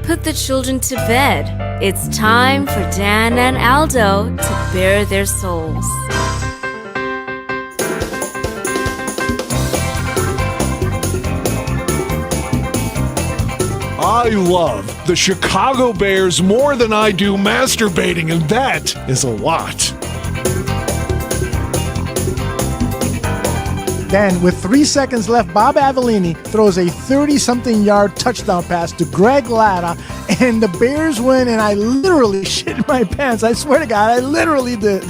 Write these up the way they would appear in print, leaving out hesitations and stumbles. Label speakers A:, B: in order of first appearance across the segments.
A: Put the children to bed. It's time for Dan and Aldo to bare their souls.
B: I love the Chicago Bears more than I do masturbating, and that is a lot.
C: Then, with 3 seconds left, Bob Avellini throws a 30-something yard touchdown pass to Greg Latta, and the Bears win, and I literally shit my pants. I swear to God, I literally did.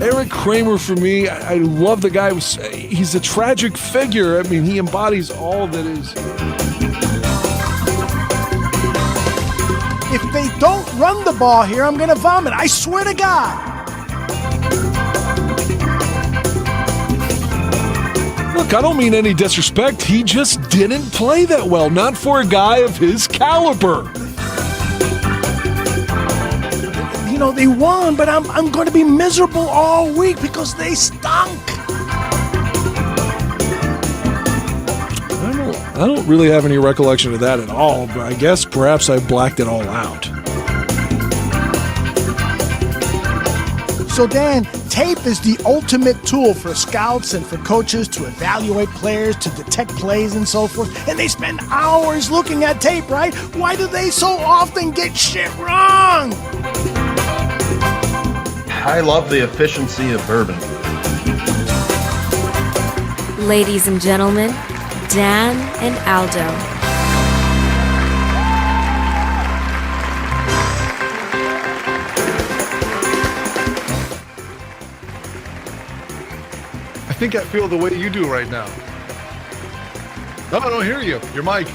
B: Eric Kramer, for me, I love the guy. He's a tragic figure. I mean, he embodies all that is.
C: If they don't run the ball here, I'm going to vomit. I swear to God.
B: Look, I don't mean any disrespect. He just didn't play that well. Not for a guy of his caliber.
C: You know, they won, but I'm going to be miserable all week because they stunk.
B: I don't really have any recollection of that at all, but I guess perhaps I blacked it all out.
C: So, Dan, tape is the ultimate tool for scouts and for coaches to evaluate players, to detect plays and so forth. And they spend hours looking at tape, right? Why do they so often get shit wrong?
D: I love the efficiency of bourbon.
A: Ladies and gentlemen, Dan and Aldo.
E: I think I feel the way you do right now. No, I don't hear you. Your mic.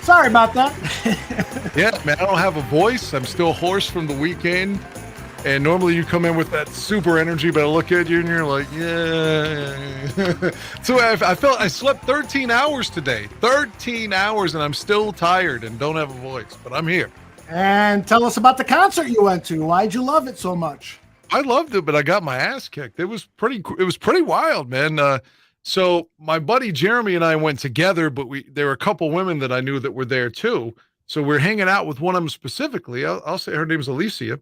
C: Sorry about that.
E: Yeah, man, I don't have a voice. I'm still hoarse from the weekend. And normally you come in with that super energy, but I look at you and you're like, yeah. So I slept 13 hours today. 13 hours, and I'm still tired and don't have a voice, but I'm here.
C: And tell us about the concert you went to. Why'd you love it so much?
E: I loved it, but I got my ass kicked. It was pretty wild, man. So my buddy Jeremy and I went together, but there were a couple women that I knew that were there too. So we're hanging out with one of them specifically. I'll say her name's Alicia.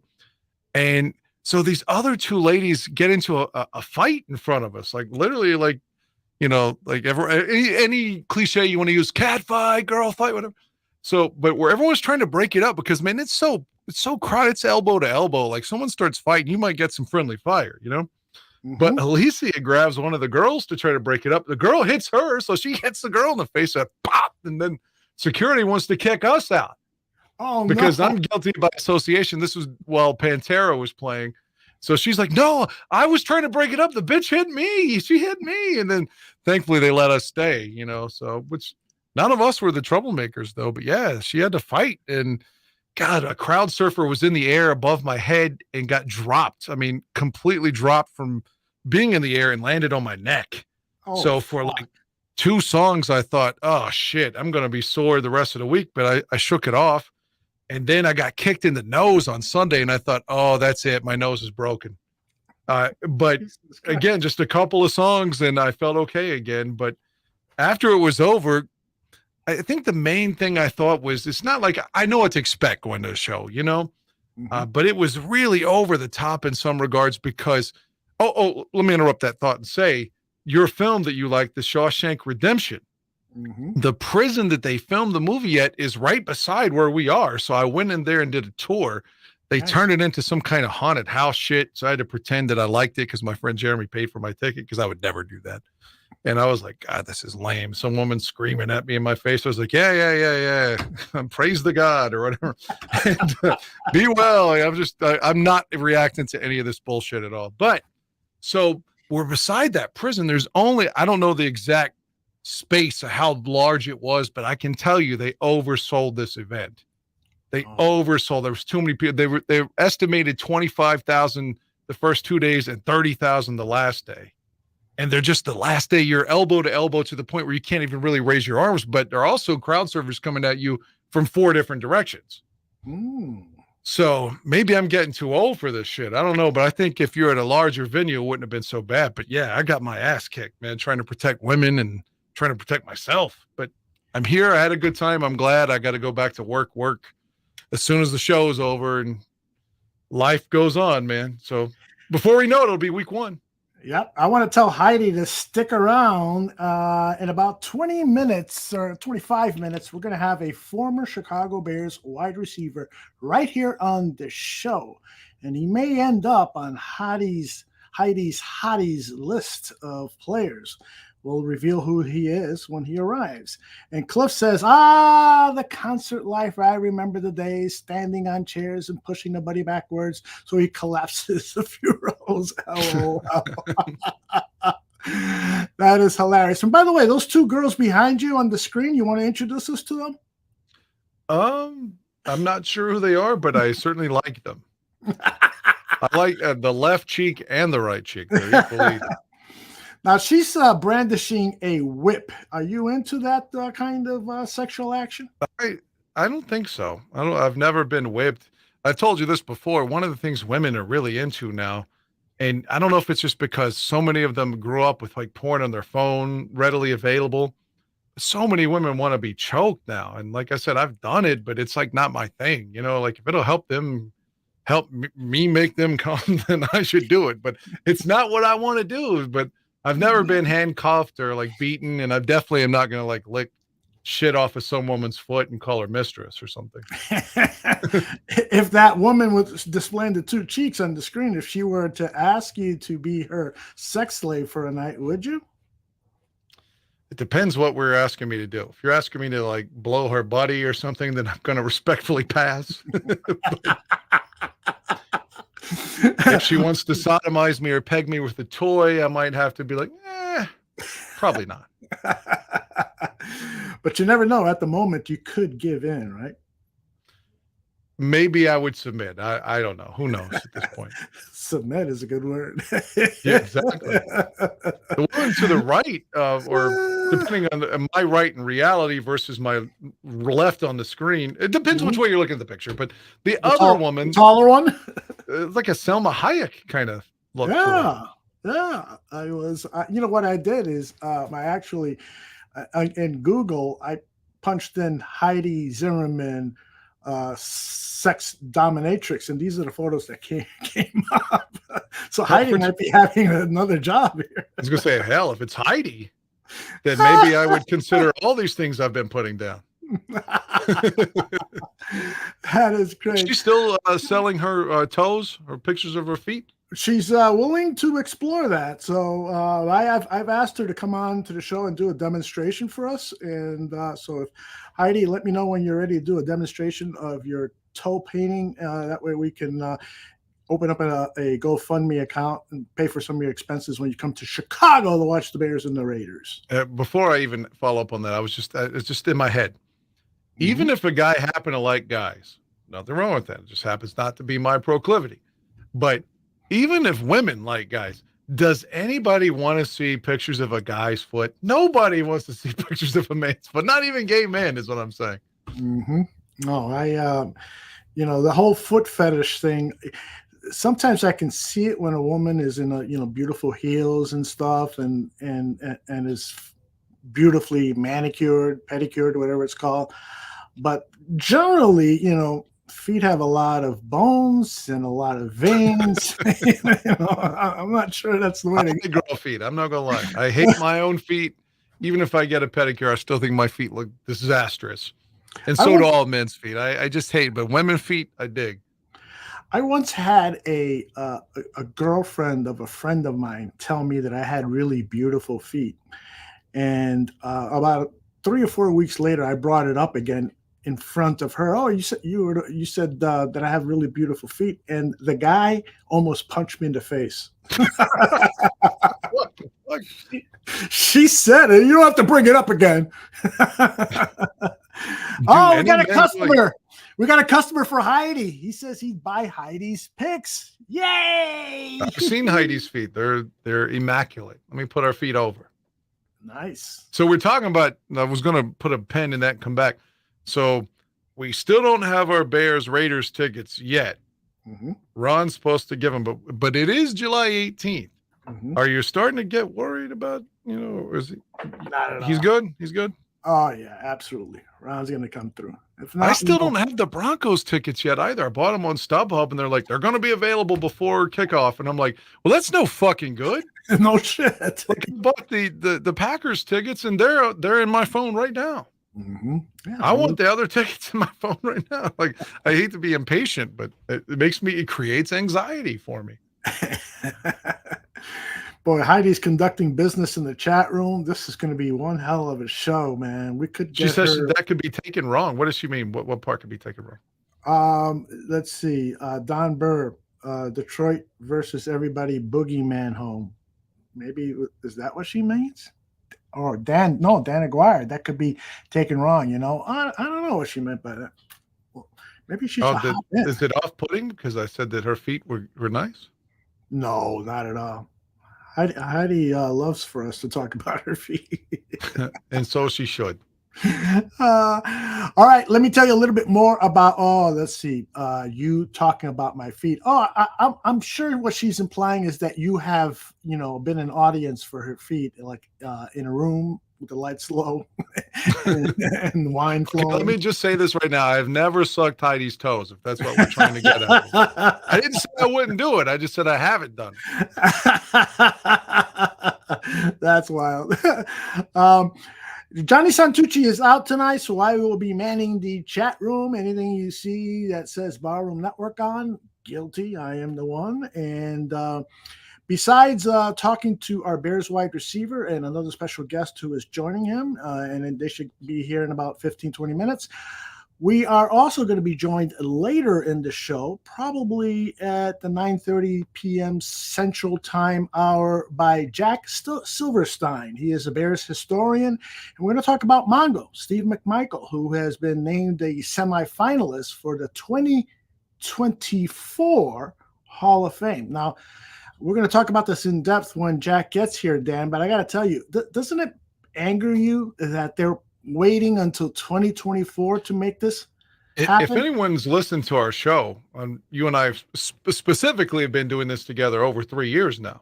E: And so these other two ladies get into a fight in front of us, like literally, like, you know, like any cliche you want to use, cat fight, girl fight, whatever. So, but where everyone's trying to break it up because, man, it's so crowded. It's elbow to elbow. Like someone starts fighting, you might get some friendly fire, you know? Mm-hmm. But Alicia grabs one of the girls to try to break it up. The girl hits her, so she hits the girl in the face, pop, and then security wants to kick us out.
C: Oh,
E: because
C: no.
E: I'm guilty by association. This was while Pantera was playing. So she's like, no, I was trying to break it up. The bitch hit me. She hit me. And then thankfully they let us stay, you know, so which none of us were the troublemakers though. But yeah, she had to fight. And God, a crowd surfer was in the air above my head and got dropped. I mean, completely dropped from being in the air and landed on my neck.
C: Oh,
E: so for like 2 songs, I thought, oh shit, I'm going to be sore the rest of the week. But I shook it off. And then I got kicked in the nose on Sunday, and I thought, oh, that's it. My nose is broken. But again, just a couple of songs, and I felt okay again. But after it was over, I think the main thing I thought was, it's not like I know what to expect going to a show, you know? Mm-hmm. But it was really over the top in some regards because, let me interrupt that thought and say, your film that you like, The Shawshank Redemption, the prison that they filmed the movie at is right beside where we are. So I went in there and did a tour. They turned it into some kind of haunted house shit. So I had to pretend that I liked it because my friend Jeremy paid for my ticket because I would never do that. And I was like, God, this is lame. Some woman screaming at me in my face. I was like, yeah. Praise the God or whatever. And, be well. I'm not reacting to any of this bullshit at all. But so we're beside that prison. There's only, I don't know the exact space of how large it was, but I can tell you they oversold this event. They oversold. There was too many people. They estimated 25,000 the first 2 days and 30,000 the last day. and they're just the last day you're elbow to elbow to the point where you can't even really raise your arms, but there are also crowd surfers coming at you from 4 different directions. So maybe I'm getting too old for this shit. I don't know, but I think if you're at a larger venue, it wouldn't have been so bad. But yeah, I got my ass kicked, man, trying to protect women and trying to protect myself. But I'm here. I had a good time. I'm glad. I got to go back to work as soon as the show is over, and life goes on, man. So before we know it, it'll be week 1.
C: Yep. I want to tell Heidi to stick around. In about 20 minutes or 25 minutes, we're going to have a former Chicago Bears wide receiver right here on the show. And he may end up on Heidi's Hotties list of players. We'll reveal who he is when he arrives. And Cliff says, the concert life. I remember the days standing on chairs and pushing the buddy backwards so he collapses a few rows. LOL. That is hilarious. And by the way, those 2 girls behind you on the screen, you want to introduce us to them?
E: I'm not sure who they are, but I certainly like them. I like the left cheek and the right cheek. They're equally.
C: Now, she's brandishing a whip. Are you into that kind of sexual action?
E: I don't think so. I've never been whipped. I've told you this before. One of the things women are really into now, and I don't know if it's just because so many of them grew up with like porn on their phone readily available. So many women want to be choked now. And like I said, I've done it, but it's like not my thing. You know, like if it'll help me make them come, then I should do it. But it's not what I want to do. But I've never been handcuffed or like beaten, and I definitely am not going to like lick shit off of some woman's foot and call her mistress or something.
C: If that woman was displaying the 2 cheeks on the screen, if she were to ask you to be her sex slave for a night, would you?
E: It depends what we're asking me to do. If you're asking me to like blow her buddy or something, then I'm going to respectfully pass. If she wants to sodomize me or peg me with a toy, I might have to be like, probably not.
C: But you never know. At the moment, you could give in, right?
E: Maybe I would submit. I don't know. Who knows at this point?
C: Submit is a good word.
E: Yeah, exactly. The woman to the right, or depending on my right in reality versus my left on the screen. It depends which way you're looking at the picture. But the other woman,
C: taller one,
E: like a Selma Hayek kind of look.
C: Yeah. I was. You know what I did is I actually in Google I punched in Heidi Zimmerman sex dominatrix, and these are the photos that came up. So Heidi might be having another job here.
E: I was gonna say, hell, if it's Heidi, then maybe I would consider all these things I've been putting down.
C: That is great.
E: She's still selling her toes or pictures of her feet.
C: She's willing to explore that. So I've asked her to come on to the show and do a demonstration for us. And so if Heidi, let me know when you're ready to do a demonstration of your toe painting. That way we can open up a GoFundMe account and pay for some of your expenses when you come to Chicago to watch the Bears and the Raiders.
E: Before I even follow up on that, it's just in my head. Even if a guy happened to like guys, nothing wrong with that. It just happens not to be my proclivity. But even if women like guys, does anybody want to see pictures of a guy's foot? Nobody wants to see pictures of a man's foot. Not even gay men is what I'm saying.
C: No, the whole foot fetish thing. Sometimes I can see it when a woman is in beautiful heels and stuff, and is beautifully manicured, pedicured, whatever it's called. But generally, feet have a lot of bones and a lot of veins. I'm not sure that's the way to
E: grow feet. I'm not gonna lie. I hate my own feet. Even if I get a pedicure, I still think my feet look disastrous. And so do all men's feet. I just hate, but women's feet, I dig.
C: I once had a girlfriend of a friend of mine tell me that I had really beautiful feet. And about 3 or 4 weeks later, I brought it up again in front of her. Oh, you said that I have really beautiful feet, and the guy almost punched me in the face.
E: What?
C: She said it. You don't have to bring it up again. Oh, we got a customer. We got a customer for Heidi. He says he'd buy Heidi's picks. Yay!
E: I've seen Heidi's feet. They're immaculate. Let me put our feet over.
C: Nice.
E: So we're talking about, I was going to put a pen in that and come back. So we still don't have our Bears Raiders tickets yet.
C: Mm-hmm.
E: Ron's supposed to give them, but it is July 18th.
C: Mm-hmm.
E: Are you starting to get worried about, is he?
C: Not at
E: He's
C: all.
E: good. He's good.
C: Oh yeah, absolutely. Ron's going to come through. If not,
E: I still don't have the Broncos tickets yet either. I bought them on StubHub, and they're like, they're going to be available before kickoff. And I'm like, well, that's no fucking good.
C: No shit.
E: Like, I bought the Packers tickets, and they're in my phone right now.
C: Mm-hmm. Yeah,
E: I want the other tickets in my phone right now. Like, I hate to be impatient, but it creates anxiety for me.
C: Boy, Heidi's conducting business in the chat room. This is going to be one hell of a show, man. We could get
E: She says
C: her.
E: that could be taken wrong. What does she mean? What part could be taken wrong?
C: Let's see. Don Burr, Detroit versus everybody, boogeyman home. Maybe is that what she means? Or Dan Aguirre. That could be taken wrong. I don't know what she meant by that. Well, maybe she's.
E: Is it off-putting because I said that her feet were nice?
C: No, not at all. Heidi loves for us to talk about her feet.
E: And so she should.
C: All right, let me tell you a little bit more about. Let's see. You talking about my feet. I'm sure what she's implying is that you have, been an audience for her feet, like in a room with the lights low and wine flowing.
E: Okay, let me just say this right now. I've never sucked Heidi's toes, if that's what we're trying to get at. I didn't say I wouldn't do it. I just said I haven't done it.
C: That's wild. Johnny Santucci is out tonight, so I will be manning the chat room. Anything you see that says Barroom Network on, guilty. I am the one. And besides talking to our Bears wide receiver and another special guest who is joining him, and they should be here in about 15, 20 minutes, we are also going to be joined later in the show, probably at the 9:30 p.m. Central Time hour, by Jack Silverstein. He is a Bears historian, and we're going to talk about Mongo, Steve McMichael, who has been named a semi-finalist for the 2024 Hall of Fame. Now, we're going to talk about this in depth when Jack gets here, Dan, but I got to tell you, doesn't it anger you that they're waiting until 2024 to make this happen?
E: If anyone's listened to our show, you and I specifically have been doing this together over 3 years now.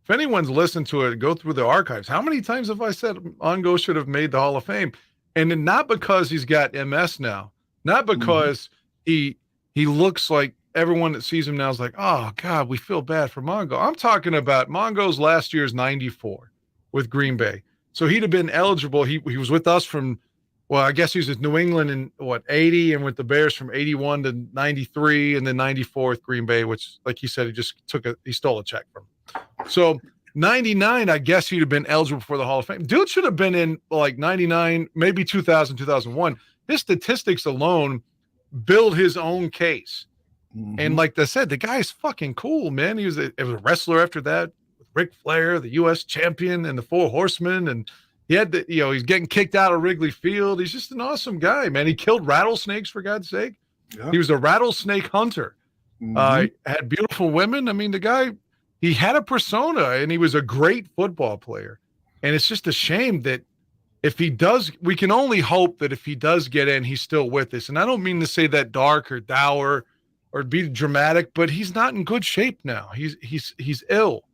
E: If anyone's listened to it, go through the archives. How many times have I said Ongo should have made the Hall of Fame? And then not because he's got MS now, not because he looks like everyone that sees him now is like, oh God, we feel bad for Mongo. I'm talking about Mongo's last year's 94 with Green Bay. So he'd have been eligible. He was with us from, well, I guess he was with New England in 80, and with the Bears from 81 to 93, and then 94 with Green Bay, which, like he said, he stole a check from. So 99, I guess he'd have been eligible for the Hall of Fame. Dude should have been in like 99, maybe 2000, 2001. His statistics alone build his own case. Mm-hmm. And like I said, the guy's fucking cool, man. He was a wrestler after that. Ric Flair, the U.S. champion, and the Four Horsemen, and he had he's getting kicked out of Wrigley Field. He's just an awesome guy, man. He killed rattlesnakes, for God's sake. Yeah. He was a rattlesnake hunter. Had beautiful women. I mean, the guy, he had a persona, and he was a great football player. And it's just a shame that if he does, we can only hope that if he does get in, he's still with us. And I don't mean to say that dark or dour or be dramatic, but he's not in good shape now. He's ill.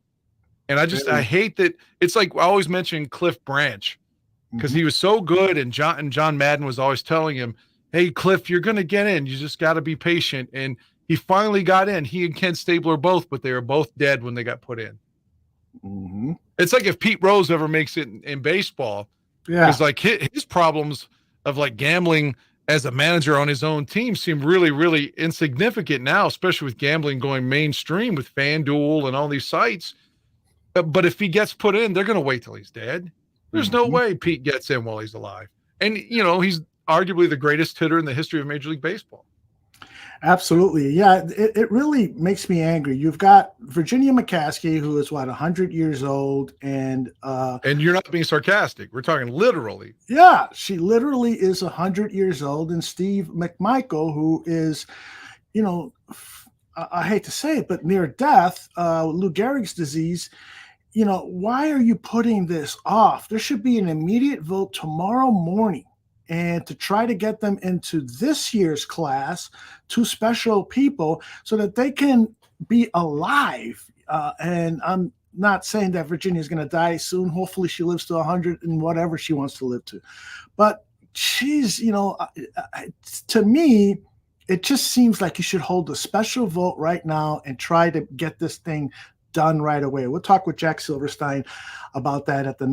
E: And I hate that. It's like I always mention Cliff Branch, because he was so good, and John Madden was always telling him, hey, Cliff, you're going to get in. You just got to be patient. And he finally got in. He and Ken Stabler both, but they were both dead when they got put in. Mm-hmm. It's like if Pete Rose ever makes it in baseball. Yeah. Because like his problems of like gambling as a manager on his own team seem really, really insignificant now, especially with gambling going mainstream with FanDuel and all these sites. But if he gets put in, they're going to wait till he's dead. There's no way Pete gets in while he's alive. And, he's arguably the greatest hitter in the history of Major League Baseball.
C: Absolutely. Yeah, it really makes me angry. You've got Virginia McCaskey, who is 100 years old, and
E: And you're not being sarcastic. We're talking literally.
C: yeah, she literally is 100 years old, and Steve McMichael, who is, you know, I hate to say it, but near death, Lou Gehrig's disease. Why are you putting this off? There should be an immediate vote tomorrow morning, and to try to get them into this year's class, two special people, so that they can be alive. And I'm not saying that Virginia is going to die soon. Hopefully, she lives to 100 and whatever she wants to live to. But she's, to me, it just seems like you should hold a special vote right now and try to get this thing done right away. We'll talk with Jack Silverstein about that at the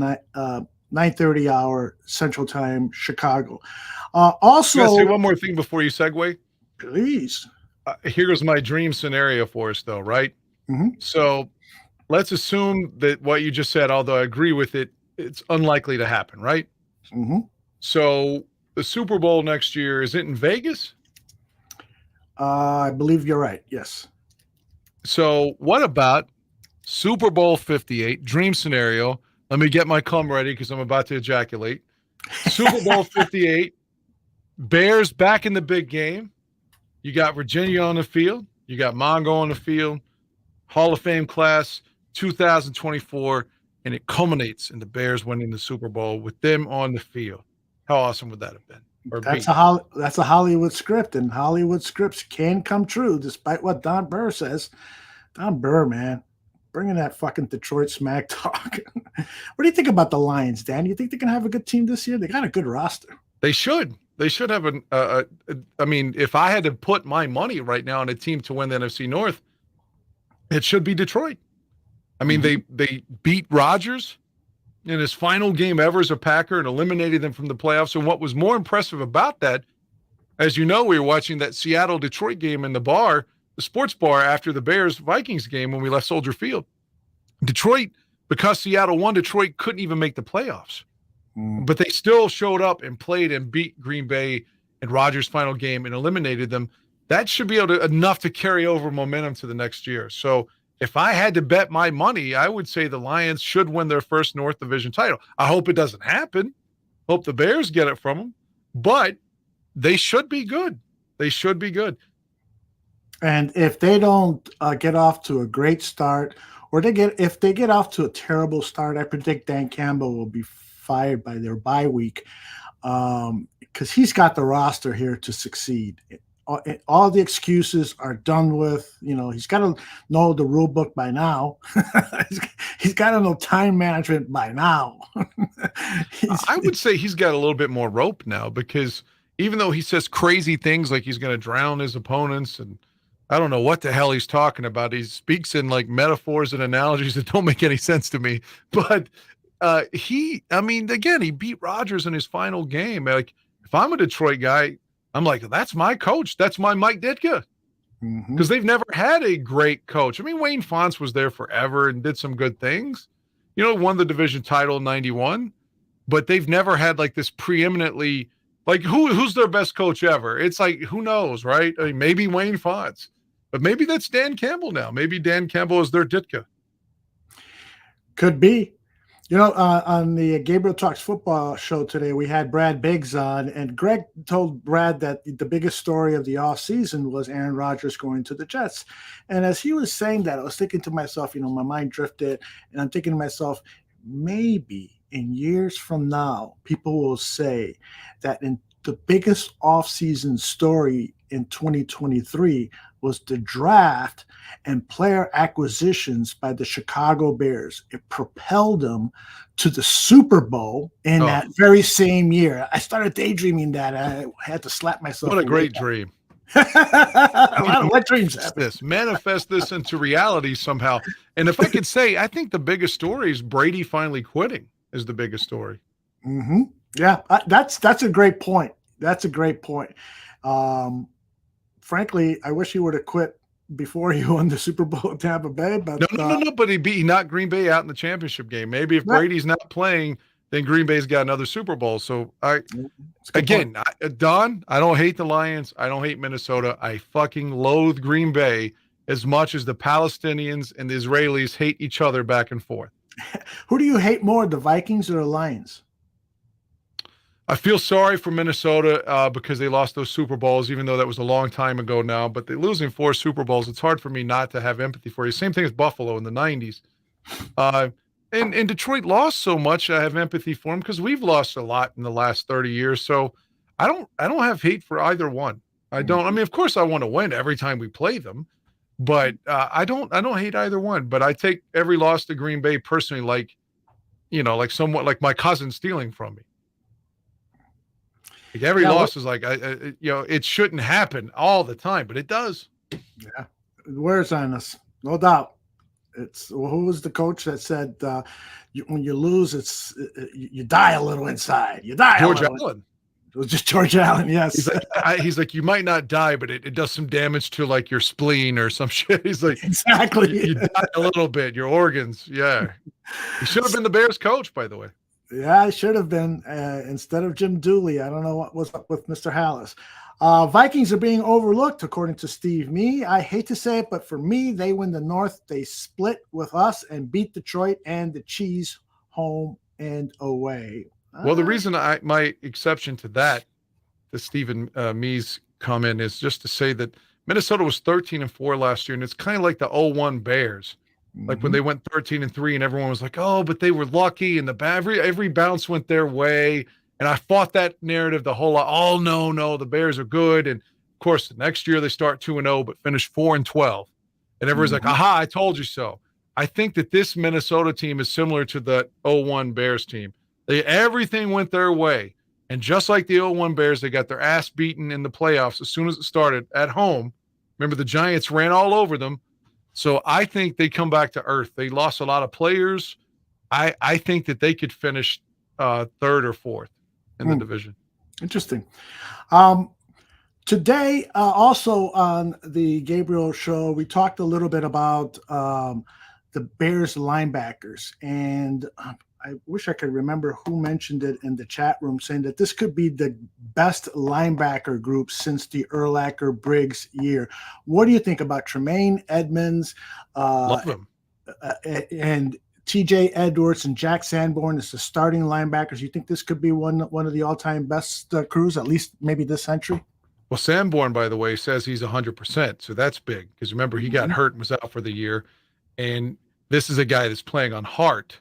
C: 9:30 hour Central Time, Chicago. Also,
E: Say one more thing before you segue.
C: please.
E: Here's my dream scenario for us, though, right?
C: Mm-hmm.
E: So let's assume that what you just said, although I agree with it, it's unlikely to happen, right?
C: Mm-hmm.
E: So the Super Bowl next year, is it in Vegas?
C: I believe you're right. Yes.
E: So what about Super Bowl 58, dream scenario? Let me get my cum ready because I'm about to ejaculate. Super Bowl 58, Bears back in the big game. You got Virginia on the field. You got Mongo on the field. Hall of Fame class 2024, and it culminates in the Bears winning the Super Bowl with them on the field. How awesome would that have been?
C: That's a Hollywood script, and Hollywood scripts can come true, despite what Don Burr says. Don Burr, man, bringing that fucking Detroit smack talk. What do you think about the Lions, Dan? You think they can have a good team this year? They got a good roster.
E: They should. They should have I mean, if I had to put my money right now on a team to win the NFC North, it should be Detroit. I mean, they beat Rodgers in his final game ever as a Packer and eliminated them from the playoffs. And what was more impressive about that, as you know, we were watching that Seattle-Detroit game in the sports bar after the Bears-Vikings game when we left Soldier Field. Detroit, because Seattle won, Detroit couldn't even make the playoffs. But they still showed up and played and beat Green Bay in Rodgers' final game and eliminated them. That should be enough to carry over momentum to the next year. So if I had to bet my money, I would say the Lions should win their first North Division title. I hope it doesn't happen. Hope the Bears get it from them. But they should be good. They should be good.
C: And if they don't get off to a great start, or if they get off to a terrible start, I predict Dan Campbell will be fired by their bye week, because he's got the roster here to succeed. All the excuses are done with. He's got to know the rule book by now. He's got to know time management by now.
E: I would say he's got a little bit more rope now, because even though he says crazy things like he's going to drown his opponents, and I don't know what the hell he's talking about. He speaks in like metaphors and analogies that don't make any sense to me. But he beat Rodgers in his final game. Like, if I'm a Detroit guy, I'm like, that's my coach. That's my Mike Ditka. Because they've never had a great coach. I mean, Wayne Fontes was there forever and did some good things. Won the division title in 91. But they've never had like this preeminently, like, who's their best coach ever? It's like, who knows, right? I mean, maybe Wayne Fontes. But maybe that's Dan Campbell now. Maybe Dan Campbell is their Ditka.
C: Could be. On the Gabriel Talks Football show today, we had Brad Biggs on, and Greg told Brad that the biggest story of the offseason was Aaron Rodgers going to the Jets. And as he was saying that, I was thinking to myself, my mind drifted, and I'm thinking to myself, maybe in years from now, people will say that in the biggest offseason story in 2023 was the draft and player acquisitions by the Chicago Bears. It propelled them to the Super Bowl in that very same year. I started daydreaming that. I had to slap myself.
E: What a great dream.
C: A lot of wet dreams.
E: Manifest this into reality somehow. And if I could say, I think the biggest story is Brady finally quitting is the biggest story.
C: Mm-hmm. Yeah, that's a great point. That's a great point. Frankly, I wish he would have quit before he won the Super Bowl in Tampa Bay. But
E: no. But he knocked Green Bay out in the championship game. Maybe if Brady's not playing, then Green Bay's got another Super Bowl. So
C: Again,
E: Don, I don't hate the Lions. I don't hate Minnesota. I fucking loathe Green Bay as much as the Palestinians and the Israelis hate each other back and forth.
C: who do you hate more, the Vikings or the Lions?
E: I feel sorry for Minnesota because they lost those Super Bowls, even though that was a long time ago now. But they're losing 4 Super Bowls. It's hard for me not to have empathy for you. Same thing as Buffalo in the 90s. And Detroit lost so much, I have empathy for them because we've lost a lot in the last 30 years. So I don't have hate for either one. I don't. I mean, of course, I want to win every time we play them, but I don't hate either one. But I take every loss to Green Bay personally, like somewhat like my cousin stealing from me. Like every loss is like, it shouldn't happen all the time, but it does.
C: Yeah, it wears on us, no doubt. Who was the coach that said when you lose, you die a little inside. You die.
E: George Allen.
C: It was just George Allen. Yes.
E: He's like, you might not die, but it does some damage to like your spleen or some shit. He's like,
C: exactly.
E: You die a little bit, your organs. Yeah. He should have been the Bears coach, by the way.
C: Yeah, I should have been instead of Jim Dooley. I don't know what was up with Mr. Hallis. Vikings are being overlooked, according to Steve Mee. I hate to say it, but for me, they win the North. They split with us and beat Detroit and the Cheese home and away.
E: Well, the reason my exception to that, the Stephen Mee's comment, is just to say that Minnesota was 13-4 last year, and it's kind of like the 0-1 Bears. Like when they went 13-3 and everyone was like, oh, but they were lucky and every bounce went their way. And I fought that narrative the whole lot. Oh, no, the Bears are good. And of course, the next year they start 2-0, but finish 4-12. And everyone's like, aha, I told you so. I think that this Minnesota team is similar to the 0-1 Bears team. Everything went their way. And just like the 0-1 Bears, they got their ass beaten in the playoffs as soon as it started at home. Remember, the Giants ran all over them. So I think they come back to earth. They lost a lot of players. I think that they could finish 3rd or 4th in the division.
C: Interesting. Today, also on the Gabriel show, we talked a little bit about the Bears linebackers. And I wish I could remember who mentioned it in the chat room, saying that this could be the best linebacker group since the Urlacher-Briggs year. What do you think about Tremaine Edmonds
E: Love him.
C: And TJ Edwards and Jack Sanborn as the starting linebackers? You think this could be one of the all-time best crews, at least maybe this century?
E: Well, Sanborn, by the way, says he's 100%. So that's big because remember, he got hurt and was out for the year. And this is a guy that's playing on heart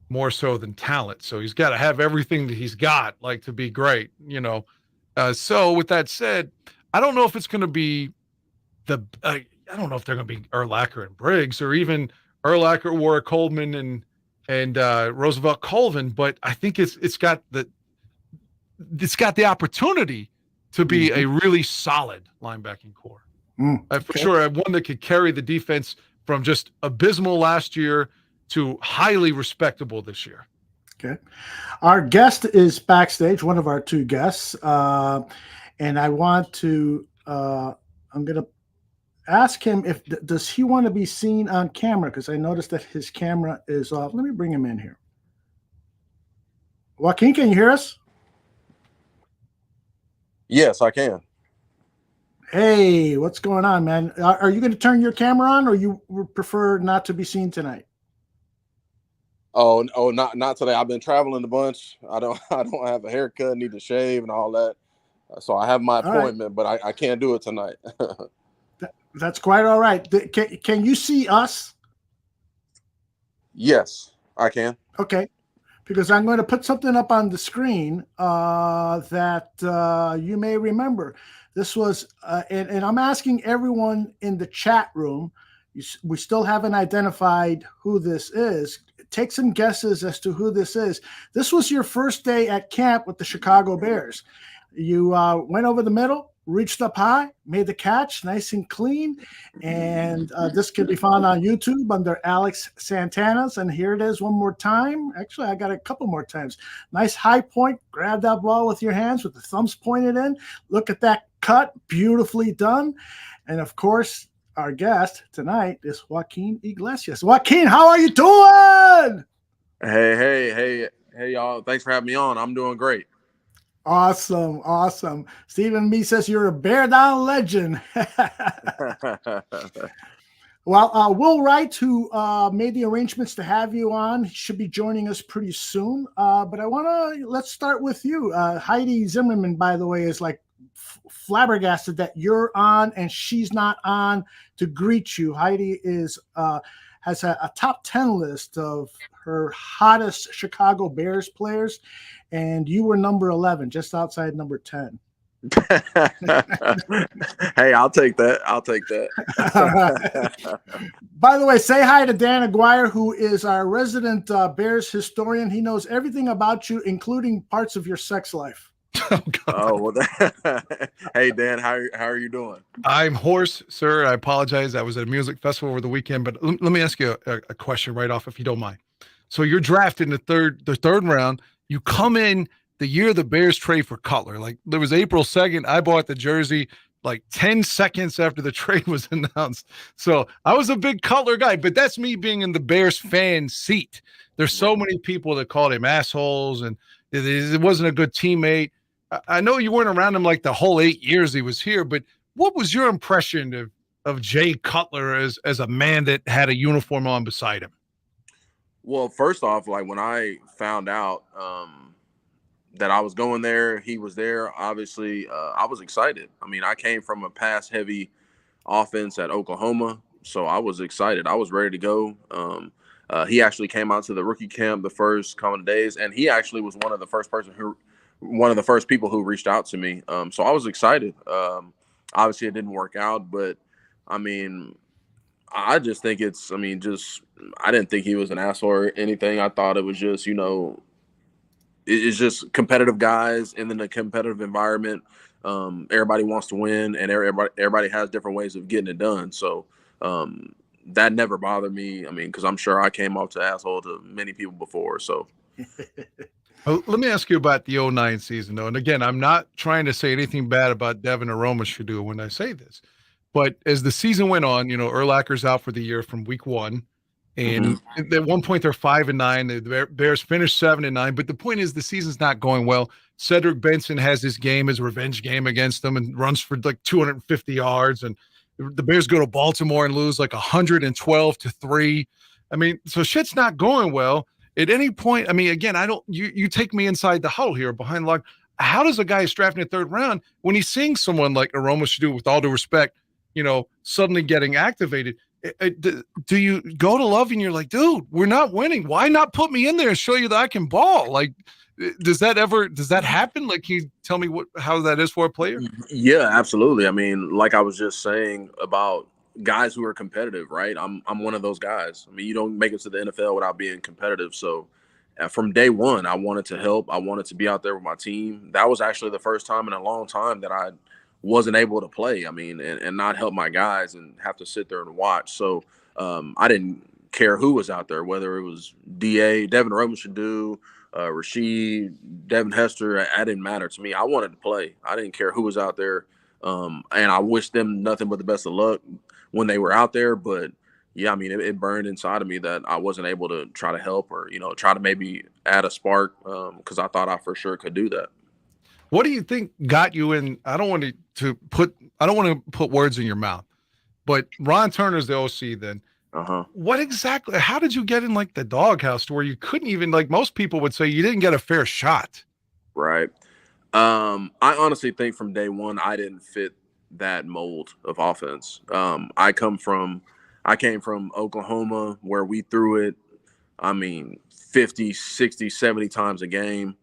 E: more so than talent. So he's got to have everything that he's got, like, to be great, So with that said, I don't know if it's going to be I don't know if they're going to be Urlacher and Briggs or even Urlacher, Warwick Coleman and Roosevelt Colvin, but I think it's got the opportunity to be a really solid linebacking core. For sure, one that could carry the defense from just abysmal last year to highly respectable this year.
C: Okay. Our guest is backstage, one of our 2 guests. And I want to, I'm going to ask him does he want to be seen on camera? Because I noticed that his camera is off. Let me bring him in here. Joaquin, can you hear us?
F: Yes, I can.
C: Hey, what's going on, man? Are you going to turn your camera on, or you would prefer not to be seen tonight?
F: Oh, not today. I've been traveling a bunch. I don't have a haircut, need to shave and all that. So I have my appointment, but I can't do it tonight.
C: That's quite all right. Can you see us?
F: Yes, I can.
C: Okay. Because I'm going to put something up on the screen that you may remember. This was, and I'm asking everyone in the chat room, we still haven't identified who this is. Take some guesses as to who this is. This was your first day at camp with the Chicago Bears. You went over the middle, reached up high, made the catch nice and clean. And this can be found on YouTube under Alex Santana's. And here it is one more time. Actually, I got a couple more times. Nice high point. Grab that ball with your hands with the thumbs pointed in. Look at that cut. Beautifully done. And, of course, our guest tonight is Joaquin Iglesias. Joaquin, how are you doing?
F: Hey, Hey, y'all. Thanks for having me on. I'm doing great.
C: Awesome. Stephen B says you're a Bear Down legend. Well, Will Wright, who made the arrangements to have you on, should be joining us pretty soon. But let's start with you. Heidi Zimmerman, by the way, is like flabbergasted that you're on and she's not on to greet you. Heidi has a top 10 list of her hottest Chicago Bears players, and you were number 11, just outside number 10.
F: Hey, I'll take that.
C: By the way, say hi to Dan Aguirre, who is our resident Bears historian. He knows everything about you, including parts of your sex life.
F: Hey, Dan, how are you doing?
E: I'm hoarse, sir. I apologize. I was at a music festival over the weekend, but let me ask you a question right off, if you don't mind. So you're drafted in the third round. You come in the year the Bears trade for Cutler. Like, there was April 2nd. I bought the jersey like 10 seconds after the trade was announced. So I was a big Cutler guy, but that's me being in the Bears fan seat. There's so many people that called him assholes and it wasn't a good teammate. I know you weren't around him like the whole 8 years he was here, but what was your impression of Jay Cutler as a man that had a uniform on beside him?
F: Well, first off, like when I found out that I was going there, he was there, obviously, I was excited. I mean, I came from a pass-heavy offense at Oklahoma, so I was excited. I was ready to go. He actually came out to the rookie camp the first couple of days, and he actually was one of the first people who reached out to me. So I was excited. Obviously, it didn't work out, but I mean, I just think I didn't think he was an asshole or anything. I thought it was just, it's just competitive guys in a competitive environment. Everybody wants to win, and everybody has different ways of getting it done. So that never bothered me. I mean, because I'm sure I came off to asshole to many people before. So
E: Well, let me ask you about the 2009 season, though. And again, I'm not trying to say anything bad about Devin Aromashodu when I say this. But as the season went on, Urlacher's out for the year from week 1. And at one point they're 5-9. The Bears finished 7-9. But the point is the season's not going well. Cedric Benson has his revenge game against them and runs for like 250 yards. And the Bears go to Baltimore and lose like 112-3. I mean, so shit's not going well. At any point, I mean, again, you take me inside the huddle here behind lock. How does a guy who's drafted in the third round, when he's seeing someone like Aromashodu, with all due respect, suddenly getting activated, do you go to Love and you're like, dude, we're not winning. Why not put me in there and show you that I can ball? Like, does that happen? Like, can you tell me how that is for a player?
F: Yeah, absolutely. I mean, like I was just saying about guys who are competitive, right? I'm one of those guys. I mean, you don't make it to the NFL without being competitive. So from day one, I wanted to help. I wanted to be out there with my team. That was actually the first time in a long time that I wasn't able to play. I mean, and not help my guys and have to sit there and watch. So I didn't care who was out there, whether it was Devin Aromashodu, Rasheed, Devin Hester. That didn't matter to me. I wanted to play. I didn't care who was out there. And I wish them nothing but the best of luck when they were out there. But yeah, I mean, it burned inside of me that I wasn't able to try to help or, try to maybe add a spark because I thought I for sure could do that.
E: What do you think got you in? I don't want to put words in your mouth, but Ron Turner's the OC then. What exactly, how did you get in like the doghouse to where you couldn't even, like most people would say, you didn't get a fair shot?
F: Right. I honestly think from day one, I didn't fit that mold of offense. I came from Oklahoma where we threw it, 50, 60, 70 times a game.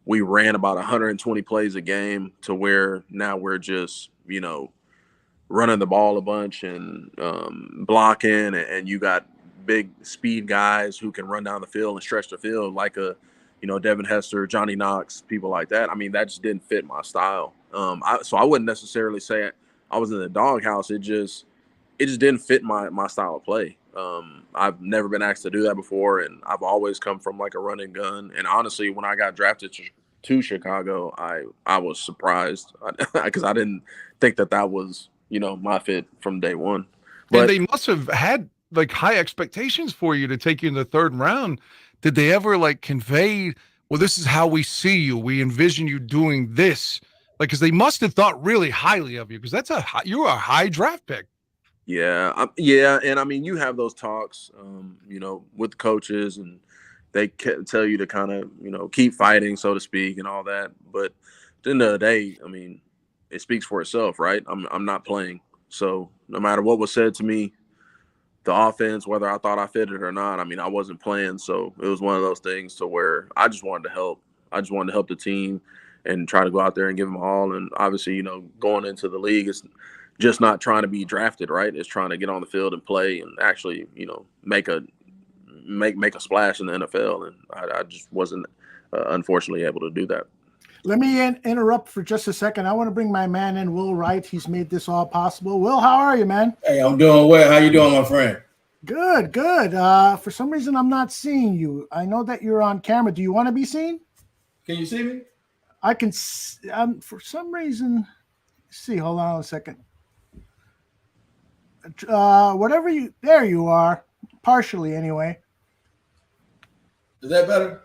F: We ran about 120 plays a game to where now we're just, running the ball a bunch and blocking. And you got big speed guys who can run down the field and stretch the field like Devin Hester, Johnny Knox, people like that. I mean, that just didn't fit my style. So I wouldn't necessarily say I was in the doghouse. It just didn't fit my style of play. I've never been asked to do that before, and I've always come from like a run and gun. And honestly, when I got drafted to Chicago, I was surprised because I didn't think that was my fit from day one. But
E: and they must have had like high expectations for you to take you in the third round. did they ever like convey, well, this is how we see you. We envision you doing this. Like, because they must have thought really highly of you, because you're a high draft pick.
F: Yeah, and I mean, you have those talks, with coaches, and they tell you to kind of, keep fighting, so to speak, and all that. But at the end of the day, I mean, it speaks for itself, right? I'm not playing, so no matter what was said to me, the offense, whether I thought I fit it or not, I mean, I wasn't playing, so it was one of those things to where I just wanted to help. I just wanted to help the team and try to go out there and give them all. And obviously, going into the league, it's just not trying to be drafted, right? It's trying to get on the field and play and actually, make a splash in the NFL. And I just wasn't, unfortunately, able to do that.
C: Let me interrupt for just a second. I want to bring my man in, Will Wright. He's made this all possible. Will, how are you, man?
G: Hey, I'm doing well. How you doing, my friend?
C: Good. For some reason, I'm not seeing you. I know that you're on camera. Do you want to be seen?
G: Can you see me?
C: I can. For some reason, see. Hold on a second. There you are. Partially, anyway.
G: Is that better?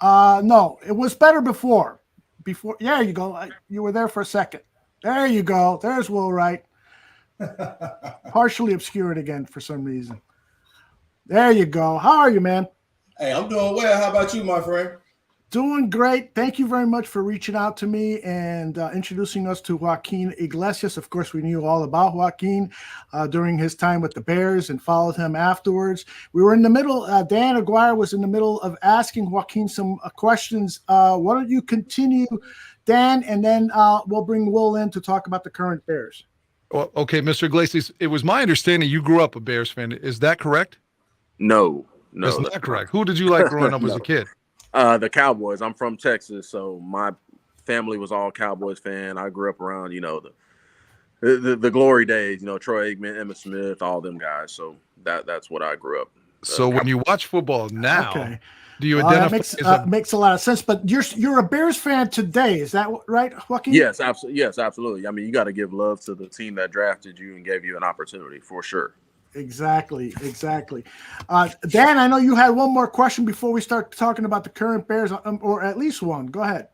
C: No, it was better before. There you go. You were there for a second. There you go. There's Will Wright. Partially obscured again for some reason. There you go. How are you, man?
G: Hey, I'm doing well. How about you, my friend?
C: Doing great. Thank you very much for reaching out to me and introducing us to Joaquin Iglesias. Of course, we knew all about Joaquin during his time with the Bears and followed him afterwards. We were in the middle. Dan Aguirre was in the middle of asking Joaquin some questions. Why don't you continue, Dan, and then we'll bring Will in to talk about the current Bears.
E: Well, okay, Mr. Iglesias, it was my understanding you grew up a Bears fan. Is that correct?
F: No,
E: that's not correct. Who did you like growing up as a kid?
F: The Cowboys. I'm from Texas, so my family was all Cowboys fan. I grew up around, the glory days, Troy Aikman, Emmitt Smith, all them guys. So that's what I grew up.
E: So when you watch football now, do you identify?
C: That makes a lot of sense. But you're a Bears fan today, is that right, Joaquin?
F: Yes, absolutely. Yes, absolutely. I mean, you got to give love to the team that drafted you and gave you an opportunity for sure.
C: Exactly. Dan, I know you had one more question before we start talking about the current Bears, or at least one. Go ahead.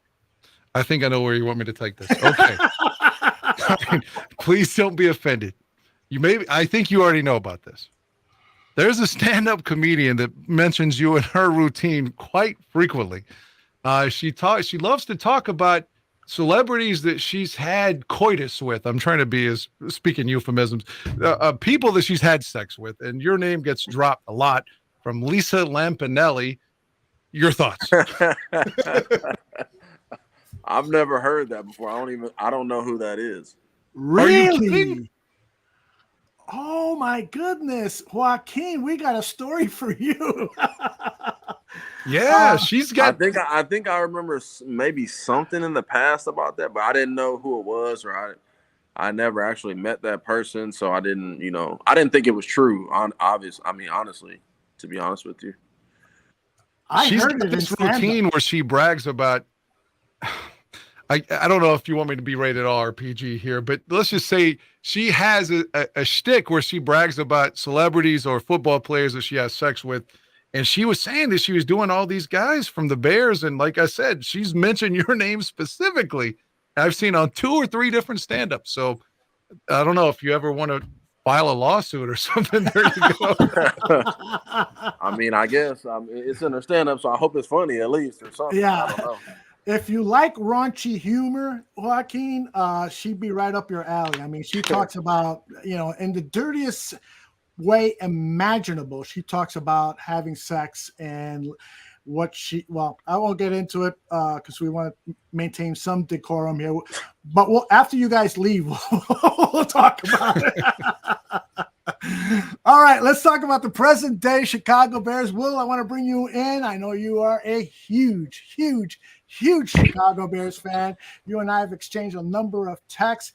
E: I think I know where you want me to take this. Okay. Please don't be offended. I think you already know about this. There's a stand-up comedian that mentions you in her routine quite frequently. She loves to talk about celebrities that she's had coitus with. I'm trying to be speaking euphemisms. People that she's had sex with, and your name gets dropped a lot from Lisa Lampanelli. Your thoughts?
F: I've never heard that before. I don't know who that is.
C: Really? Oh my goodness, Joaquin, we got a story for you.
E: Yeah, she's got.
F: I think I remember maybe something in the past about that, but I didn't know who it was, or I never actually met that person, so I didn't think it was true. Honestly, to be honest with you,
E: She's got this routine where she brags about. I don't know if you want me to be rated R or PG here, but let's just say she has a shtick where she brags about celebrities or football players that she has sex with. And she was saying that she was doing all these guys from the Bears. And like I said, she's mentioned your name specifically. I've seen on 2 or 3 different stand-ups. So I don't know if you ever want to file a lawsuit or something. There you go.
F: I mean, I guess it's in her stand-up, so I hope it's funny at least or something.
C: Yeah.
F: I don't know.
C: If you like raunchy humor, Joaquin, she'd be right up your alley. I mean, she talks about, in the dirtiest way imaginable. She talks about having sex and I won't get into it because we want to maintain some decorum here. But after you guys leave, we'll talk about it. All right, let's talk about the present day Chicago Bears. Will, I want to bring you in. I know you are a huge Chicago Bears fan. You and I have exchanged a number of texts.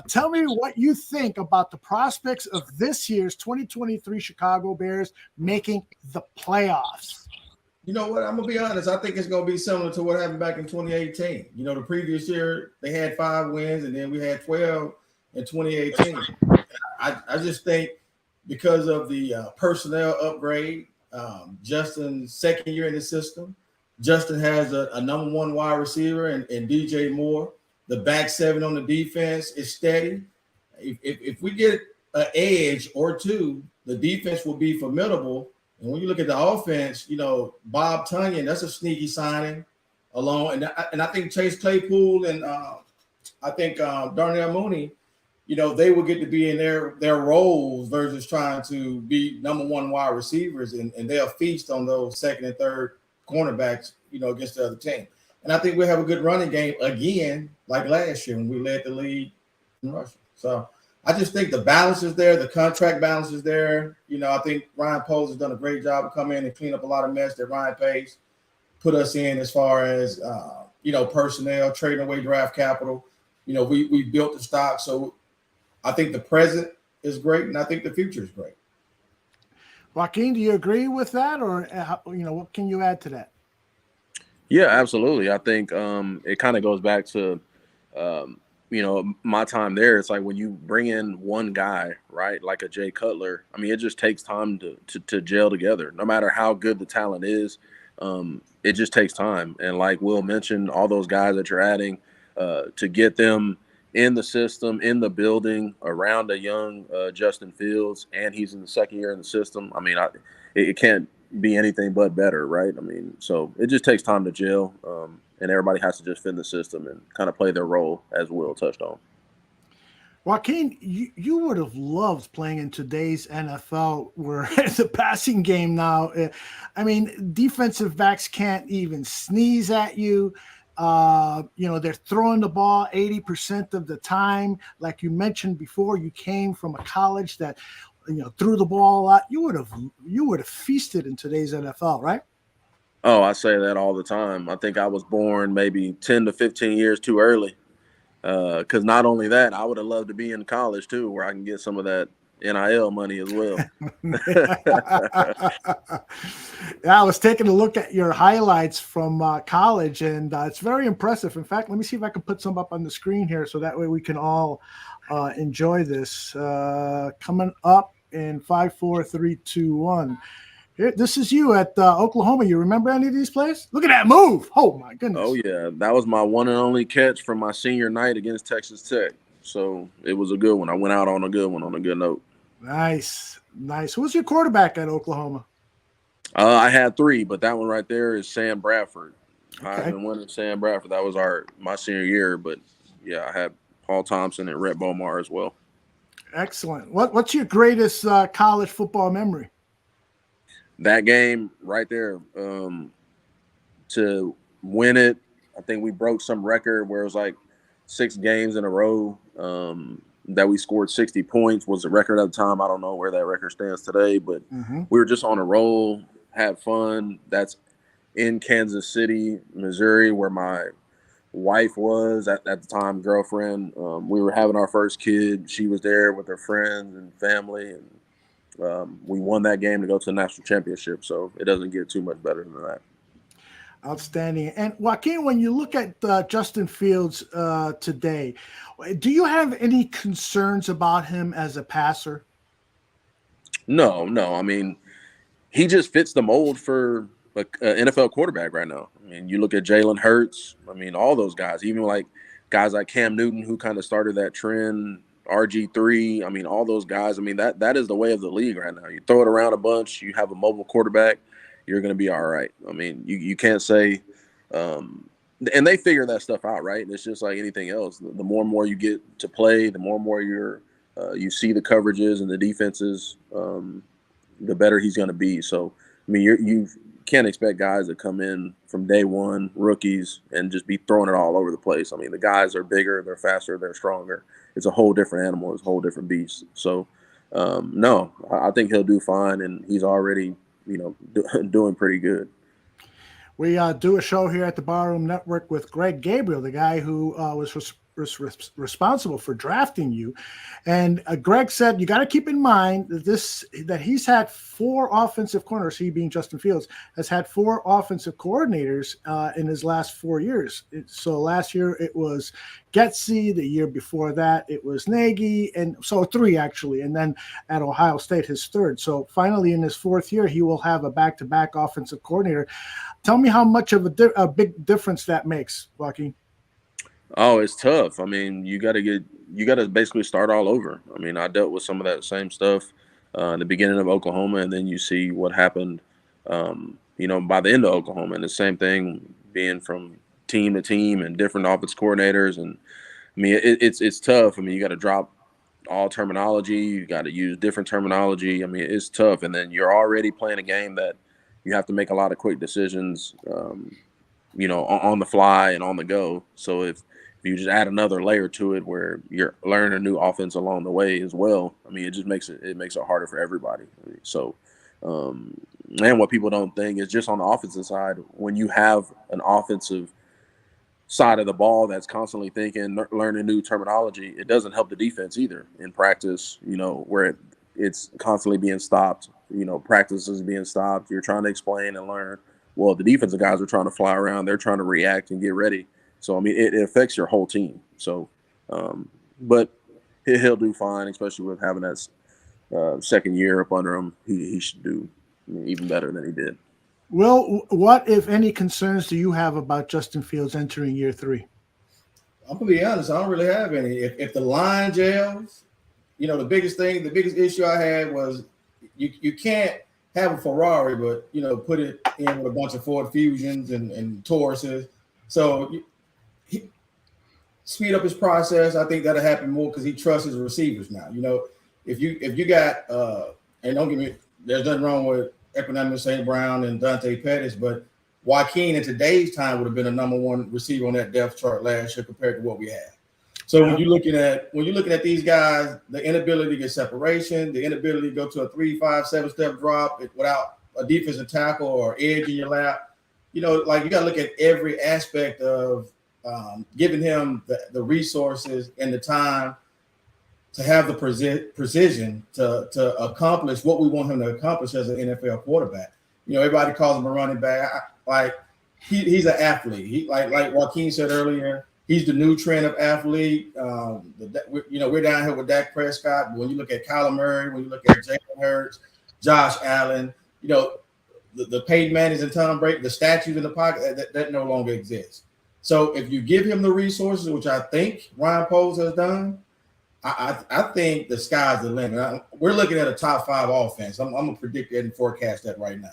C: Tell me what you think about the prospects of this year's 2023 Chicago Bears making the playoffs.
G: You know what? I'm going to be honest. I think it's going to be similar to what happened back in 2018. The previous year, they had 5 wins, and then we had 12 in 2018. I just think because of the personnel upgrade, Justin's second year in the system. Justin has a number one wide receiver and DJ Moore. The back seven on the defense is steady. If we get an edge or two, the defense will be formidable. And when you look at the offense, Bob Tunyon, that's a sneaky signing along. And I think Chase Claypool and I think Darnell Mooney, they will get to be in their roles versus trying to be number one wide receivers, and they'll feast on those second and third cornerbacks, against the other team. And I think we have a good running game again, like last year when we led the league in rushing. So I just think the balance is there, the contract balance is there. I think Ryan Poles has done a great job of coming in and clean up a lot of mess that Ryan Pace put us in as far as personnel, trading away draft capital. We built the stock, so I think the present is great, and I think the future is great.
C: Joaquin, do you agree with that, or what can you add to that?
F: Yeah, absolutely. I think it kind of goes back to my time there. It's like when you bring in one guy, right, like a Jay Cutler. I mean, it just takes time to gel together. No matter how good the talent is, it just takes time. And like Will mentioned, all those guys that you're adding to get them in the system, in the building, around a young Justin Fields, and he's in the second year in the system. I mean, it can't be anything but better, right? I mean, so it just takes time to gel, and everybody has to just fit in the system and kind of play their role, as Will touched on.
C: Joaquin, you would have loved playing in today's NFL where the passing game now, I mean, defensive backs can't even sneeze at you. They're throwing the ball 80% of the time. Like you mentioned before, you came from a college that, threw the ball a lot. You would have feasted in today's NFL, right?
F: Oh, I say that all the time. I think I was born maybe 10 to 15 years too early. Because not only that, I would have loved to be in college too, where I can get some of that NIL money as well.
C: Yeah, I was taking a look at your highlights from college, and it's very impressive. In fact, let me see if I can put some up on the screen here so that way we can all enjoy this. Coming up in 5, 4, 3, 2, 1. Here, this is you at Oklahoma. You remember any of these plays? Look at that move. Oh, my goodness.
F: Oh, yeah. That was my one and only catch from my senior night against Texas Tech. So it was a good one. I went out on a good one, on a good note.
C: Nice. Who was your quarterback at Oklahoma?
F: I had 3, but that one right there is Sam Bradford.
C: Okay.
F: I've been winning Sam Bradford. That was my senior year. But, yeah, I had Paul Thompson and Rhett Bomar as well. Excellent.
C: What's your greatest college football memory?
F: That game right there, to win it, I think we broke some record where it was like 6 games in a row that we scored 60 points was the record at the time. I don't know where that record stands today, but we were just on a roll, had fun. That's in Kansas City, Missouri, where my wife was at the time, girlfriend. We were having our first kid. She was there with her friends and family, and we won that game to go to the national championship. So it doesn't get too much better than that.
C: Outstanding. And Joaquin, when you look at Justin Fields today, do you have any concerns about him as a passer?
F: No. I mean, he just fits the mold for an NFL quarterback right now. I mean, you look at Jalen Hurts. I mean, all those guys, even like guys like Cam Newton, who kind of started that trend, RG3. I mean, all those guys. I mean, that is the way of the league right now. You throw it around a bunch, you have a mobile quarterback, you're going to be all right. I mean, you can't say and they figure that stuff out, right? It's just like anything else. The more and more you get to play, the more and more you see the coverages and the defenses, the better he's going to be. So, I mean, you can't expect guys to come in from day one, rookies, and just be throwing it all over the place. I mean, the guys are bigger, they're faster, they're stronger. It's a whole different animal. It's a whole different beast. So, no, I think he'll do fine, and he's already, doing pretty good. We
C: do a show here at the Barroom Network with Greg Gabriel, the guy who was responsible for drafting you. And Greg said you got to keep in mind that he's had 4 offensive coordinators. He being Justin Fields has had 4 offensive coordinators in his last 4 years. So last year it was Getsy. The year before that it was Nagy, and so 3 actually. And then at Ohio State, his 3rd. So finally, in his 4th year, he will have a back-to-back offensive coordinator. Tell me how much of a big difference that makes, Joaquin.
F: Oh, it's tough. I mean, you got to basically start all over. I mean, I dealt with some of that same stuff in the beginning of Oklahoma, and then you see what happened, by the end of Oklahoma. And the same thing being from team to team and different offense coordinators. And I mean, it's tough. I mean, you got to drop all terminology. You got to use different terminology. I mean, it's tough. And then you're already playing a game that you have to make a lot of quick decisions, on the fly and on the go. So if you just add another layer to it where you're learning a new offense along the way as well, I mean, it just makes it harder for everybody. So, and what people don't think is just on the offensive side, when you have an offensive side of the ball that's constantly thinking, learning new terminology, it doesn't help the defense either in practice, where it's constantly being stopped, practice is being stopped. You're trying to explain and learn. Well, the defensive guys are trying to fly around. They're trying to react and get ready. So, I mean, it affects your whole team. So, but he'll do fine, especially with having that second year up under him. He should do even better than he did.
C: Well, what, if any, concerns do you have about Justin Fields entering year 3?
G: I'm going to be honest. I don't really have any. If the line gels, the biggest issue I had was you can't have a Ferrari, but, put it in with a bunch of Ford Fusions and Tauruses. So speed up his process. I think that'll happen more because he trusts his receivers now. If you got and don't get me, there's nothing wrong with Equanimeous St. Brown and Dante Pettis, but Joaquin in today's time would have been a number 1 receiver on that depth chart last year compared to what we had. So when you're looking at these guys, the inability to get separation, the inability to go to a 3, 5, 7-step drop without a defensive tackle or edge in your lap, you got to look at every aspect of giving him the resources and the time to have the precision to accomplish what we want him to accomplish as an NFL quarterback. Everybody calls him a running back. He's an athlete. He like Joaquin said earlier, he's the new trend of athlete. We're down here with Dak Prescott. But when you look at Kyler Murray, when you look at Jalen Hurts, Josh Allen, the Peyton Mannings and Tom Brady, the statues in the pocket, that no longer exists. So if you give him the resources, which I think Ryan Poles has done, I think the sky's the limit. We're looking at a top 5 offense. I'm going to predict and forecast that right now.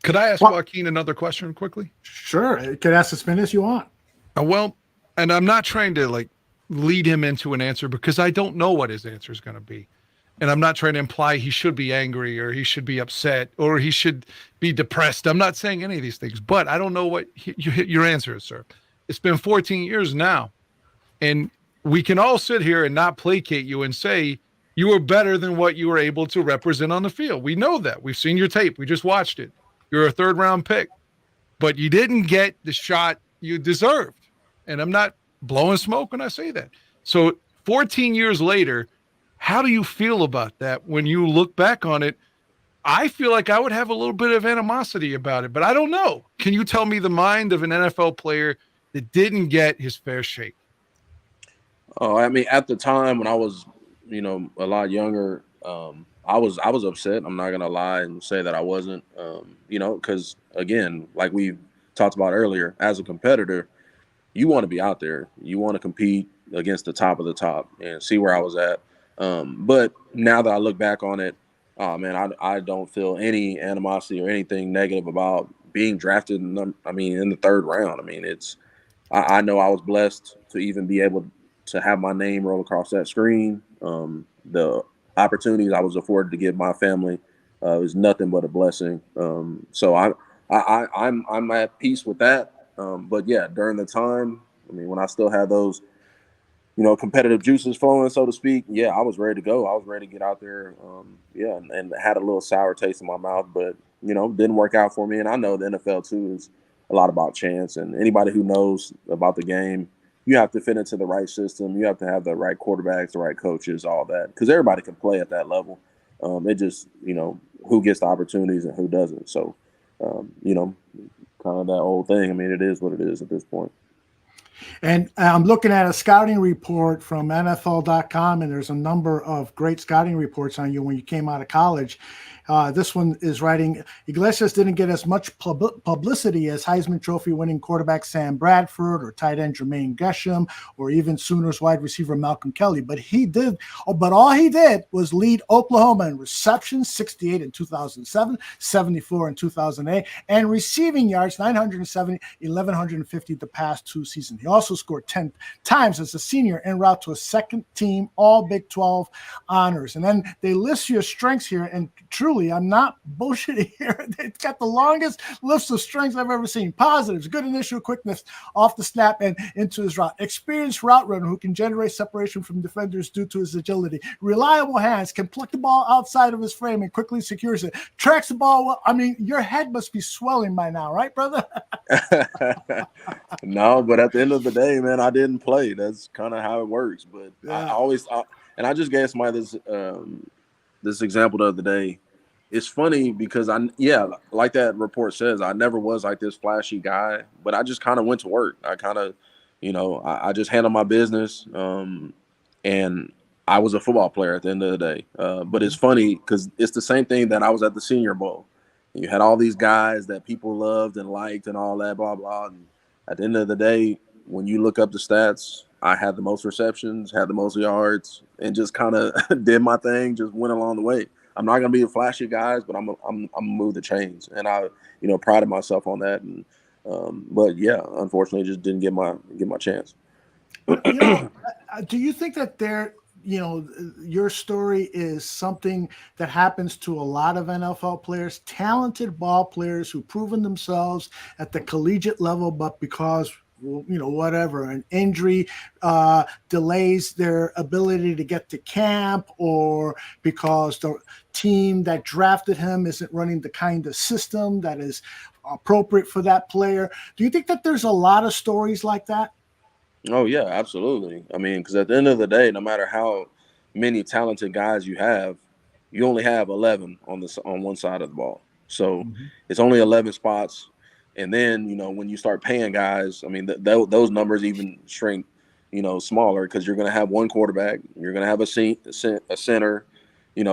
E: Could I ask Joaquin another question quickly?
C: Sure. You could ask as many as you want.
E: Well, and I'm not trying to lead him into an answer because I don't know what his answer is going to be. And I'm not trying to imply he should be angry or he should be upset or he should be depressed. I'm not saying any of these things, but I don't know what your answer is, sir. It's been 14 years now. And we can all sit here and not placate you and say you were better than what you were able to represent on the field. We know that. We've seen your tape. We just watched it. You're a 3rd-round pick, but you didn't get the shot you deserved. And I'm not blowing smoke when I say that. So 14 years later, how do you feel about that when you look back on it? I feel like I would have a little bit of animosity about it, but I don't know. Can you tell me the mind of an NFL player that didn't get his fair shake?
F: Oh, I mean, at the time when I was, a lot younger, I was upset. I'm not going to lie and say that I wasn't, because, again, like we talked about earlier, as a competitor, you want to be out there. You want to compete against the top of the top and see where I was at. But now that I look back on it, I don't feel any animosity or anything negative about being drafted in the 3rd round. I mean, I know I was blessed to even be able to have my name roll across that screen. The opportunities I was afforded to give my family is nothing but a blessing. So I'm at peace with that. But yeah, during the time, when I still had those, competitive juices flowing, so to speak, yeah, I was ready to go. I was ready to get out there. And had a little sour taste in my mouth, but, didn't work out for me. And I know the NFL too is a lot about chance, and anybody who knows about the game, you have to fit into the right system. You have to have the right quarterbacks, the right coaches, all that, because everybody can play at that level. It just, who gets the opportunities and who doesn't. So, kind of that old thing. I mean, it is what it is at this point.
C: And I'm looking at a scouting report from NFL.com, and there's a number of great scouting reports on you when you came out of college. This one is writing, Iglesias didn't get as much publicity as Heisman Trophy winning quarterback Sam Bradford or tight end Jermaine Gresham or even Sooners wide receiver Malcolm Kelly. But all he did was lead Oklahoma in receptions, 68 in 2007, 74 in 2008, and receiving yards, 970, 1,150 the past 2 seasons. He also scored 10 times as a senior en route to a second team All Big 12 honors. And then they list your strengths here, and truly, I'm not bullshitting here. It's got the longest list of strengths I've ever seen. Positives: good initial quickness off the snap and into his route. Experienced route runner who can generate separation from defenders due to his agility. Reliable hands, can pluck the ball outside of his frame and quickly secures it. Tracks the ball well. I mean, your head must be swelling by now, right, brother?
F: No, but at the end of the day, man, I didn't play. That's kind of how it works. But
C: Yeah.
F: I just gave somebody this example the other day. It's funny because like that report says, I never was like this flashy guy, but I just kind of went to work. I kind of, I just handled my business. And I was a football player at the end of the day. But it's funny because it's the same thing that I was at the Senior Bowl. You had all these guys that people loved and liked and all that, blah, blah. And at the end of the day, when you look up the stats, I had the most receptions, had the most yards, and just kind of did my thing, just went along the way. I'm not gonna be a flashy guys, but I'm move the chains, and I prided myself on that. And but yeah, unfortunately, just didn't get my chance.
C: Do you think that your story is something that happens to a lot of NFL players, talented ball players who've proven themselves at the collegiate level, but because whatever, an injury delays their ability to get to camp, or because the team that drafted him isn't running the kind of system that is appropriate for that player? Do you think that there's a lot of stories like that?
F: Oh yeah, absolutely. I mean, because at the end of the day, no matter how many talented guys you have, you only have 11 on one side of the ball. So it's only 11 spots. And then, when you start paying guys, I mean, those numbers even shrink, smaller, because you're going to have one quarterback, you're going to have a center,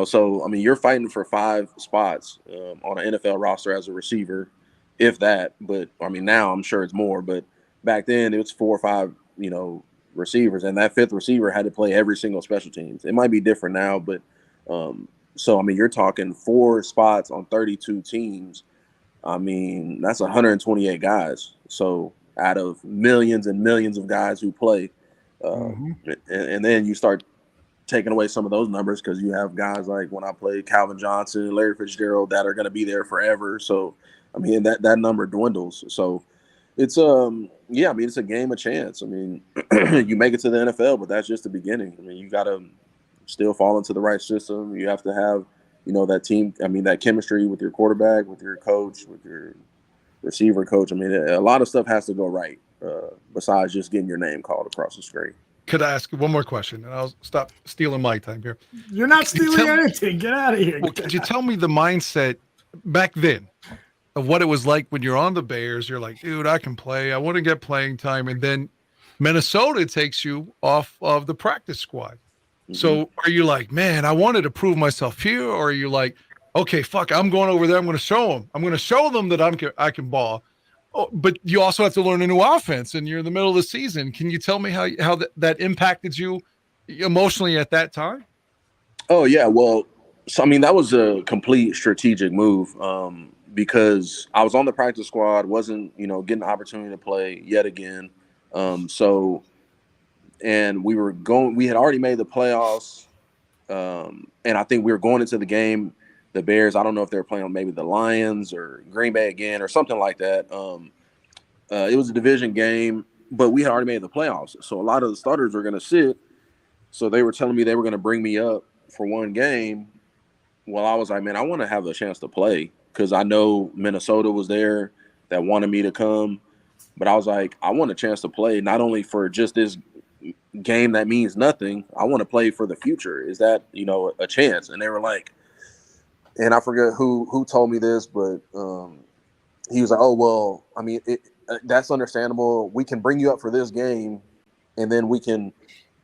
F: So, I mean, you're fighting for 5 spots on an NFL roster as a receiver, if that. But, I mean, now I'm sure it's more. But back then, it was 4 or 5, receivers. And that 5th receiver had to play every single special teams. It might be different now, but so, I mean, you're talking 4 spots on 32 teams. I mean, that's 128 guys. So out of millions and millions of guys who play, and then you start taking away some of those numbers because you have guys like when I played Calvin Johnson, Larry Fitzgerald that are going to be there forever. So, I mean, that number dwindles. So it's I mean, it's a game of chance. I mean, you make it to the NFL, but that's just the beginning. I mean, you got to still fall into the right system. You have to have that team, I mean, that chemistry with your quarterback, with your coach, with your receiver coach. I mean, a lot of stuff has to go right besides just getting your name called across the screen.
E: Could I ask one more question? And I'll stop stealing my time here.
C: You're not stealing anything. Get out of here.
E: Well, could you tell me the mindset back then of what it was like when you're on the Bears? You're like, dude, I can play. I want to get playing time. And then Minnesota takes you off of the practice squad. So are you like, man, I wanted to prove myself here? Or are you like, okay, fuck, I'm going over there. I'm going to show them. I'm going to show them that I can ball. Oh, but you also have to learn a new offense, and you're in the middle of the season. Can you tell me how that impacted you emotionally at that time?
F: Oh, yeah. Well, so, I mean, that was a complete strategic move because I was on the practice squad, wasn't, getting the opportunity to play yet again. And we had already made the playoffs. And I think we were going into the game, the Bears, I don't know if they were playing on maybe the Lions or Green Bay again or something like that. It was a division game, but we had already made the playoffs. So a lot of the starters were going to sit. So they were telling me they were going to bring me up for one game. Well, I was like, man, I want to have a chance to play because I know Minnesota was there that wanted me to come. But I was like, I want a chance to play not only for just this game that means nothing. I want to play for the future. Is that, a chance? And they were like, and I forget who told me this, but he was like, oh, well, I mean, that's understandable. We can bring you up for this game, and then we can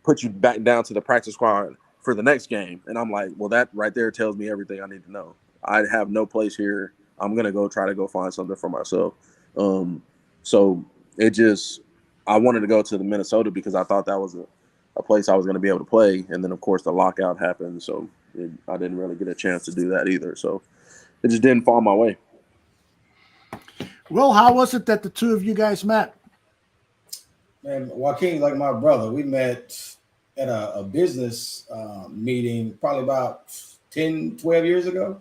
F: put you back down to the practice squad for the next game. And I'm like, well, that right there tells me everything I need to know. I have no place here. I'm going to try to go find something for myself. So I wanted to go to the Minnesota because I thought that was a place I was going to be able to play. And then, of course, the lockout happened. So I didn't really get a chance to do that either. So it just didn't fall my way.
C: Well, how was it that the two of you guys met?
G: Man, Joaquin, like my brother, we met at a business meeting probably about 10, 12 years ago.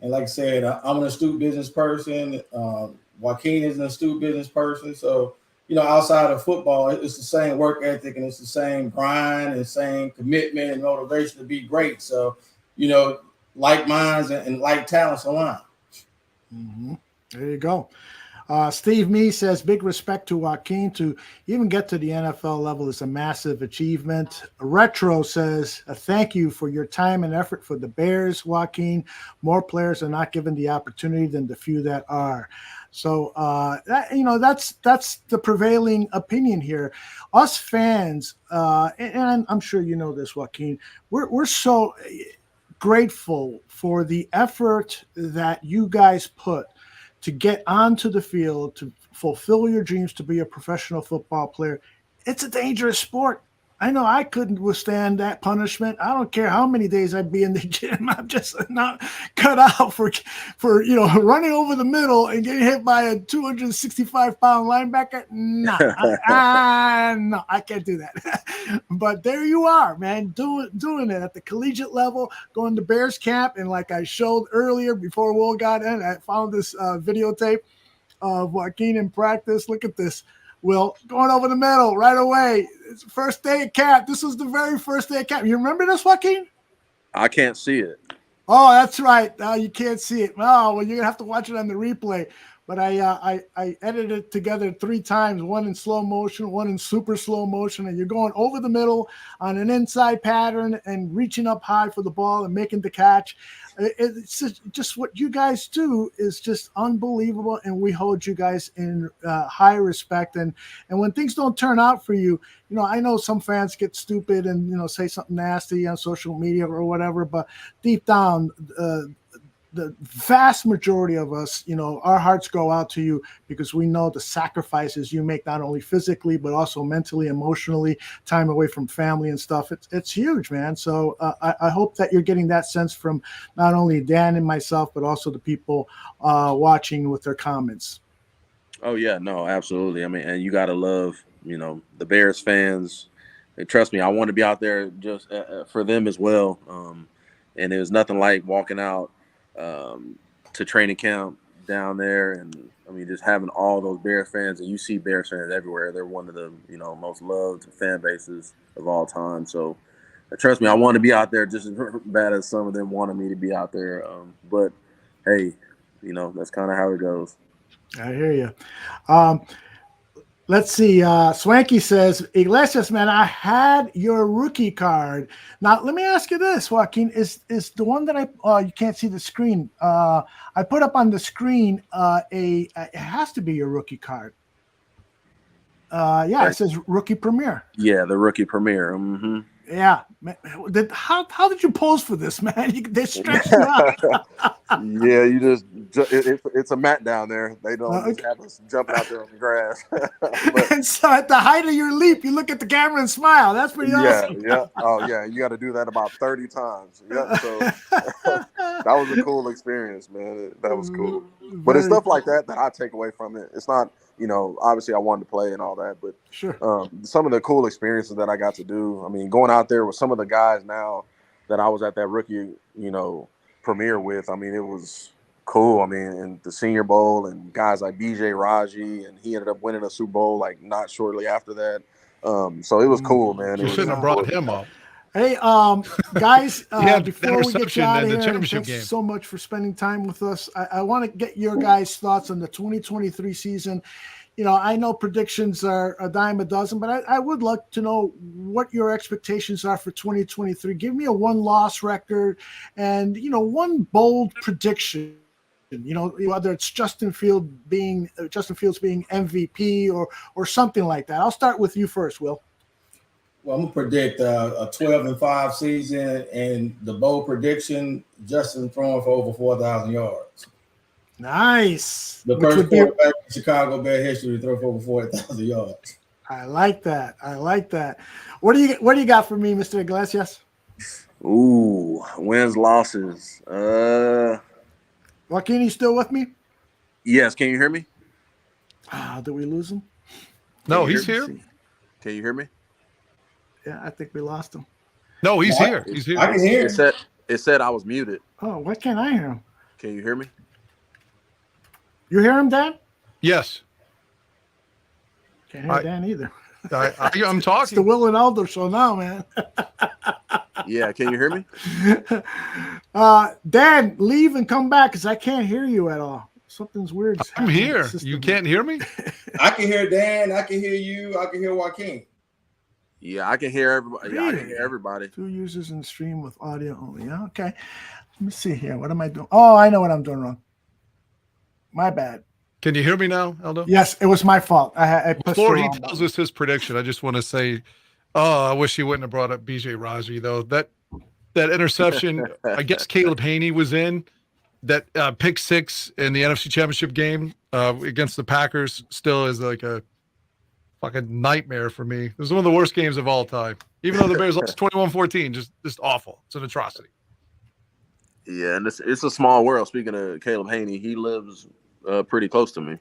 G: And like I said, I'm an astute business person. Joaquin is an astute business person. So, outside of football, it's the same work ethic and it's the same grind and same commitment and motivation to be great. So, like minds and like talents align.
C: Mm-hmm. There you go. Steve Mee says, big respect to Joaquin. To even get to the NFL level is a massive achievement. Retro says, thank you for your time and effort for the Bears, Joaquin. More players are not given the opportunity than the few that are. So that's the prevailing opinion here. Us fans, and I'm sure you know this, Joaquin, we're so grateful for the effort that you guys put to get onto the field, to fulfill your dreams, to be a professional football player. It's a dangerous sport. I know I couldn't withstand that punishment. I don't care how many days I'd be in the gym. I'm just not cut out for running over the middle and getting hit by a 265-pound linebacker. No, I can't do that. But there you are, man, doing it at the collegiate level, going to Bears camp. And like I showed earlier before Will got in, I found this videotape of Joaquin in practice. Look at this. Will, going over the middle right away. It's first day of camp. This was the very first day of camp. You remember this, Joaquin?
F: I can't see it.
C: Oh, that's right. You can't see it. Oh, well, you're going to have to watch it on the replay. But I edited it together 3 times, one in slow motion, one in super slow motion, and you're going over the middle on an inside pattern and reaching up high for the ball and making the catch. It's just what you guys do is just unbelievable, and we hold you guys in high respect. And when things don't turn out for you, I know some fans get stupid and say something nasty on social media or whatever, but deep down, the vast majority of us, our hearts go out to you because we know the sacrifices you make, not only physically, but also mentally, emotionally, time away from family and stuff. It's huge, man. So I hope that you're getting that sense from not only Dan and myself, but also the people watching with their comments.
F: Oh, yeah, no, absolutely. I mean, and you got to love, the Bears fans. And trust me, I want to be out there just for them as well. And there's nothing like walking out to training camp down there, and I mean, just having all those Bears fans, and you see Bears fans everywhere. They're one of the most loved fan bases of all time. So trust me, I want to be out there just as bad as some of them wanted me to be out there. But hey, that's kind of how it goes.
C: I hear you. Let's see. Swanky says, Iglesias, man, I had your rookie card. Now, let me ask you this, Joaquin. Is the one that you can't see the screen. I put up on the screen it has to be your rookie card. It says rookie premiere.
F: Yeah, the rookie premiere. Mm-hmm.
C: Yeah. How did you pose for this, man? They stretched you out.
F: Yeah, it's a mat down there. They don't just have us jumping out there on the grass.
C: And so at the height of your leap, you look at the camera and smile. That's pretty awesome.
F: Yeah. Oh, yeah. You got to do that about 30 times. Yeah. So that was a cool experience, man. That was cool. But it's stuff like that I take away from it. It's not, obviously I wanted to play and all that, but
C: sure.
F: Some of the cool experiences that I got to do. I mean, going out there with some of the guys now that I was at that rookie, premiere with. I mean, it was cool. I mean, and the Senior Bowl and guys like BJ Raji, and he ended up winning a Super Bowl like not shortly after that. So it was cool, man.
E: You shouldn't have brought him up.
C: Hey, guys, before we get you out of here,
E: championship game.
C: So much for spending time with us. I want to get your guys' thoughts on the 2023 season. I know predictions are a dime a dozen, but I would like to know what your expectations are for 2023. Give me a one-loss record and, one bold prediction. Whether it's Justin Fields being MVP or something like that. I'll start with you first, Will.
G: Well, I'm gonna predict a 12-5 season, and the bold prediction: Justin throwing for over 4,000 yards.
C: Nice.
G: The first quarterback in Chicago Bear history to throw for over 4,000 yards.
C: I like that. What do you got for me, Mr. Iglesias?
F: Ooh, wins, losses.
C: Joaquin, you still with me?
F: Yes. Can you hear me?
C: Did we lose him?
E: No, he's here.
F: Can you hear me?
C: Yeah, I think we lost him.
E: No, he's here. He's here.
G: I can hear him.
F: It said I was muted.
C: Oh, why can't I hear him?
F: Can you hear me?
C: You hear him, Dan?
E: Yes.
C: Can't hear Dan either.
E: I'm talking.
C: It's the Will and Aldo show now, man.
F: Yeah, can you hear me?
C: Dan, leave and come back because I can't hear you at all. Something's weird.
E: I'm here. You can't hear me?
G: I can hear Dan. I can hear you. I can hear Joaquin.
F: Yeah, I can hear everybody. Yeah, I can hear everybody.
C: 2 users in stream with audio only. Yeah, okay. Let me see here. What am I doing? Oh, I know what I'm doing wrong. My bad.
E: Can you hear me now, Aldo?
C: Yes, it was my fault.
E: Before he tells us his prediction, I just want to say, I wish he wouldn't have brought up BJ Raji, though. That interception, I guess Caleb Haney was in. That pick six in the NFC Championship game against the Packers still is like a fucking nightmare for me. It was one of the worst games of all time. Even though the Bears lost 21-14, just awful. It's an atrocity.
F: Yeah, and it's a small world. Speaking of Caleb Haney, he lives pretty close to me.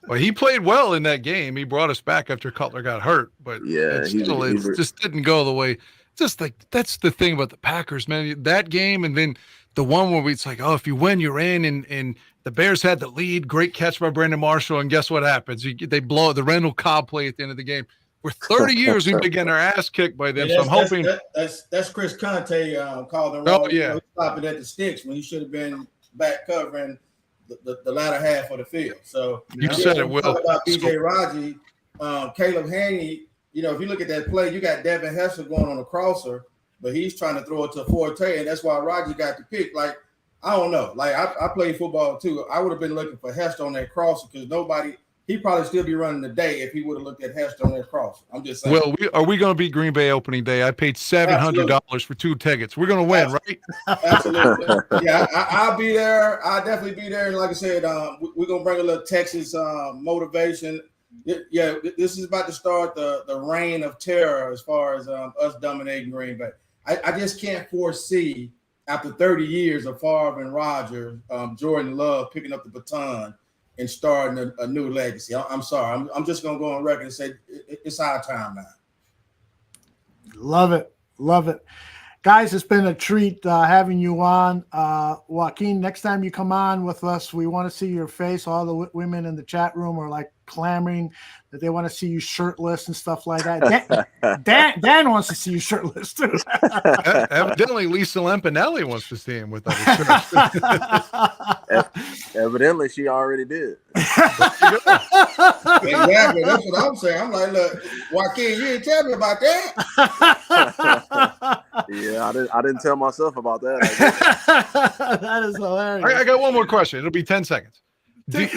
E: Well, he played well in that game. He brought us back after Cutler got hurt, but
F: yeah,
E: it just didn't go the way. Just like that's the thing about the Packers, man. That game and then the one where it's like, oh, if you win, you're in, and the Bears had the lead. Great catch by Brandon Marshall, and guess what happens? They blow the Randall Cobb play at the end of the game. For 30 years, we've been getting our ass kicked by them.
G: Yeah,
E: so I'm hoping
G: that's Chris Conte calling him.
E: Oh yeah,
G: stopping at the sticks when he should have been back covering the latter half of the field. So
E: you said it, Will.
G: About BJ Raji, Caleb Haney. If you look at that play, you got Devin Hester going on a crosser, but he's trying to throw it to Forte, and that's why Raji got the pick. Like, I don't know. Like, I played football too. I would have been looking for Hester on that crosser because he'd probably still be running the day if he would have looked at Hester on that crosser. I'm just saying.
E: Well, are we going to beat Green Bay opening day? I paid $700 for 2 tickets. We're going to win, right?
G: Absolutely. Yeah, I'll be there. I'll definitely be there. And like I said, we're going to bring a little Texas motivation. Yeah, this is about to start the reign of terror as far as us dominating Green Bay. I just can't foresee, after 30 years of Favre and Rodgers, Jordan Love picking up the baton and starting a new legacy. I'm sorry. I'm just going to go on record and say it's our time now.
C: Love it. Guys, it's been a treat having you on. Joaquin, next time you come on with us, we want to see your face. All the women in the chat room are like clamoring that they want to see you shirtless and stuff like that. Dan wants to see you shirtless too.
E: Evidently, Lisa Lampanelli wants to see him without a shirt.
F: Evidently, she already did.
G: Exactly. That's what I'm saying. I'm like, look, Joaquin, you didn't tell me about that.
F: Yeah, I didn't tell myself about that.
C: That is hilarious.
E: I got one more question. It'll be 10 seconds. Do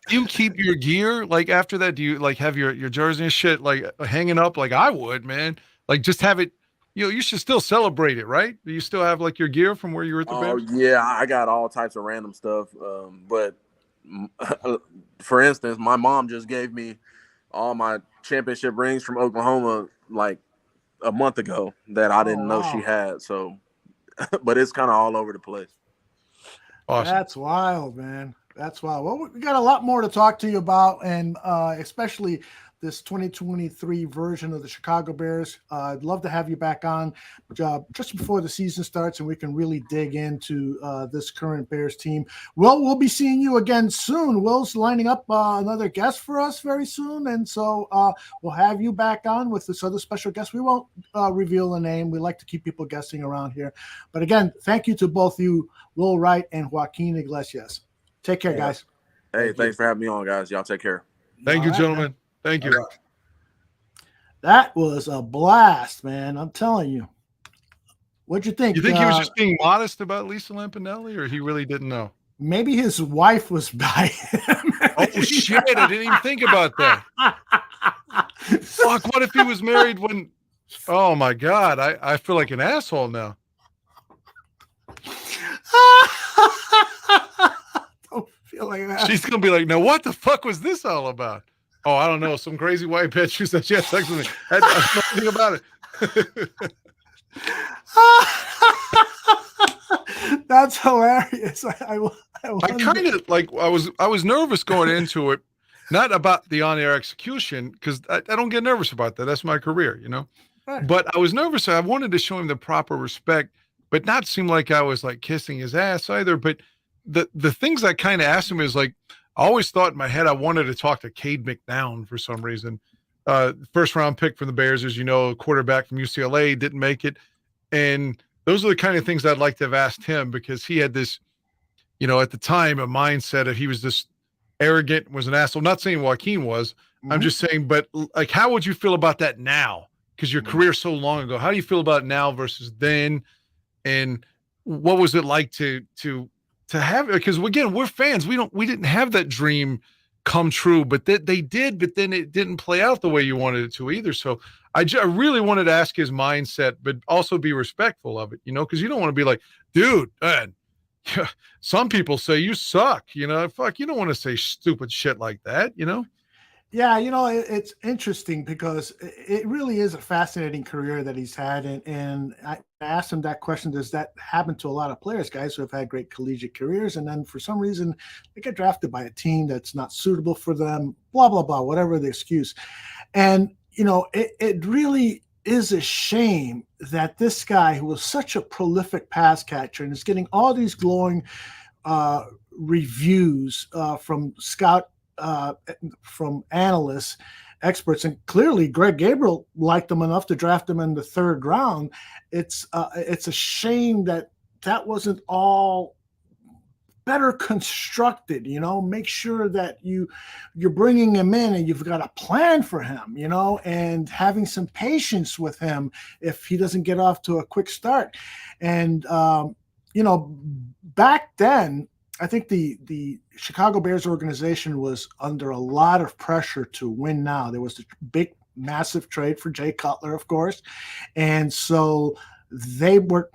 E: you keep your gear like after that? Do you like have your jersey and shit like hanging up like I would, man? Like just have it. You should still celebrate it, right? Do you still have like your gear from where you were at the Bears?
F: Yeah, I got all types of random stuff. But for instance, my mom just gave me all my championship rings from Oklahoma like a month ago that I didn't know she had. So, but it's kind of all over the place.
E: Awesome.
C: That's wild, man. That's wild. Well, we got a lot more to talk to you about, and especially this 2023 version of the Chicago Bears. I'd love to have you back on just before the season starts, and we can really dig into this current Bears team. We'll be seeing you again soon. Will's lining up another guest for us very soon, and so we'll have you back on with this other special guest. We won't reveal the name. We like to keep people guessing around here. But again, thank you to both you, Will Wright and Joaquin Iglesias. Take care, guys.
F: Hey, thanks for having me on, guys. Y'all take care.
E: Thank you,
C: All right,
E: gentlemen.
C: man.
E: Thank you.
G: All right.
C: That was a blast, man. I'm telling you. What'd you think?
E: You think he was just being modest about Lisa Lampanelli, or he really didn't know?
C: Maybe his wife was by him.
E: Oh, shit. I didn't even think about that. Fuck, what if he was married when... Oh, my God. I feel like an asshole now.
C: Don't feel like that.
E: She's going to be like, now, what the fuck was this all about? Oh, I don't know. Some crazy white bitch who said she had sex with me. I don't know anything about it.
C: That's hilarious.
E: I kind of like I was nervous going into it, not about the on-air execution, because I don't get nervous about that. That's my career, you know.
C: Right.
E: But I was nervous. I wanted to show him the proper respect, but not seem like I was like kissing his ass either. But the things I kind of asked him is like, I always thought in my head I wanted to talk to Cade McNown for some reason. First round pick from the Bears, as you know, quarterback from UCLA, didn't make it. And those are the kind of things I'd like to have asked him, because he had this, you know, at the time, a mindset of he was this arrogant, was an asshole. Not saying Joaquin was. I'm just saying, but like, how would you feel about that now? Because your career so long ago. How do you feel about it now versus then? And what was it like to have it? Because again, we're fans. We didn't have that dream come true, but they did, but then it didn't play out the way you wanted it to either. So I really wanted to ask his mindset, but also be respectful of it, you know, because you don't want to be like, dude, man, some people say you suck, you know, fuck, you don't want to say stupid shit like that, you know?
C: Yeah, you know, it's interesting because it really is a fascinating career that he's had. And I asked him that question, does that happen to a lot of players, guys who have had great collegiate careers, and then for some reason they get drafted by a team that's not suitable for them, blah, blah, blah, whatever the excuse. And, you know, it really is a shame that this guy, who was such a prolific pass catcher and is getting all these glowing reviews from from analysts, experts, and clearly Greg Gabriel liked him enough to draft him in the 3rd round. It's a shame that wasn't all better constructed. You know, make sure that you're bringing him in and you've got a plan for him, you know, and having some patience with him if he doesn't get off to a quick start. And you know, back then, I think the Chicago Bears organization was under a lot of pressure to win now. There was the big, massive trade for Jay Cutler, of course. And so they were,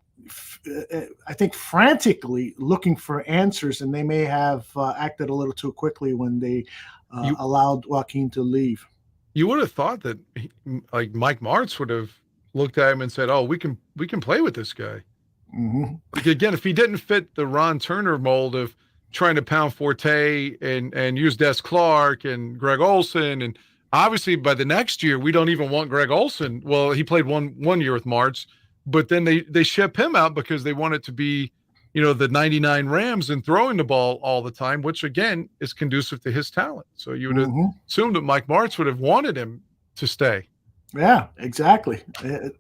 C: I think, frantically looking for answers, and they may have acted a little too quickly when they allowed Joaquin to leave.
E: You would have thought that like Mike Martz would have looked at him and said, oh, we can play with this guy.
C: Mm-hmm.
E: Like, again, if he didn't fit the Ron Turner mold of trying to pound Forte and use Des Clark and Greg Olson, and obviously by the next year we don't even want Greg Olson. Well, he played one year with Martz, but then they ship him out because they want it to be, you know, the 99 Rams and throwing the ball all the time, which again is conducive to his talent. So you would have assumed that Mike Martz would have wanted him to stay.
C: Yeah, exactly.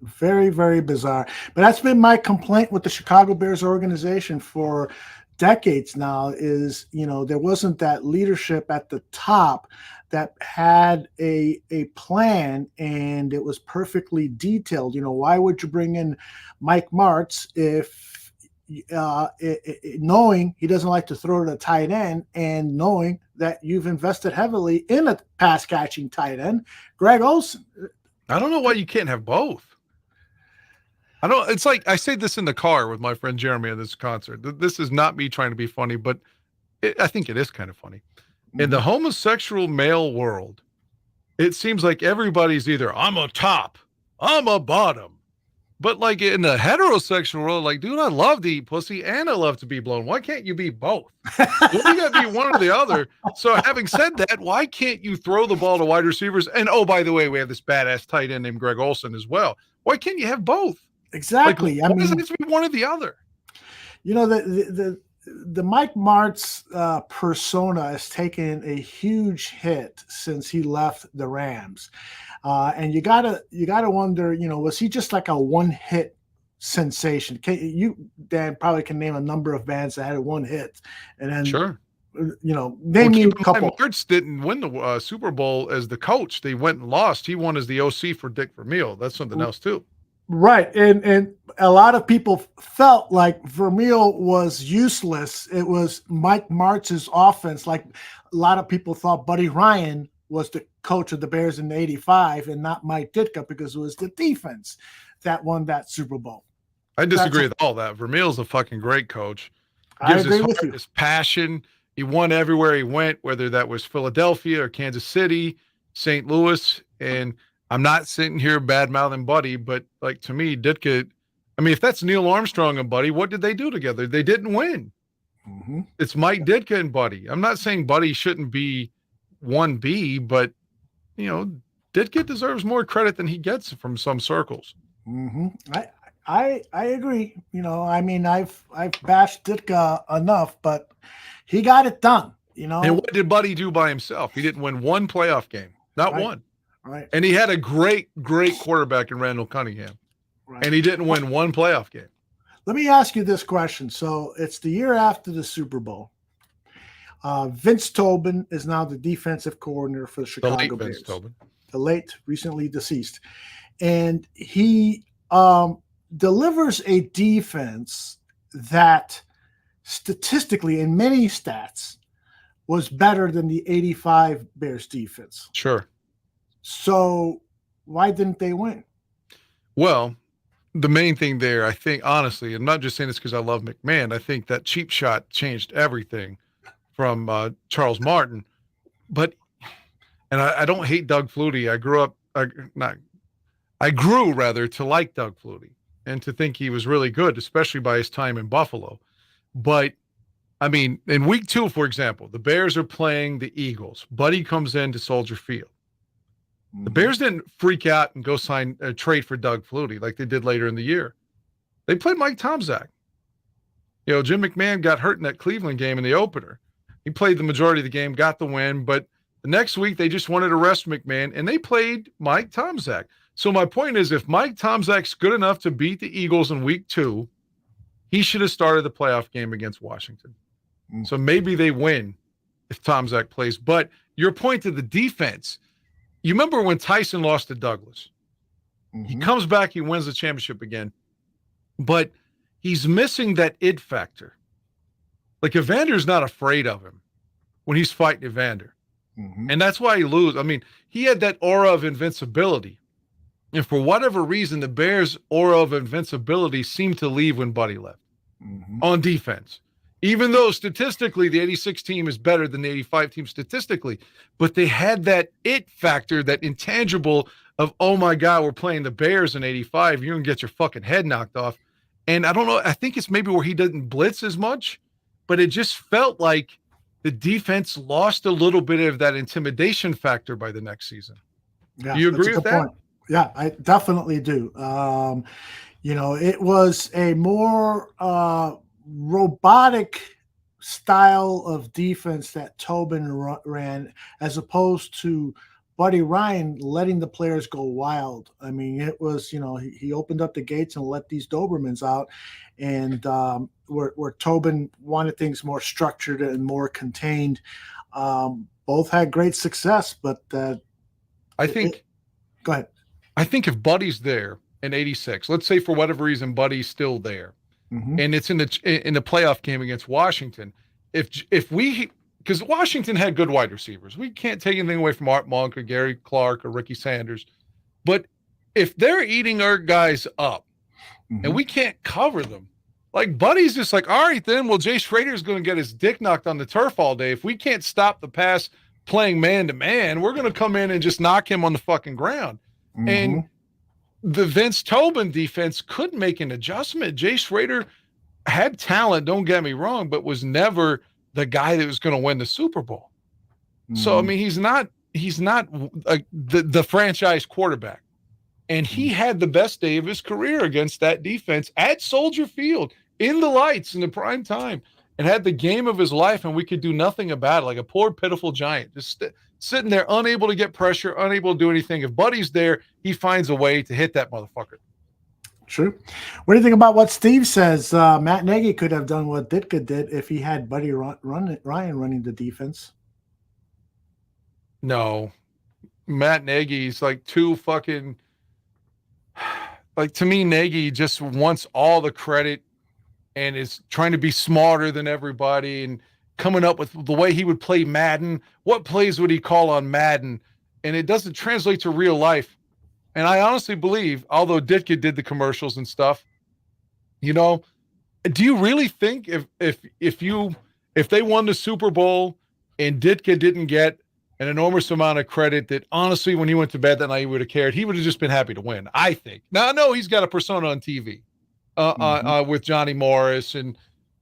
C: Very, very bizarre. But that's been my complaint with the Chicago Bears organization for decades now is, you know, there wasn't that leadership at the top that had a plan, and it was perfectly detailed. You know, why would you bring in Mike Martz if knowing he doesn't like to throw to the tight end, and knowing that you've invested heavily in a pass catching tight end, Greg Olson?
E: I don't know why you can't have both. I don't. It's like I say this in the car with my friend Jeremy at this concert. This is not me trying to be funny, but I think it is kind of funny. In the homosexual male world, it seems like everybody's either I'm a top, I'm a bottom. But like in the heterosexual world, like, dude, I love to eat pussy and I love to be blown. Why can't you be both? You got to be one or the other. So having said that, why can't you throw the ball to wide receivers? And oh, by the way, we have this badass tight end named Greg Olson as well. Why can't you have both?
C: Exactly.
E: Like, why does it have to be one or the other?
C: You know, the Mike Martz persona has taken a huge hit since he left the Rams. And you gotta wonder, you know, was he just like a one-hit sensation? You, Dan, probably can name a number of bands that had a one hit, and then
E: sure,
C: Name me a couple.
E: Martz didn't win the Super Bowl as the coach. They went and lost. He won as the OC for Dick Vermeil. That's something else too.
C: Right. And a lot of people felt like Vermeil was useless. It was Mike Martz's offense. Like a lot of people thought Buddy Ryan was the coach of the Bears in '85 and not Mike Ditka because it was the defense that won that Super Bowl.
E: I disagree with all that. Vermeil's a fucking great coach.
C: I agree with you.
E: His passion. He won everywhere he went, whether that was Philadelphia or Kansas City, St. Louis. And I'm not sitting here bad-mouthing Buddy, but like to me, Ditka, I mean, if that's Neil Armstrong and Buddy, what did they do together? They didn't win.
C: Mm-hmm.
E: It's Mike Ditka and Buddy. I'm not saying Buddy shouldn't be 1B, but Ditka deserves more credit than he gets from some circles.
C: Mm-hmm. I agree. I've bashed Ditka enough, but he got it done.
E: And what did Buddy do by himself? He didn't win one playoff game, not one.
C: Right.
E: And he had a great quarterback in Randall Cunningham,
C: right.
E: And he didn't win one playoff game.
C: Let me ask you this question. So it's the year after the Super Bowl. Vince Tobin is now the defensive coordinator for the Chicago Bears.
E: Vince Tobin.
C: The late, recently deceased. And he delivers a defense that statistically, in many stats, was better than the '85 Bears defense.
E: Sure.
C: So why didn't they win?
E: Well, the main thing there, I think, honestly, I'm not just saying this because I love McMahon. I think that cheap shot changed everything from Charles Martin. But, and I don't hate Doug Flutie. I grew rather to like Doug Flutie and to think he was really good, especially by his time in Buffalo. But I mean, in week 2, for example, the Bears are playing the Eagles. Buddy comes into Soldier Field. The Bears didn't freak out and go sign a trade for Doug Flutie like they did later in the year. They played Mike Tomczak. Jim McMahon got hurt in that Cleveland game in the opener. He played the majority of the game, got the win, but the next week they just wanted to rest McMahon, and they played Mike Tomczak. So my point is, if Mike Tomczak's good enough to beat the Eagles in week 2, he should have started the playoff game against Washington. So maybe they win if Tomczak plays. But your point to the defense, you remember when Tyson lost to Douglas? Mm-hmm. He comes back, he wins the championship again. But he's missing that id factor. Like Evander's not afraid of him when he's fighting Evander. Mm-hmm. And that's why he loses. I mean, he had that aura of invincibility. And for whatever reason, the Bears' aura of invincibility seemed to leave when Buddy left on defense. Even though statistically the 86 team is better than the 85 team statistically, but they had that it factor, that intangible of, oh my God, we're playing the Bears in 85. You're going to get your fucking head knocked off. And I don't know, I think it's maybe where he doesn't blitz as much, but it just felt like the defense lost a little bit of that intimidation factor by the next season.
C: Yeah,
E: do you agree with that?
C: Point. Yeah, I definitely do. It was a more robotic style of defense that Tobin ran, as opposed to Buddy Ryan letting the players go wild. I mean, it was, he opened up the gates and let these Dobermans out, and where Tobin wanted things more structured and more contained. Both had great success, but
E: go ahead. I think if Buddy's there in 86, let's say for whatever reason Buddy's still there, and it's in the playoff game against Washington, because Washington had good wide receivers. We can't take anything away from Art Monk or Gary Clark or Ricky Sanders. But if they're eating our guys up and we can't cover them, like Buddy's just like, all right, then, well, Jay Schrader's going to get his dick knocked on the turf all day. If we can't stop the pass playing man-to-man, we're going to come in and just knock him on the fucking ground. And the Vince Tobin defense couldn't make an adjustment. Jay Schrader had talent, don't get me wrong, but was never the guy that was going to win the Super Bowl. So, I mean, he's not the franchise quarterback. And he had the best day of his career against that defense at Soldier Field in the lights in the prime time, and had the game of his life, and we could do nothing about it, like a poor, pitiful giant, just sitting there, unable to get pressure, unable to do anything. If Buddy's there, he finds a way to hit that motherfucker.
C: True. What do you think about what Steve says? Matt Nagy could have done what Ditka did if he had Buddy Ryan running the defense.
E: No, Matt Nagy's like too fucking. Like, to me, Nagy just wants all the credit and is trying to be smarter than everybody and coming up with the way he would play Madden. What plays would he call on Madden? And it doesn't translate to real life. And I honestly believe, although Ditka did the commercials and stuff, you know, do you really think if they won the Super Bowl and Ditka didn't get an enormous amount of credit, that honestly, when he went to bed that night, he would have cared? He would have just been happy to win, I think. Now, I know he's got a persona on TV with Johnny Morris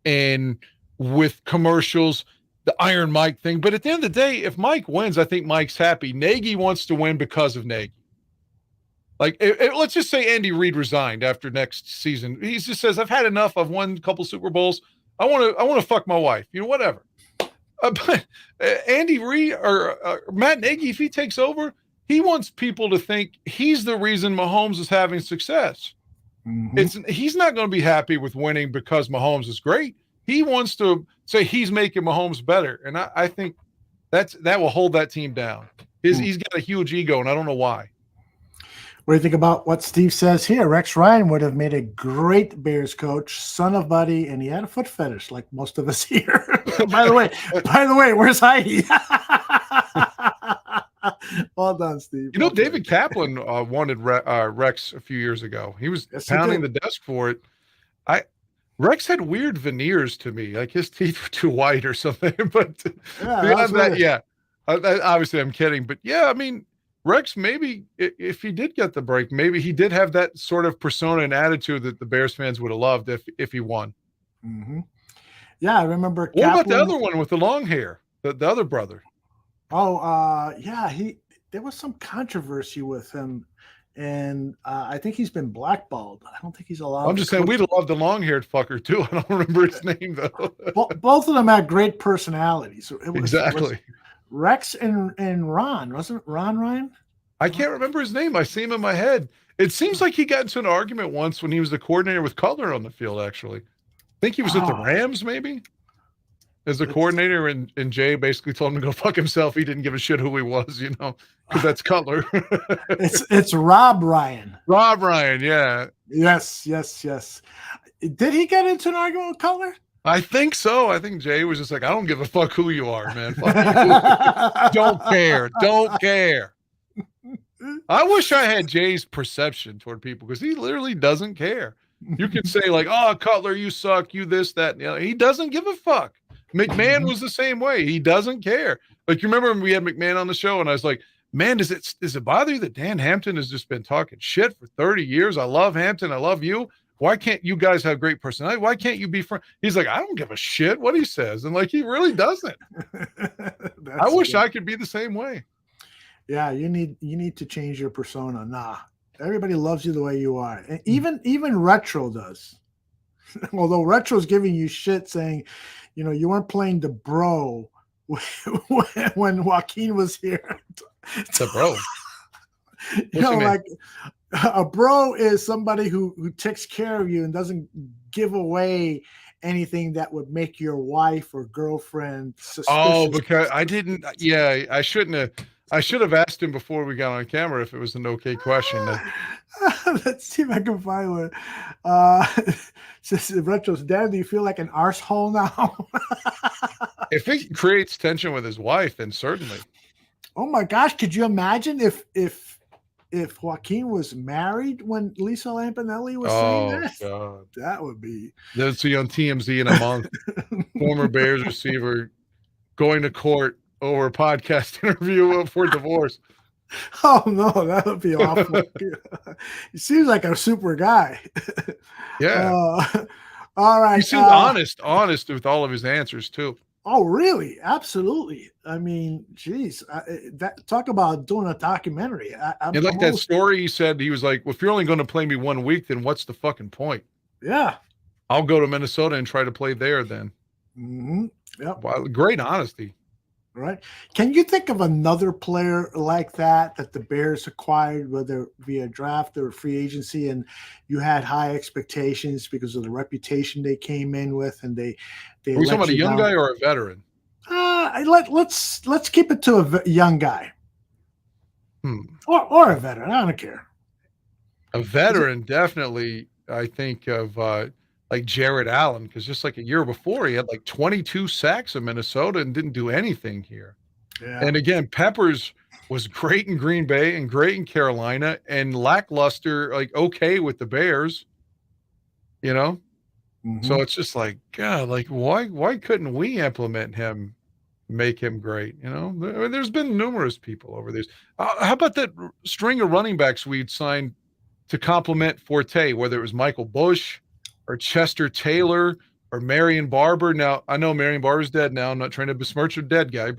E: and with commercials, the Iron Mike thing. But at the end of the day, if Mike wins, I think Mike's happy. Nagy wants to win because of Nagy. Like, let's just say Andy Reid resigned after next season. He just says, I've had enough. I've won a couple Super Bowls. I want to fuck my wife. You know, whatever. But Andy Reid or Matt Nagy, if he takes over, he wants people to think he's the reason Mahomes is having success. He's not going to be happy with winning because Mahomes is great. He wants to say he's making Mahomes better. And I think that will hold that team down. He's got a huge ego, and I don't know why.
C: What do you think about what Steve says here? Rex Ryan would have made a great Bears coach, son of Buddy, and he had a foot fetish like most of us here. By the way, where's Heidi? Well done, Steve.
E: You know, David Kaplan wanted Rex a few years ago. He was pounding the desk for it. Rex had weird veneers to me, like his teeth were too white or something. But beyond that, obviously I'm kidding. But yeah, I mean, Rex, maybe if he did get the break, maybe he did have that sort of persona and attitude that the Bears fans would have loved if he won.
C: Yeah, I remember.
E: What about the other one with the long hair, the other brother?
C: Oh, yeah, there was some controversy with him, and I think he's been blackballed. I don't think he's allowed.
E: I'm just saying we'd love the long-haired fucker too. I don't remember his name though.
C: Both of them had great personalities.
E: Exactly.
C: Rex and Ron, wasn't it Ron Ryan?
E: I can't remember his name. I see him in my head. It seems like he got into an argument once when he was the coordinator with Cutler on the field, actually. I think he was at the Rams, maybe, as the coordinator, and Jay basically told him to go fuck himself. He didn't give a shit who he was, you know, because that's Cutler.
C: It's Rob Ryan.
E: Rob Ryan, yeah.
C: Yes. Did he get into an argument with Cutler?
E: I think so. I think Jay was just like, I don't give a fuck who you are, man. Fuck you. Don't care. I wish I had Jay's perception toward people, because he literally doesn't care. You can say like, oh, Cutler, you suck, you this, that. You know, he doesn't give a fuck. McMahon was the same way. He doesn't care. Like, you remember when we had McMahon on the show and I was like, man, does it bother you that Dan Hampton has just been talking shit for 30 years? I love Hampton. I love you. Why can't you guys have great personality? Why can't you be friends? He's like, I don't give a shit what he says. And like, he really doesn't. I wish I could be the same way.
C: Yeah, you need to change your persona. Nah, everybody loves you the way you are. And even Retro does. Although Retro's giving you shit saying, you know, you weren't playing the bro when Joaquin was here.
E: The bro.
C: You know, like a bro is somebody who takes care of you and doesn't give away anything that would make your wife or girlfriend suspicious. Oh,
E: because I didn't. Yeah, I shouldn't have. I should have asked him before we got on camera if it was an okay question.
C: Let's see if I can find one. Retro's dad, do you feel like an arsehole now?
E: If it creates tension with his wife, then certainly.
C: Oh my gosh, could you imagine if Joaquin was married when Lisa Lampanelli was saying that? God. That would be.
E: Let's see on TMZ in a month. Former Bears receiver going to court over a podcast interview for divorce.
C: Oh no, that would be awful. He seems like a super guy.
E: Yeah.
C: All right.
E: He seems honest with all of his answers too.
C: Oh, really? Absolutely. I mean, geez, talk about doing a documentary.
E: And like that story he said, he was like, well, if you're only going to play me 1 week, then what's the fucking point?
C: Yeah.
E: I'll go to Minnesota and try to play there then.
C: Mm-hmm. Yep.
E: Wow, great honesty.
C: Right. Can you think of another player like that the Bears acquired, whether via draft or free agency, and you had high expectations because of the reputation they came in with, and they
E: Are we talking
C: let
E: about a
C: you
E: young
C: down?
E: guy or a veteran?
C: Let's keep it to a young guy or a veteran. I don't care.
E: A veteran, definitely. I think of like Jared Allen, because just like a year before, he had like 22 sacks in Minnesota and didn't do anything here.
C: Yeah.
E: And again, Peppers was great in Green Bay and great in Carolina and lackluster, like okay with the Bears, you know? So it's just like, God, like why couldn't we implement him, make him great? You know, I mean, there's been numerous people over this. How about that string of running backs we'd signed to complement Forte, whether it was Michael Bush or Chester Taylor or Marion Barber? Now, I know Marion Barber's dead now. I'm not trying to besmirch a dead guy,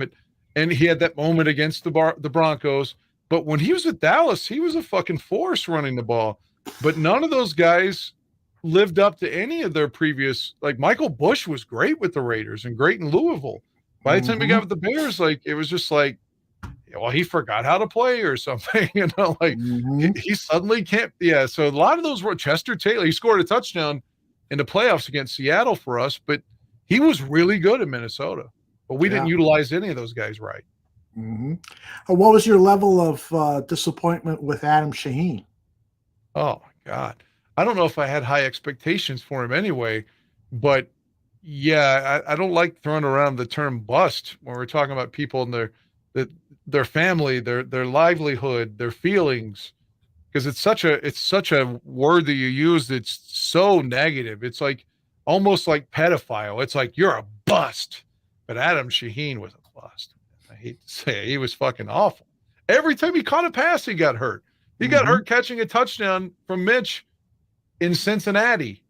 E: and he had that moment against the Broncos. But when he was at Dallas, he was a fucking force running the ball. But none of those guys lived up to any of their previous. Like Michael Bush was great with the Raiders and great in Louisville. By the time he got with the Bears, like it was just like, well, he forgot how to play or something, you know, like he suddenly can't. Yeah. So a lot of those were Chester Taylor. He scored a touchdown in the playoffs against Seattle for us, but he was really good in Minnesota, but we didn't utilize any of those guys right.
C: What was your level of disappointment with Adam Shaheen?
E: Oh my God. I don't know if I had high expectations for him anyway, but yeah, I don't like throwing around the term bust when we're talking about people and their family, their livelihood, their feelings, because it's such a word that you use that's so negative. It's like almost like pedophile. It's like you're a bust. But Adam Shaheen was a bust. I hate to say it. He was fucking awful. Every time he caught a pass, he got hurt. He got hurt catching a touchdown from Mitch in Cincinnati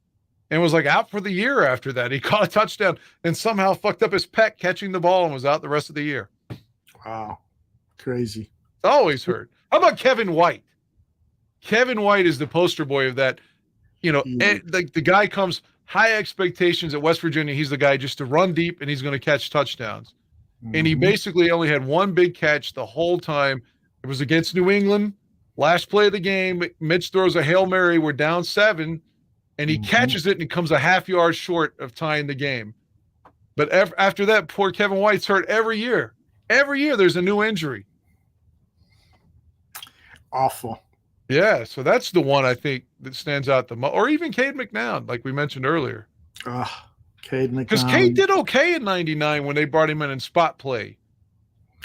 E: and was like out for the year after that. He caught a touchdown and somehow fucked up his pec catching the ball and was out the rest of the year.
C: Wow. Crazy.
E: It's always hurt. How about Kevin White? Kevin White is the poster boy of that. You know, like the guy comes high expectations at West Virginia. He's the guy just to run deep and he's going to catch touchdowns. And he basically only had one big catch the whole time. It was against New England. Last play of the game, Mitch throws a Hail Mary. We're down 7, and he catches it and he comes a half yard short of tying the game. But after that, poor Kevin White's hurt every year. Every year there's a new injury.
C: Awful.
E: Yeah, so that's the one I think that stands out the most. Or even Cade McNown, like we mentioned earlier.
C: Cade McNown.
E: Because Cade did okay in 99 when they brought him in spot play.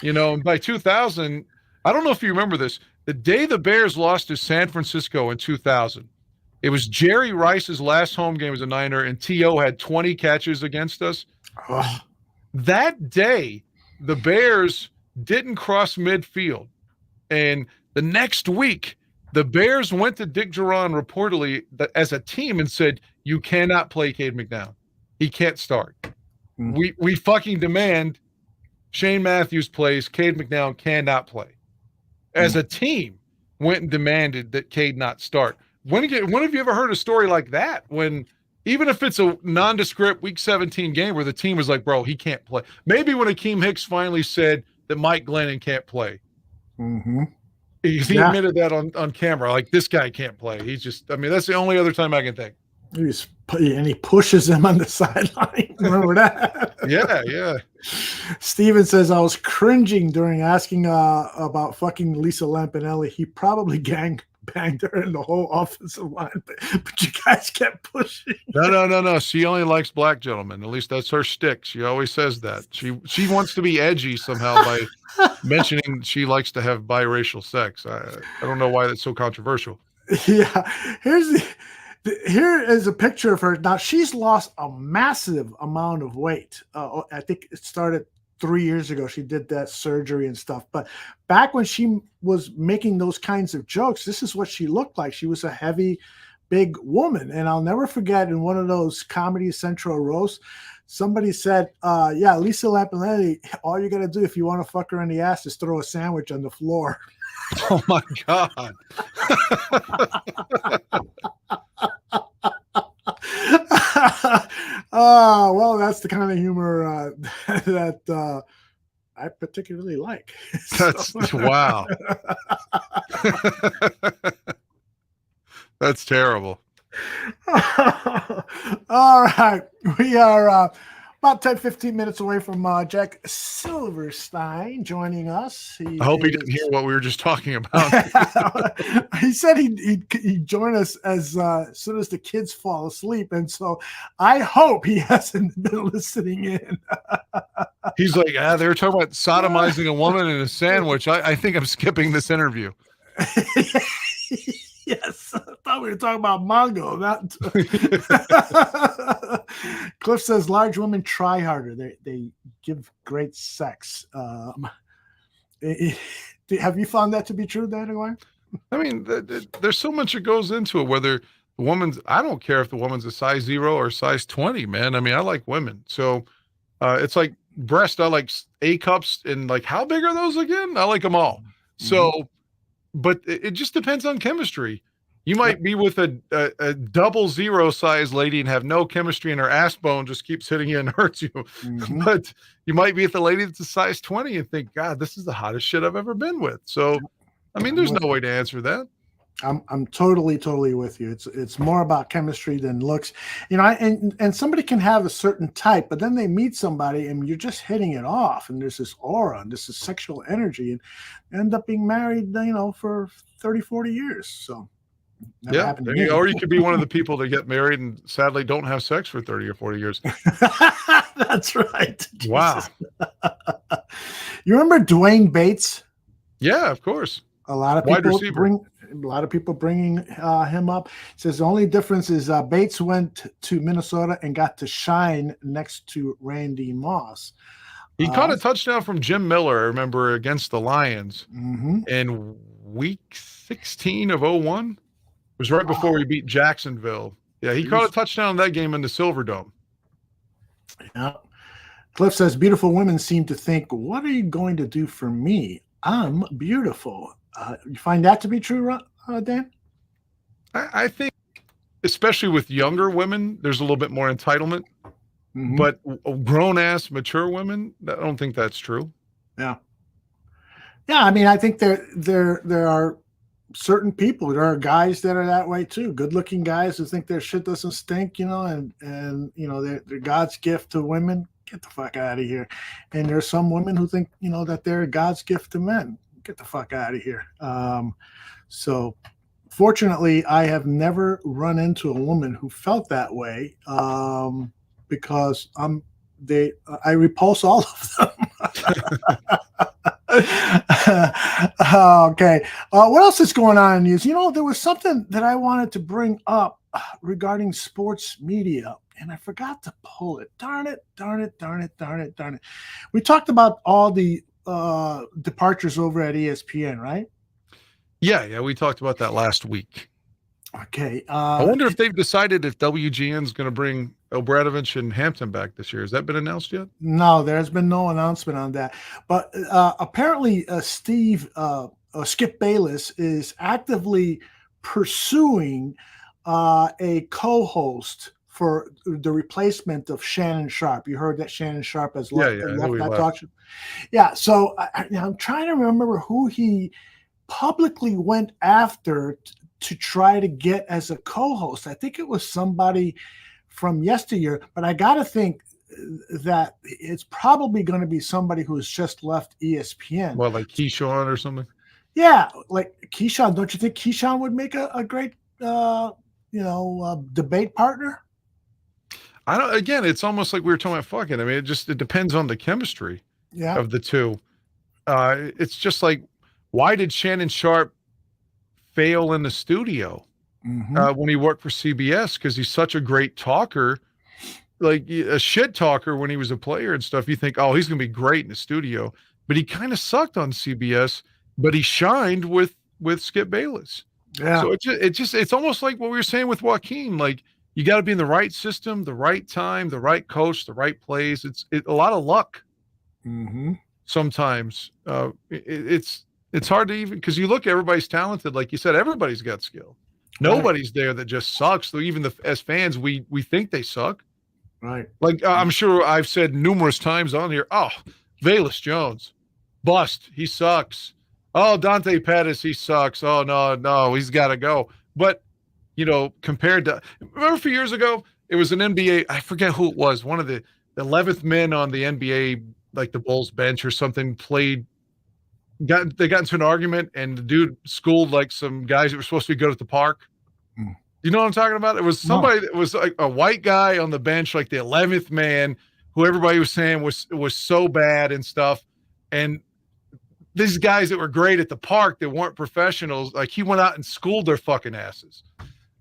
E: You know, and by 2000, I don't know if you remember this, the day the Bears lost to San Francisco in 2000, it was Jerry Rice's last home game as a Niner, and T.O. had 20 catches against us. That day, the Bears didn't cross midfield. And the next week, the Bears went to Dick Duran reportedly as a team and said, you cannot play Cade McNown. He can't start. We fucking demand Shane Matthews plays. Cade McNown cannot play. As a team, went and demanded that Cade not start. When have you ever heard a story like that? When even if it's a nondescript Week 17 game where the team was like, bro, he can't play. Maybe when Akeem Hicks finally said that Mike Glennon can't play. He admitted that on camera. Like, this guy can't play. He's just, I mean, that's the only other time I can think.
C: And he pushes him on the sideline. Remember that?
E: Yeah.
C: Steven says, I was cringing during asking about fucking Lisa Lampanelli. He probably banged her in the whole offensive line, but you guys kept pushing.
E: No. She only likes black gentlemen. At least that's her shtick. She always says that. She wants to be edgy somehow by mentioning she likes to have biracial sex. I don't know why that's so controversial.
C: Yeah. Here is a picture of her. Now, she's lost a massive amount of weight. I think it started 3 years ago. She did that surgery and stuff. But back when she was making those kinds of jokes, this is what she looked like. She was a heavy, big woman. And I'll never forget in one of those Comedy Central roasts, somebody said, Lisa Lampanelli, all you got to do if you want to fuck her in the ass is throw a sandwich on the floor.
E: Oh, my God.
C: Well, that's the kind of humor that I particularly like.
E: That's wow. That's terrible.
C: All right. We are about 10, 15 minutes away from Jack Silverstein joining us.
E: I hope he didn't hear what we were just talking about.
C: He said he'd join us as soon as the kids fall asleep. And so I hope he hasn't been listening in.
E: He's like, they were talking about sodomizing a woman in a sandwich. I think I'm skipping this interview.
C: Yes, I thought we were talking about Mongo. Cliff says large women try harder. They give great sex. Have you found that to be true, Dan?
E: I mean, there's so much that goes into it. Whether the woman's, I don't care if the woman's a size 0 or size 20, man. I mean, I like women. So it's like breast. I like A cups, and like, how big are those again? I like them all. So, but it just depends on chemistry. You might be with a 00 size lady and have no chemistry, and her ass bone just keeps hitting you and hurts you. But you might be with a lady that's a size 20 and think, God, this is the hottest shit I've ever been with. So, I mean, there's no way to answer that.
C: I'm totally with you. It's more about chemistry than looks, and somebody can have a certain type, but then they meet somebody and you're just hitting it off, and there's this aura and this is sexual energy, and end up being married, for 30, 40 years. So
E: yeah, or you could be one of the people that get married and sadly don't have sex for 30 or 40 years.
C: That's right.
E: Wow.
C: You remember Dwayne Bates?
E: Yeah, of course.
C: A lot of people bringing him up. It says the only difference is Bates went to Minnesota and got to shine next to Randy Moss.
E: He caught a touchdown from Jim Miller, I remember, against the Lions in week 16 of 01. It was right before we beat Jacksonville. Yeah, he caught a touchdown in that game in the Silverdome.
C: Yeah. Cliff says, beautiful women seem to think, what are you going to do for me? I'm beautiful. You find that to be true, Dan?
E: I think, especially with younger women, there's a little bit more entitlement. But grown-ass, mature women, I don't think that's true.
C: Yeah. Yeah, I mean, I think there are certain people. There are guys that are that way too. Good-looking guys who think their shit doesn't stink, and they're God's gift to women. Get the fuck out of here. And there's some women who think, that they're God's gift to men. Get the fuck out of here. So fortunately, I have never run into a woman who felt that way, because I repulse all of them. Okay. What else is going on in news? There was something that I wanted to bring up regarding sports media, and I forgot to pull it. Darn it. We talked about all the departures over at ESPN, right?
E: Yeah, we talked about that last week.
C: Okay.
E: I wonder if they've decided if WGN's going to bring Obradovich and Hampton back this year. Has that been announced yet?
C: No, there's been no announcement on that. But apparently, Skip Bayless is actively pursuing a co-host for the replacement of Shannon Sharp. You heard that Shannon Sharp has left that talk show. Yeah, so I'm trying to remember who he publicly went after to try to get as a co-host. I think it was somebody from yesteryear, but I got to think that it's probably going to be somebody who's just left ESPN.
E: Well, like Keyshawn or something?
C: Yeah, like Keyshawn. Don't you think Keyshawn would make a great, debate partner?
E: I don't. Again, it's almost like we were talking about fucking. I mean, it depends on the chemistry of the two. It's just like, why did Shannon Sharp fail in the studio when he worked for CBS? Because he's such a great talker, like a shit talker when he was a player and stuff. You think, oh, he's going to be great in the studio, but he kind of sucked on CBS, but he shined with Skip Bayless. Yeah. So it's almost like what we were saying with Joaquin. Like, you got to be in the right system, the right time, the right coach, the right plays. It's a lot of luck. Sometimes it's hard to even, because you look, everybody's talented. Like you said, everybody's got skill. Nobody's there that just sucks. So even as fans, we think they suck.
C: Right.
E: Like I'm sure I've said numerous times on here, oh, Velus Jones, bust. He sucks. Oh, Dante Pettis, he sucks. Oh, no, he's got to go. But, compared to, remember a few years ago, it was an NBA, I forget who it was, one of the 11th men on the NBA, like the Bulls bench or something, they got into an argument, and the dude schooled like some guys that were supposed to be good at the park. You know what I'm talking about? It was somebody that was like a white guy on the bench, like the 11th man, who everybody was saying was so bad and stuff. And these guys that were great at the park that weren't professionals, like he went out and schooled their fucking asses.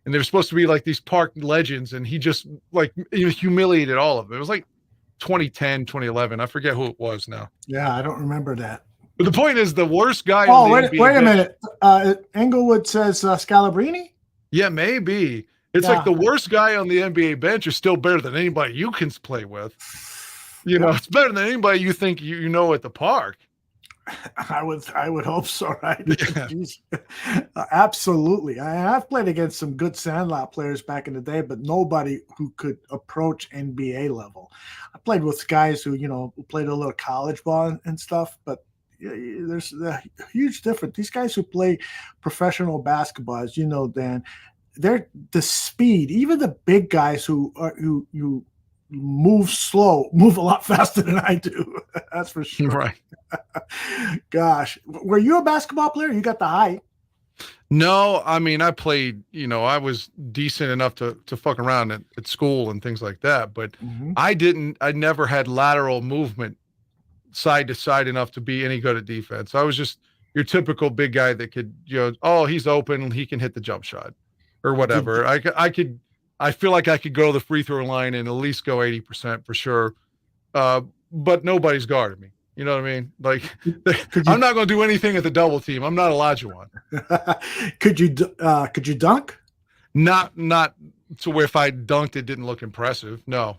E: And they were supposed to be like these park legends, and he just like humiliated all of them. It was like 2010, 2011. I forget who it was now.
C: Yeah, I don't remember that.
E: But the point is, the worst guy.
C: Oh, wait a minute. Englewood says Scalabrini?
E: Yeah, maybe. It's like the worst guy on the NBA bench is still better than anybody you can play with. It's better than anybody you think you know at the park.
C: I would hope so, right?
E: Yeah.
C: Absolutely. I've played against some good Sandlot players back in the day, but nobody who could approach NBA level. I played with guys who played a little college ball and stuff, but there's a huge difference. These guys who play professional basketball, as you know, Dan, they're the speed. Even the big guys who move slow, move a lot faster than I do. That's for sure.
E: Right.
C: Gosh, were you a basketball player? You got the height.
E: No, I mean, I played, I was decent enough to fuck around at school and things like that, but I never had lateral movement side to side enough to be any good at defense. I was just your typical big guy that could, he's open, he can hit the jump shot or whatever. I feel like I could go to the free throw line and at least go 80% for sure. But nobody's guarded me. You know what I mean? Like, I'm not going to do anything at the double team. I'm not Olajuwon.
C: Could you dunk?
E: Not to where if I dunked, it didn't look impressive. No.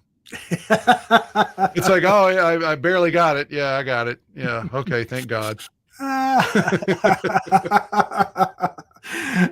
E: It's like, I barely got it. Yeah, I got it. Yeah. Okay. Thank God.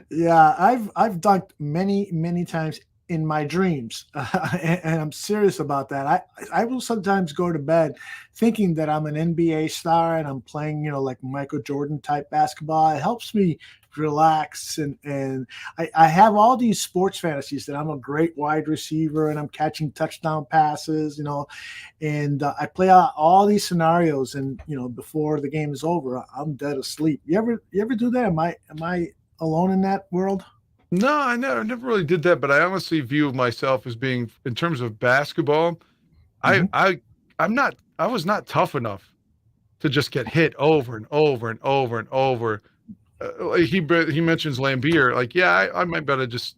C: Yeah, I've dunked many times in my dreams, and I'm serious about that. I will sometimes go to bed thinking that I'm an NBA star and I'm playing, like Michael Jordan type basketball. It helps me relax, and I have all these sports fantasies that I'm a great wide receiver and I'm catching touchdown passes, and I play out all these scenarios, and before the game is over, I'm dead asleep. You ever do that? Am I alone in that world?
E: No, I never really did that, but I honestly view myself as being, in terms of basketball, I was not tough enough to just get hit over and over and over and over. He mentions Lambeer, like, yeah, I might better just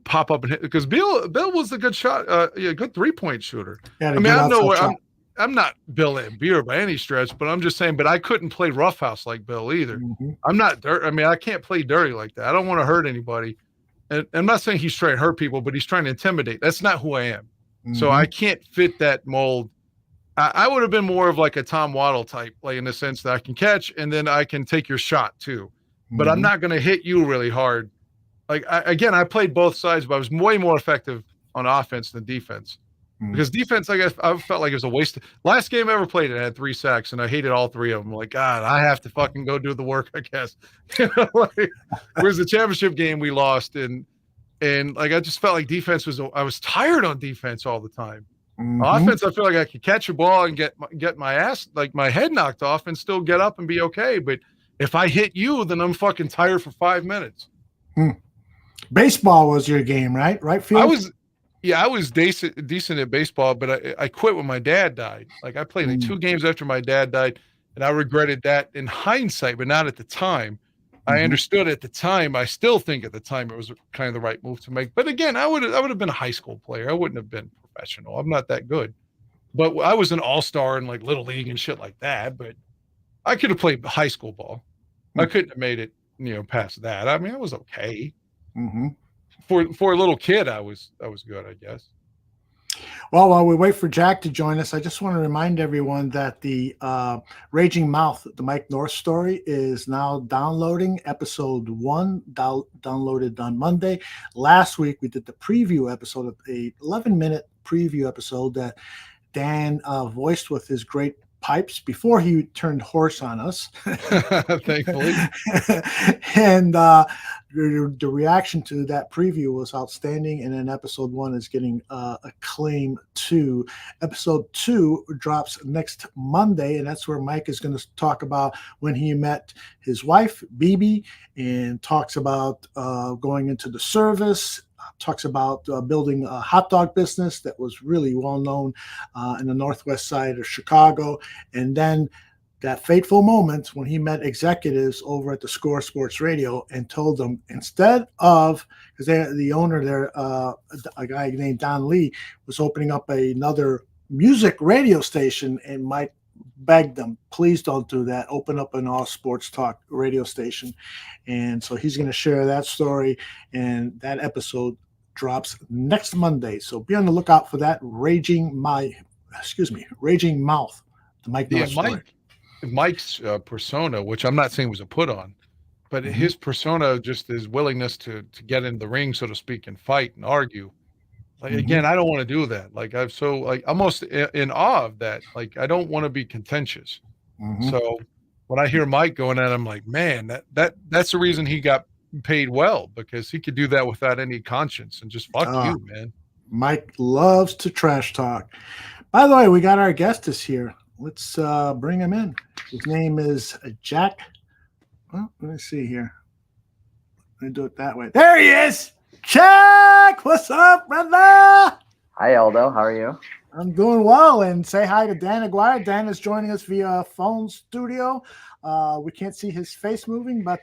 E: pop up and hit, because Bill was a good shot, good 3-point shooter.
C: Yeah,
E: I mean, I'm not Bill Lambeer by any stretch, but I'm just saying, but I couldn't play roughhouse like Bill either. I'm not dirty. I mean, I can't play dirty like that. I don't want to hurt anybody. And I'm not saying he's trying to hurt people, but he's trying to intimidate. That's not who I am. So I can't fit that mold. I would have been more of like a Tom Waddle type, like in the sense that I can catch and then I can take your shot too. But I'm not going to hit you really hard. Like, I played both sides, but I was way more effective on offense than defense. Because defense, I felt like it was a waste. Last game I ever played, I had 3 sacks, and I hated all 3 of them. Like, God, I have to fucking go do the work, I guess. Whereas the championship game we lost, and like I just felt like defense I was tired on defense all the time. Offense, I feel like I could catch a ball and get my ass, like my head knocked off, and still get up and be okay. But if I hit you, then I'm fucking tired for 5 minutes.
C: Baseball was your game, right? Right, Phil?
E: I was decent at baseball, but I quit when my dad died. Like, I played like 2 games after my dad died, and I regretted that in hindsight, but not at the time. I understood at the time. I still think at the time it was kind of the right move to make. But again, I would have been a high school player. I wouldn't have been professional. I'm not that good. But I was an all-star in like little league and shit like that. But I could have played high school ball. I couldn't have made it, past that. I mean, I was okay. For a little kid, I was good, I guess.
C: Well, while we wait for Jack to join us, I just want to remind everyone that the Raging Mouth, the Mike North story, is now downloading. Episode 1 downloaded on Monday. Last week, we did the preview episode, a 11-minute preview episode that Dan voiced with his great pipes before he turned horse on us.
E: Thankfully.
C: And the reaction to that preview was outstanding. And then episode 1 is getting acclaim too. Episode 2 drops next Monday, and that's where Mike is going to talk about when he met his wife, Bibi, and talks about going into the service. Talks about building a hot dog business that was really well known in the northwest side of Chicago. And then that fateful moment when he met executives over at the Score Sports Radio and told them, instead of, because the owner there, a guy named Don Lee, was opening up another music radio station, and Mike begged them, please don't do that. Open up an all sports talk radio station. And so he's going to share that story, and that episode drops next Monday. So be on the lookout for that. Raging Mouth, the Mike North story.
E: Mike's persona, which I'm not saying was a put on, but his persona, just his willingness to get in the ring, so to speak, and fight and argue. Like, again, I don't want to do that. Like, I'm so like almost in awe of that. Like, I don't want to be contentious. So when I hear Mike going at him, like, man, that's the reason he got paid well, because he could do that without any conscience and just fuck you, man.
C: Mike loves to trash talk. By the way, we got our guest is here. Let's bring him in. His name is Jack. Well, let me see here. Let me do it that way. There he is. Jack, what's up, brother?
H: Hi, Aldo. How are you?
C: I'm doing well, and say hi to Dan Aguirre. Dan is joining us via phone studio. We can't see his face moving, but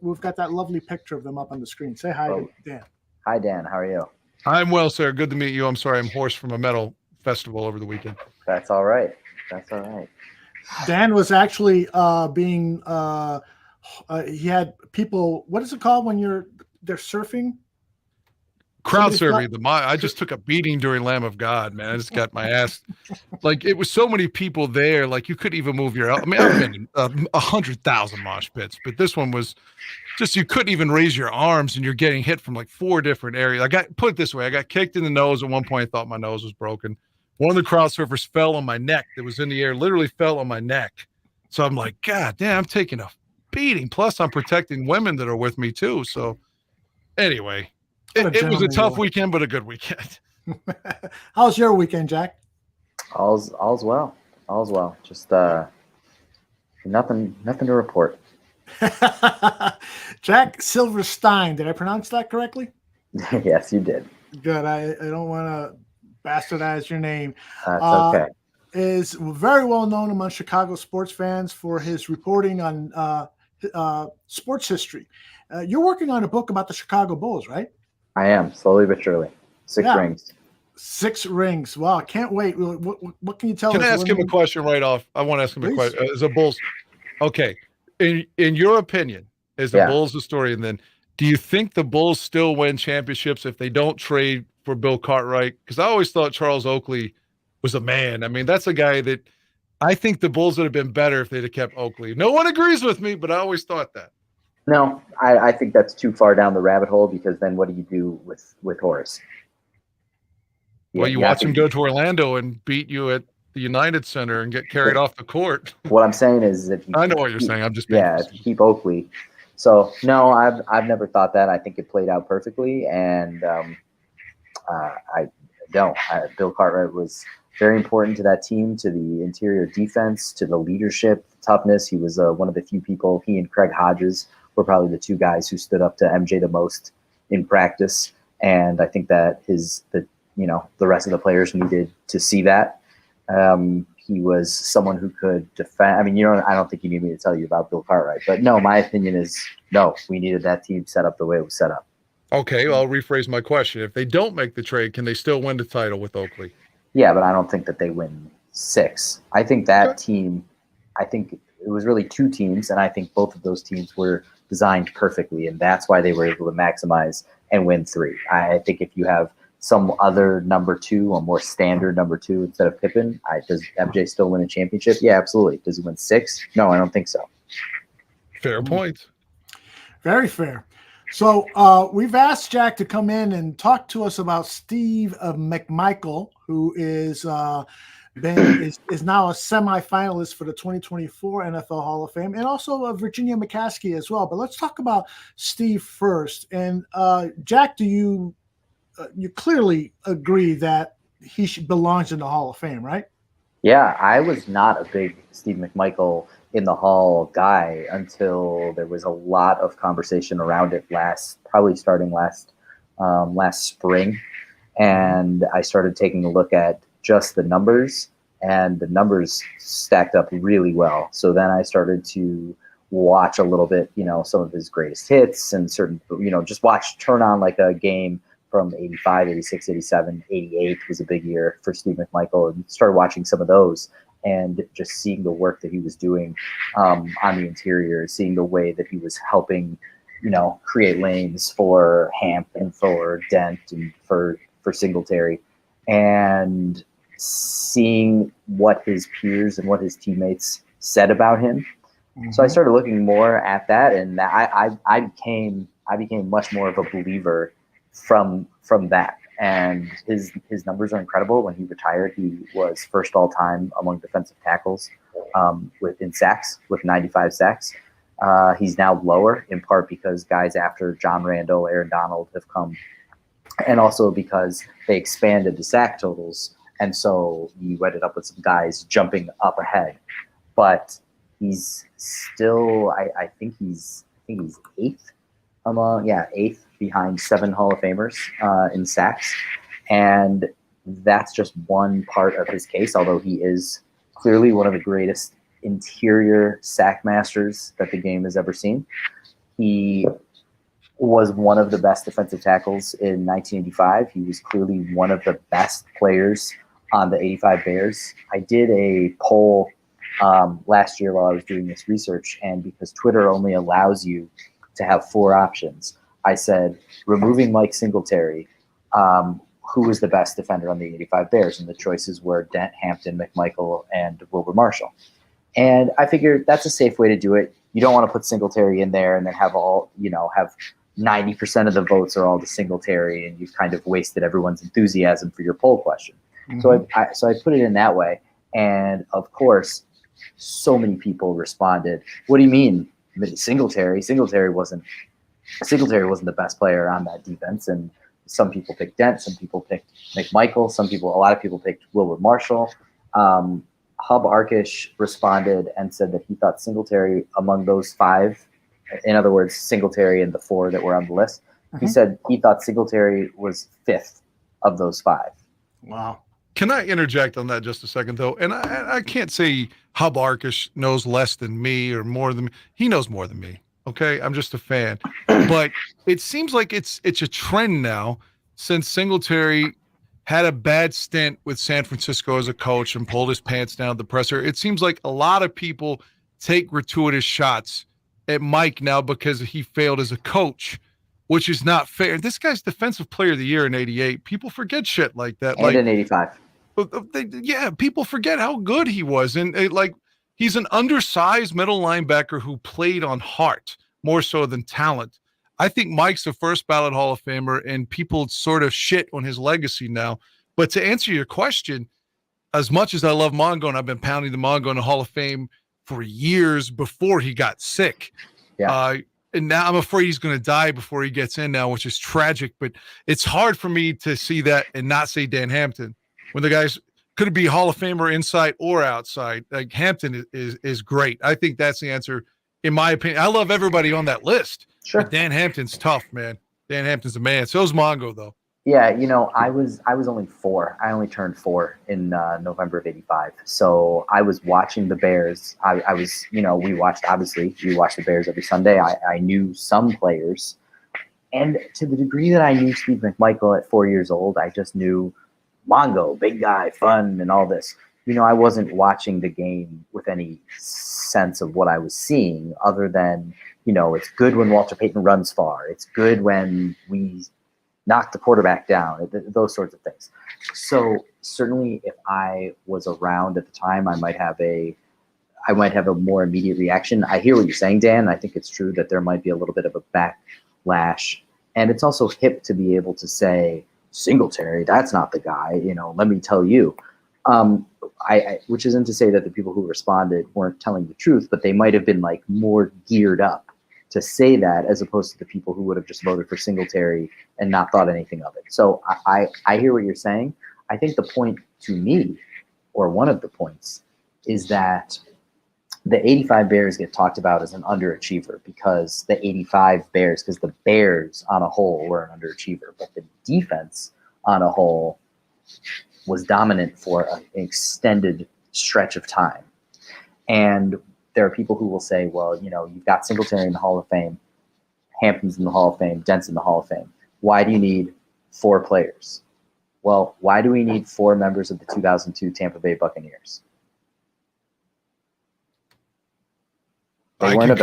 C: we've got that lovely picture of them up on the screen. Say hi to Dan.
H: Hi, Dan. How are you?
E: I'm well, sir. Good to meet you. I'm sorry I'm hoarse from a metal festival over the weekend.
H: That's all right. That's all right.
C: Dan was actually he had people, what is it called when they're surfing?
E: Crowd surfing. I just took a beating during Lamb of God, man. I just got my ass. Like, it was so many people there. Like, you couldn't even move your. I mean, I've been in 100,000 mosh pits, but this one was just, you couldn't even raise your arms, and you're getting hit from like 4 different areas. Put it this way, I got kicked in the nose at one point. I thought my nose was broken. One of the crowd surfers fell on my neck. That was in the air, literally fell on my neck. So I'm like, God damn, I'm taking a beating. Plus, I'm protecting women that are with me too. So anyway. It was a tough weekend, but a good weekend.
C: How's your weekend, Jack?
H: All's well. All's well. Just nothing to report.
C: Jack Silverstein. Did I pronounce that correctly?
H: Yes, you did.
C: Good. I don't want to bastardize your name.
H: That's okay.
C: Is very well known among Chicago sports fans for his reporting on sports history. You're working on a book about the Chicago Bulls, right?
H: I am, slowly but surely. 6 rings.
C: 6 rings. Wow, I can't wait. What can you tell us?
E: Can I ask him a question right off? I want to ask him a question. As a Bulls, okay. In your opinion, as a Bulls historian, then, do you think the Bulls still win championships if they don't trade for Bill Cartwright? Because I always thought Charles Oakley was a man. I mean, that's a guy that I think the Bulls would have been better if they'd have kept Oakley. No one agrees with me, but I always thought that.
H: No, I think that's too far down the rabbit hole, because then what do you do with Horace?
E: Well, you watch him go to Orlando and beat you at the United Center and get carried off the court.
H: What I'm saying is, if you
E: I know what you're saying. I'm just
H: if you keep Oakley. So no, I've never thought that. I think it played out perfectly, and Bill Cartwright was very important to that team, to the interior defense, to the leadership, toughness. He was one of the few people. He and Craig Hodges were probably the 2 guys who stood up to MJ the most in practice. And I think that the rest of the players needed to see that. He was someone who could defend. I mean, I don't think you need me to tell you about Bill Cartwright, but no, my opinion is no, we needed that team set up the way it was set up. Okay,
E: well, I'll rephrase my question. If they don't make the trade, can they still win the title with Oakley?
H: Yeah, but I don't think that they win 6. I think that team, I think it was really 2 teams, and I think both of those teams were designed perfectly, and that's why they were able to maximize and win 3. I think if you have some other number 2, a more standard number 2 instead of Pippen, does MJ still win a championship? Yeah, absolutely. Does he win 6? No, I don't think so.
E: Fair point.
C: Very fair. So we've asked Jack to come in and talk to us about Steve McMichael, who is is now a semi-finalist for the 2024 NFL Hall of Fame, and also Virginia McCaskey as well. But let's talk about Steve first. And Jack, do you clearly agree that he belongs in the Hall of Fame, right?
H: Yeah, I was not a big Steve McMichael in the Hall guy until there was a lot of conversation around it probably starting last spring, and I started taking a look at just the numbers, and the numbers stacked up really well. So then I started to watch a little bit, some of his greatest hits and certain, just turn on like a game from 85, 86, 87, 88 was a big year for Steve McMichael, and started watching some of those and just seeing the work that he was doing on the interior, seeing the way that he was helping, create lanes for Hamp and for Dent and for Singletary, and seeing what his peers and what his teammates said about him. Mm-hmm. So I started looking more at that, and I became much more of a believer from that. And his numbers are incredible. When he retired, he was first all time among defensive tackles in sacks with 95 sacks. He's now lower, in part because guys after John Randall, Aaron Donald have come, and also because they expanded the sack totals, and so you ended up with some guys jumping up ahead. But he's still, I think he's eighth eighth behind 7 Hall of Famers in sacks, and that's just one part of his case. Although he is clearly one of the greatest interior sack masters that the game has ever seen, he was one of the best defensive tackles in 1985. He was clearly one of the best players on the 85 Bears. I did a poll last year while I was doing this research, and because Twitter only allows you to have 4 options, I said, removing Mike Singletary, who was the best defender on the 85 Bears? And the choices were Dent, Hampton, McMichael, and Wilbur Marshall. And I figured that's a safe way to do it. You don't want to put Singletary in there and then have 90% of the votes are all to Singletary, and you've kind of wasted everyone's enthusiasm for your poll question. Mm-hmm. So I put it in that way. And of course, so many people responded, what do you mean? Singletary wasn't the best player on that defense, and some people picked Dent, some people picked McMichael, a lot of people picked Wilbur Marshall. Hub Arkish responded and said that he thought Singletary among those 5, in other words, Singletary and the 4 that were on the list, he said he thought Singletary was 5th of those 5.
C: Wow.
E: Can I interject on that just a second, though? And I can't say Hub Arkish knows less than me or more than me. He knows more than me, okay? I'm just a fan. But it seems like it's a trend now since Singletary had a bad stint with San Francisco as a coach and pulled his pants down at the presser. It seems like a lot of people take gratuitous shots at Mike now because he failed as a coach, which is not fair. This guy's Defensive Player of the Year in 88. People forget shit like that.
H: And in 85.
E: People forget how good he was. And he's an undersized middle linebacker who played on heart more so than talent. I think Mike's a first ballot Hall of Famer, and people sort of shit on his legacy now. But to answer your question, as much as I love Mongo, and I've been pounding the Mongo in the Hall of Fame for years before he got sick.
H: Yeah.
E: And now I'm afraid he's going to die before he gets in now, which is tragic. But it's hard for me to see that and not say Dan Hampton when the guys could be Hall of Famer inside or outside. Like Hampton is great. I think that's the answer, in my opinion. I love everybody on that list.
H: Sure.
E: But Dan Hampton's tough, man. Dan Hampton's a man. So's Mongo, though.
H: Yeah, I was only 4. I only turned 4 in November of 85. So I was watching the Bears. I was, we watched the Bears every Sunday. I knew some players. And to the degree that I knew Steve McMichael at 4 years old, I just knew Mongo, big guy, fun, and all this. I wasn't watching the game with any sense of what I was seeing other than, it's good when Walter Payton runs far. It's good when we knock the quarterback down, those sorts of things. So certainly if I was around at the time, I might have a more immediate reaction. I hear what you're saying, Dan. I think it's true that there might be a little bit of a backlash. And it's also hip to be able to say, Singletary, that's not the guy, let me tell you. Which isn't to say that the people who responded weren't telling the truth, but they might have been like more geared up to say that, as opposed to the people who would have just voted for Singletary and not thought anything of it. So I hear what you're saying. I think the point to me, or one of the points, is that the 85 Bears get talked about as an underachiever because the 85 Bears, because the Bears on a whole were an underachiever, but the defense on a whole was dominant for an extended stretch of time. And there are people who will say, well, you know, you've got Singletary in the Hall of Fame, Hampton's in the Hall of Fame, Dent's in the Hall of Fame. Why do you need 4 players? Well, why do we need 4 members of the 2002 Tampa Bay Buccaneers? They weren't a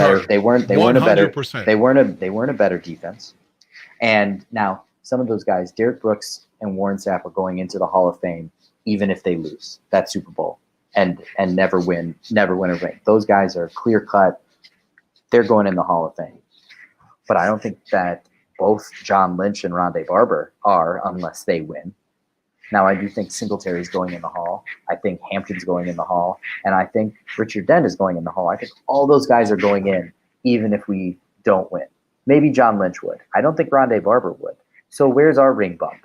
H: better defense. And now some of those guys, Derek Brooks and Warren Sapp, are going into the Hall of Fame even if they lose that Super Bowl and never win a ring. Those guys are clear cut. They're going in the Hall of Fame. But I don't think that both John Lynch and Rondé Barber are, unless they win. Now, I do think Singletary is going in the Hall. I think Hampton's going in the Hall. And I think Richard Dent is going in the Hall. I think all those guys are going in, even if we don't win. Maybe John Lynch would. I don't think Rondé Barber would. So where's our ring bump?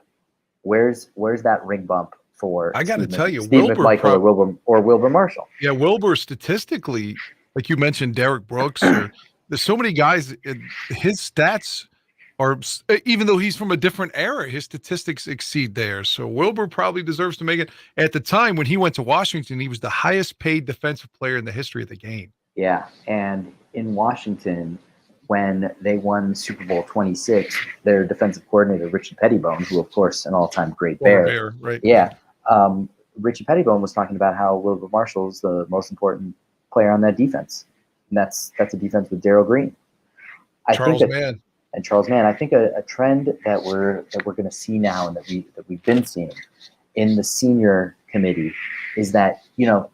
H: Where's that ring bump for
E: I got to tell you,
H: Steve
E: Wilbur
H: McMichael or Wilbur Marshall?
E: Yeah, Wilbur statistically, like you mentioned, Derek Brooks, there's so many guys, his stats are, even though he's from a different era, his statistics exceed theirs. So Wilbur probably deserves to make it. At the time when he went to Washington, he was the highest paid defensive player in the history of the game.
H: Yeah, and in Washington, when they won Super Bowl 26, their defensive coordinator, Richie Pettibone, who, of course, an all-time great Bear.
E: Right?
H: Yeah. Richie Pettibone was talking about how Wilbur Marshall is the most important player on that defense. And that's a defense with Darryl Green.
E: Charles Mann.
H: And Charles Mann. I think a trend that we're going to see now, and that we've been seeing in the senior committee, is that, you know,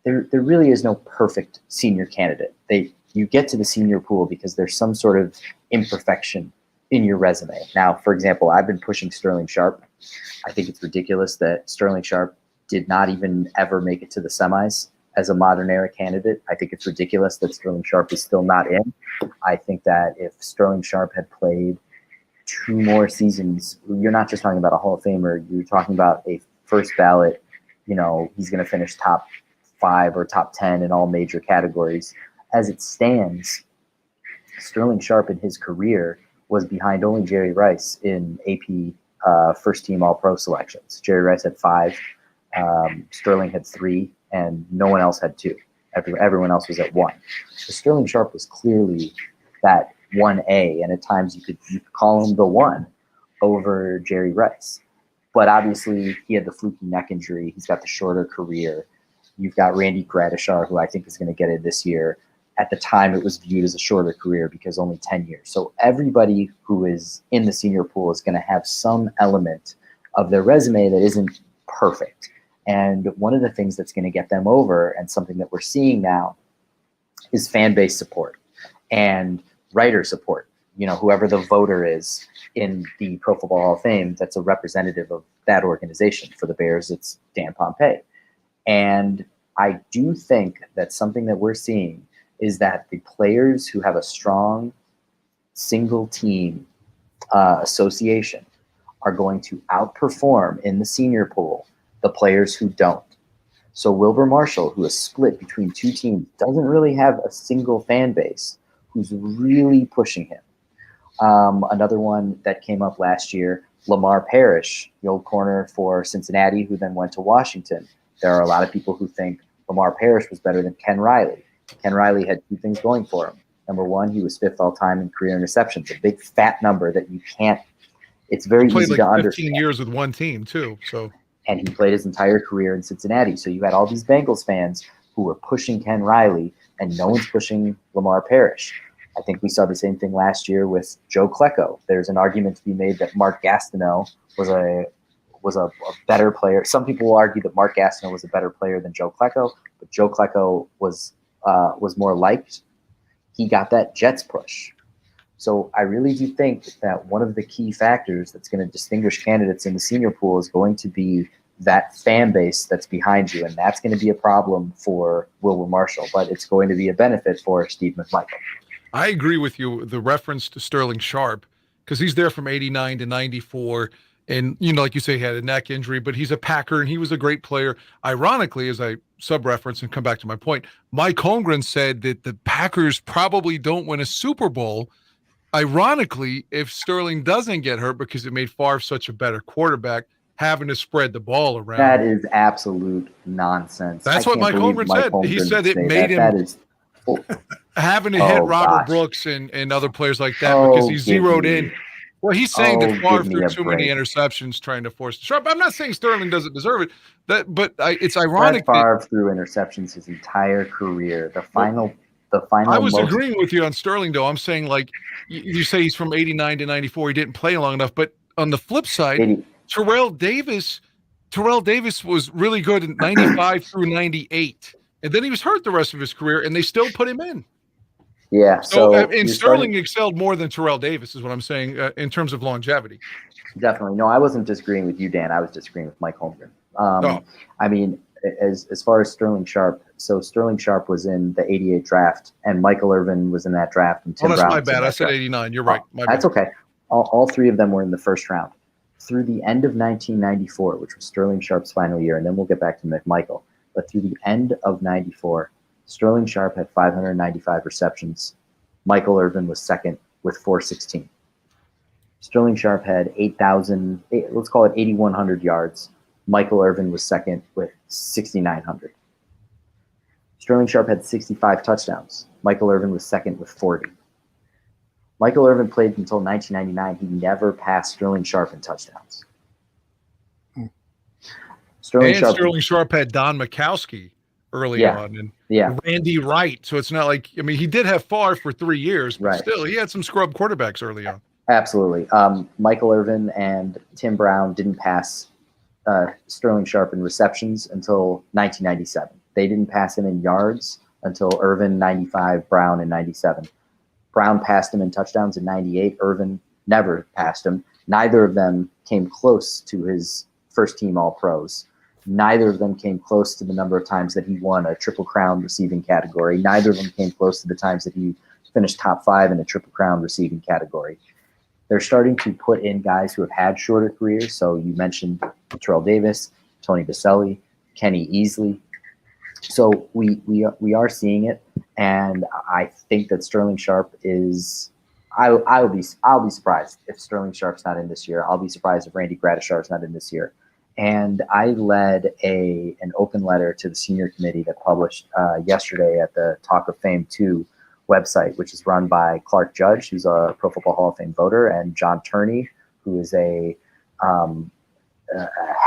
H: there really is no perfect senior candidate. You get to the senior pool because there's some sort of imperfection in your resume. Now, for example, I've been pushing Sterling Sharp. I think it's ridiculous that Sterling Sharp did not even ever make it to the semis as a modern era candidate. I think it's ridiculous that Sterling Sharp is still not in. I think that if Sterling Sharp had played 2 more seasons, you're not just talking about a Hall of Famer, you're talking about a first ballot, you know, he's going to finish top 5 or top 10 in all major categories. As it stands, Sterling Sharp in his career was behind only Jerry Rice in AP first team All-Pro selections. Jerry Rice had 5, Sterling had 3, and no one else had 2. Everyone else was at 1. So Sterling Sharp was clearly that 1A, and at times you could call him the 1 over Jerry Rice. But obviously he had the fluky neck injury. He's got the shorter career. You've got Randy Gradishar, who I think is going to get it this year. At the time, it was viewed as a shorter career because only 10 years. So everybody who is in the senior pool is going to have some element of their resume that isn't perfect. And one of the things that's going to get them over, and something that we're seeing now, is fan base support and writer support. You know, whoever the voter is in the Pro Football Hall of Fame, that's a representative of that organization. For the Bears, it's Dan Pompei. And I do think that something that we're seeing is that the players who have a strong single team association are going to outperform in the senior pool the players who don't. So Wilbur Marshall, who is split between 2 teams, doesn't really have a single fan base who's really pushing him. Another one that came up last year, Lamar Parrish, the old corner for Cincinnati, who then went to Washington. There are a lot of people who think Lamar Parrish was better than Ken Riley. Ken Riley had 2 things going for him. Number one, he was 5th all-time in career interceptions, a big fat number that you can't. It's very easy
E: like
H: to
E: 15
H: understand.
E: years with one team too, so.
H: And he played his entire career in Cincinnati. So you had all these Bengals fans who were pushing Ken Riley, and no one's pushing Lamar Parrish. I think we saw the same thing last year with Joe Klecko. There's an argument to be made that Mark Gastineau was a better player. Some people will argue that Mark Gastineau was a better player than Joe Klecko, but Joe Klecko was more liked. He got that Jets push. So I really do think that one of the key factors that's going to distinguish candidates in the senior pool is going to be that fan base that's behind you, and that's going to be a problem for Wilbur Marshall, but it's going to be a benefit for Steve McMichael.
E: I agree with you. The reference to Sterling Sharp, because he's there from 89 to 94. And, like you say, he had a neck injury, but he's a Packer and he was a great player. Ironically, as I sub-reference and come back to my point, Mike Holmgren said that the Packers probably don't win a Super Bowl, ironically, if Sterling doesn't get hurt, because it made Favre such a better quarterback, having to spread the ball around.
H: That is absolute nonsense.
E: That's what Mike Holmgren said. He said it made him having to hit Robert Brooks and other players like that because he zeroed in. Well, he's saying that Favre threw too many interceptions trying to force the Sharp. I'm not saying Sterling doesn't deserve it, but it's ironic.
H: Favre threw interceptions his entire career. The final.
E: I was agreeing with you on Sterling, though. I'm saying, like, you say he's from 89 to 94. He didn't play long enough. But on the flip side, Terrell Davis was really good in 95 through 98. And then he was hurt the rest of his career, and they still put him in.
H: Yeah.
E: So Sterling excelled more than Terrell Davis is what I'm saying in terms of longevity.
H: Definitely. No, I wasn't disagreeing with you, Dan. I was disagreeing with Mike Holmgren. I mean, as far as Sterling Sharp, so Sterling Sharp was in the 88 draft, and Michael Irvin was in that draft. And Tim
E: that's
H: Brown
E: my bad. I said
H: draft.
E: 89. You're right.
H: That's okay. All three of them were in the first round. Through the end of 1994, which was Sterling Sharp's final year, and then we'll get back to McMichael, but through the end of 94, Sterling Sharp had 595 receptions. Michael Irvin was second with 416. Sterling Sharp had 8,100 yards. Michael Irvin was second with 6,900. Sterling Sharp had 65 touchdowns. Michael Irvin was second with 40. Michael Irvin played until 1999. He never passed Sterling Sharp in touchdowns.
E: Sterling Sharp had Don McCaskey early on, and Randy Wright. So it's not like, I mean, he did have Favre for 3 years, but still, he had some scrub quarterbacks early on.
H: Absolutely. Michael Irvin and Tim Brown didn't pass Sterling Sharp in receptions until 1997. They didn't pass him in yards until Irvin 95, Brown in 97. Brown passed him in touchdowns in 98. Irvin never passed him. Neither of them came close to his first team All-Pros. Neither of them came close to the number of times that he won a Triple Crown receiving category. Neither of them came close to the times that he finished top 5 in a Triple Crown receiving category. They're starting to put in guys who have had shorter careers. So you mentioned Terrell Davis, Tony Baselli, Kenny Easley. So we are seeing it, and I think that Sterling Sharp is. I'll be surprised if Sterling Sharp's not in this year. I'll be surprised if Randy Gradishar's not in this year. And I led an open letter to the senior committee that published yesterday at the Talk of Fame 2 website, which is run by Clark Judge, who's a Pro Football Hall of Fame voter, and John Turney, who is a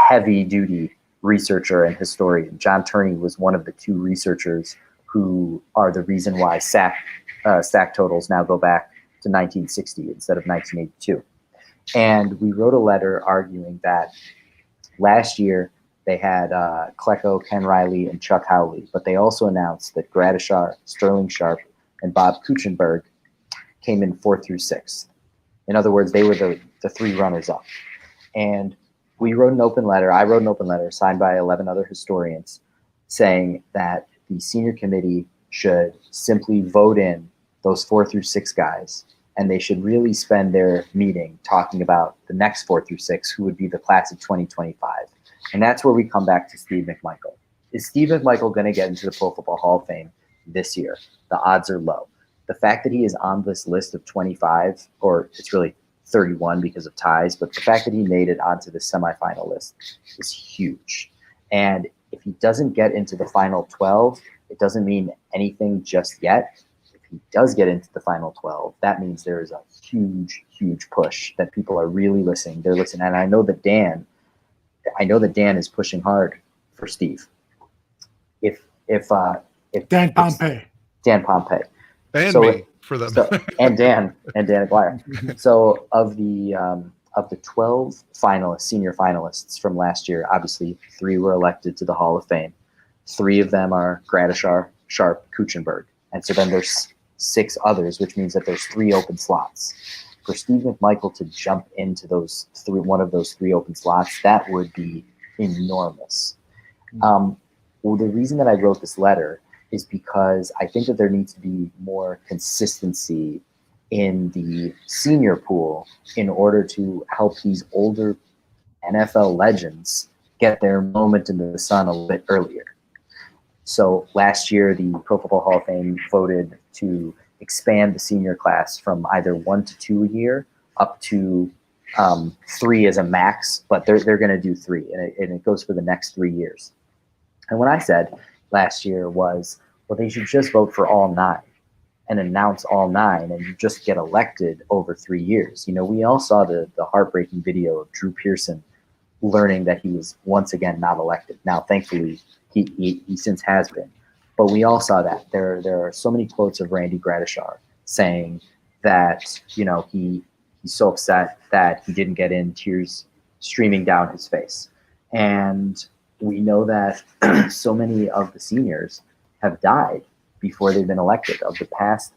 H: heavy-duty researcher and historian. John Turney was one of the 2 researchers who are the reason why sack totals now go back to 1960 instead of 1982. And we wrote a letter arguing that last year they had Klecko, Ken Riley, and Chuck Howley, but they also announced that Gradishar, Sterling Sharp, and Bob Kuchenberg came in 4th through 6th. In other words, they were the 3 runners-up. And we wrote an open letter. I wrote an open letter signed by 11 other historians saying that the senior committee should simply vote in those 4 through 6 guys, and they should really spend their meeting talking about the next 4 through 6, who would be the class of 2025. And that's where we come back to Steve McMichael. Is Steve McMichael going to get into the Pro Football Hall of Fame this year? The odds are low. The fact that he is on this list of 25, or it's really 31 because of ties, but the fact that he made it onto the semifinal list is huge. And if he doesn't get into the final 12, it doesn't mean anything just yet. If he does get into the final 12, that means there is a huge, huge push that people are really listening. They're listening. And I know that Dan is pushing hard for Steve. If
C: Dan Pompey.
H: Dan Pompey.
E: And me for them.
H: and Dan Aguirre. So of the 12 finalists, senior finalists from last year, obviously 3 were elected to the Hall of Fame. 3 of them are Gradishar, Sharp, Kuchenberg. And so then there's 6 others, which means that there's 3 open slots. For Steve McMichael to jump into one of those 3 open slots, that would be enormous. Well, the reason that I wrote this letter is because I think that there needs to be more consistency in the senior pool in order to help these older NFL legends get their moment in the sun a little bit earlier. So last year, the Pro Football Hall of Fame voted to expand the senior class from either 1 to 2 a year up to 3 as a max, but they're going to do 3, and it goes for the next 3 years. And what I said last year was, well, they should just vote for all 9 and announce all 9, and you just get elected over 3 years. You know, we all saw the heartbreaking video of Drew Pearson learning that he was once again not elected. Now, thankfully, he since has been. But we all saw that. There are so many quotes of Randy Gradishar saying that, you know, he's so upset that he didn't get in, tears streaming down his face. And we know that so many of the seniors have died before they've been elected. Of the past,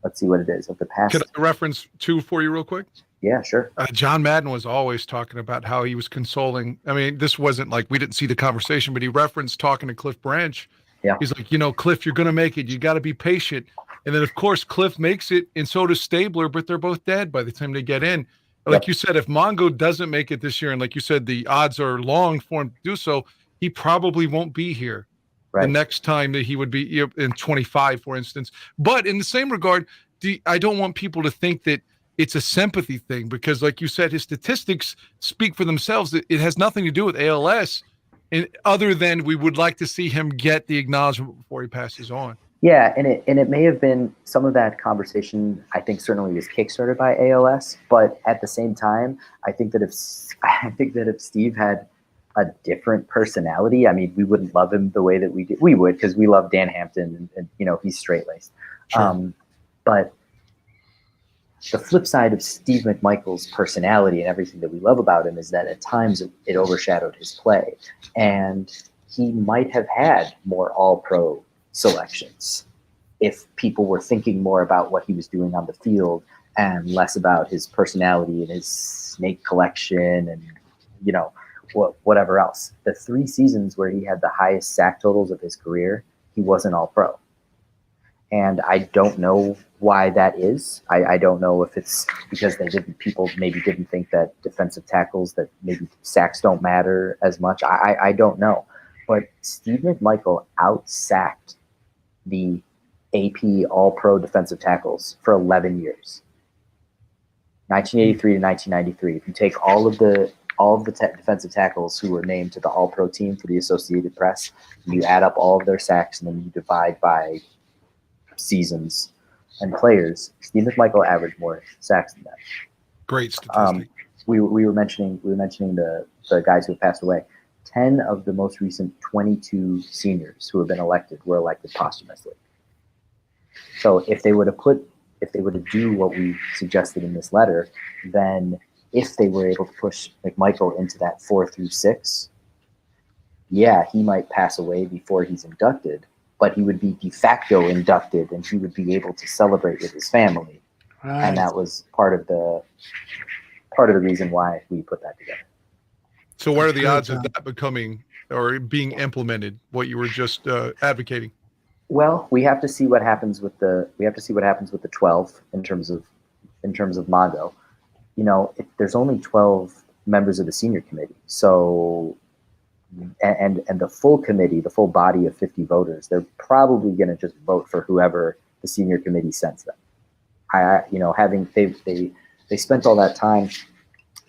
H: let's see what it is. Of the past.
E: Could I reference 2 for you real quick?
H: Yeah, sure.
E: John Madden was always talking about how he was consoling. I mean, this wasn't like we didn't see the conversation, but he referenced talking to Cliff Branch.
H: Yeah.
E: He's like, you know, Cliff, you're going to make it. You got to be patient. And then, of course, Cliff makes it, and so does Stabler, but they're both dead by the time they get in. Like you said, if Mongo doesn't make it this year, and like you said, the odds are long for him to do so, he probably won't be here the next time that he would be in 25, for instance. But in the same regard, I don't want people to think that it's a sympathy thing, because like you said, his statistics speak for themselves. It has nothing to do with ALS, and other than we would like to see him get the acknowledgement before he passes on.
H: Yeah, and it may have been some of that conversation. I think certainly was kickstarted by ALS, but at the same time, I think that if Steve had a different personality, I mean, we wouldn't love him the way that we did. We would, because we love Dan Hampton, and you know, he's straight laced. Sure. But the flip side of Steve McMichael's personality and everything that we love about him is that at times it overshadowed his play, and he might have had more All-Pro selections if people were thinking more about what he was doing on the field and less about his personality and his snake collection and, you know, whatever else. The 3 seasons where he had the highest sack totals of his career, he wasn't All-Pro. And I don't know why that is. I don't know if it's because people maybe didn't think that defensive tackles, that maybe sacks don't matter as much. I don't know. But Steve McMichael out-sacked the AP All-Pro defensive tackles for 11 years. 1983 to 1993. If you take all of the defensive tackles who were named to the All-Pro team for the Associated Press, you add up all of their sacks and then you divide by seasons and players, Steve McMichael averaged more sacks than that.
E: Great statistic.
H: We were mentioning the guys who have passed away. 10 of the most recent 22 seniors who have been elected were elected posthumously. So if they were to do what we suggested in this letter, then if they were able to push McMichael into that 4 through 6, yeah, he might pass away before he's inducted, but he would be de facto inducted and he would be able to celebrate with his family. Right. And that was part of the reason why we put that together.
E: So what are the odds of that becoming or being implemented, what you were just advocating?
H: Well, we have to see what happens with the 12 in terms of Mongo. You know, there's only 12 members of the senior committee. So and the full committee, the full body of 50 voters, they're probably going to just vote for whoever the senior committee sends them. They spent all that time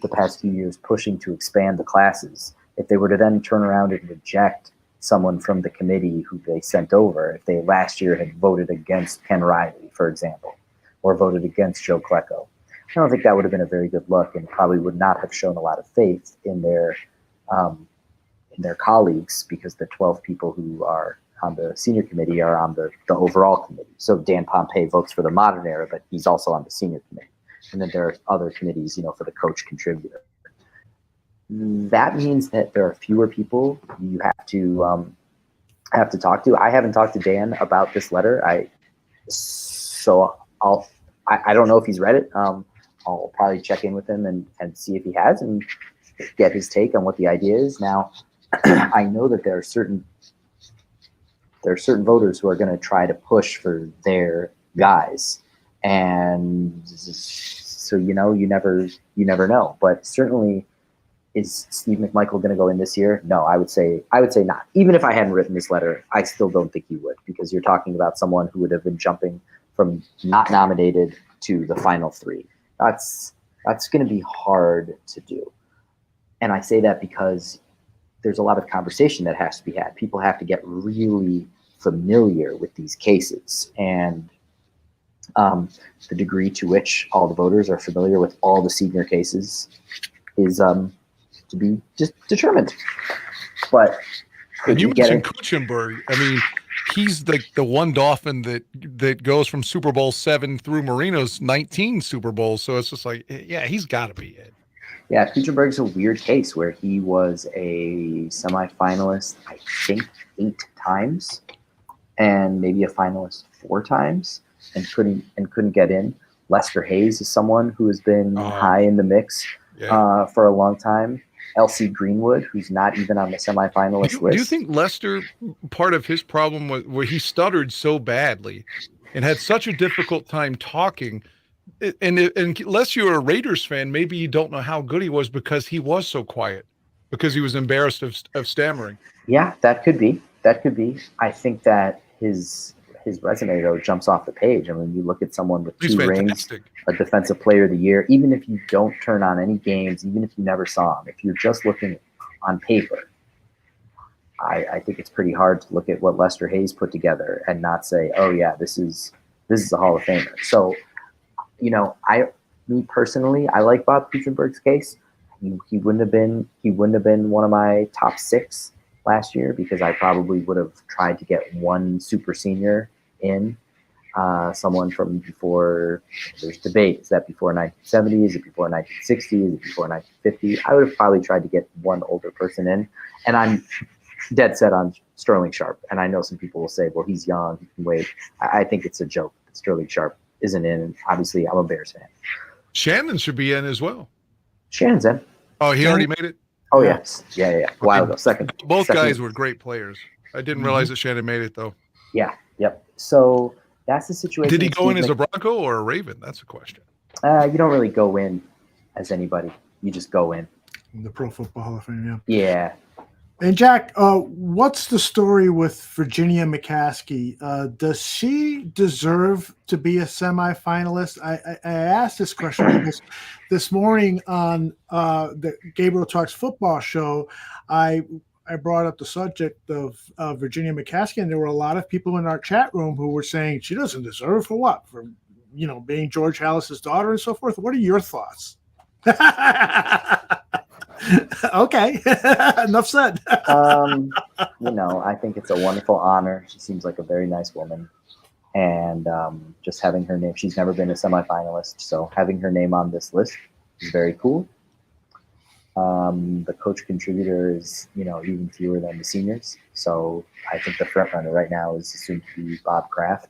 H: the past few years pushing to expand the classes. If they were to then turn around and reject someone from the committee who they sent over, if they last year had voted against Ken Riley, for example, or voted against Joe Klecko, I don't think that would have been a very good look, and probably would not have shown a lot of faith in their colleagues, because the 12 people who are on the senior committee are on the overall committee. So Dan Pompei votes for the modern era, but he's also on the senior committee. And then there are other committees, for the coach contributor. That means that there are fewer people you have to talk to. I haven't talked to Dan about this letter. I don't know if he's read it. I'll probably check in with him and see if he has and get his take on what the idea is. Now, I know that there are certain voters who are going to try to push for their guys, and so you never know. But certainly, is Steve McMichael going to go in this year? No, I would say not. Even if I hadn't written this letter, I still don't think he would, because you're talking about someone who would have been jumping from not nominated to the final three. That's going to be hard to do. And I say that because there's a lot of conversation that has to be had. People have to get really familiar with these cases, and the degree to which all the voters are familiar with all the senior cases is to be just determined. But
E: and you mentioned Kuchenberg. I mean, he's the one Dolphin that goes from Super Bowl 7 through Marino's 19 Super Bowls. So it's just like, yeah, he's got to be it.
H: Yeah, Kuchenberg's a weird case where he was a semi-finalist, I think, 8 times, and maybe a finalist 4 times, and couldn't get in. Lester Hayes is someone who has been high in the mix for a long time. L.C. Greenwood, who's not even on the semi-finalist list.
E: Do you think Lester, part of his problem was where he stuttered so badly and had such a difficult time talking? And unless you're a Raiders fan, maybe you don't know how good he was because he was so quiet, because he was embarrassed of stammering.
H: Yeah, that could be. I think that his resume, though, jumps off the page. I mean, you look at someone with 2 rings, a Defensive Player of the Year, even if you don't turn on any games, even if you never saw him, if you're just looking on paper, I think it's pretty hard to look at what Lester Hayes put together and not say, oh, yeah, this is a Hall of Famer. So, me personally, I like Bob Kuchenberg's case. He wouldn't have been one of my top 6 last year, because I probably would have tried to get one super senior in, someone from before. There's debate: is that before 1970? Is it before 1960? Is it before 1950? I would have probably tried to get one older person in, and I'm dead set on Sterling Sharp. And I know some people will say, well, he's young, he can wait. I think it's a joke that Sterling Sharp isn't in, and obviously I'm a Bears fan.
E: Shannon should be in as well.
H: Shannon's in.
E: Oh, he already made it?
H: Oh, yes. Yeah. A while ago.
E: Both guys were great players. I didn't realize that Shannon made it, though.
H: Yeah. Yep. So that's the situation.
E: Did he go in as a Bronco or a Raven? That's a question.
H: You don't really go in as anybody. You just go in.
C: The Pro Football Hall of Fame, yeah.
H: Yeah.
C: And Jack, what's the story with Virginia McCaskey? Does she deserve to be a semifinalist? I asked this question because this morning on the Gabriel Talks Football show, I brought up the subject of Virginia McCaskey, and there were a lot of people in our chat room who were saying she doesn't deserve for what? For being George Halas's daughter and so forth. What are your thoughts? Okay, enough said.
H: I think it's a wonderful honor. She seems like a very nice woman, and just having her name, she's never been a semifinalist, so having her name on this list is very cool. The coach contributor is, even fewer than the seniors, so I think the front runner right now is assumed to be Bob Kraft.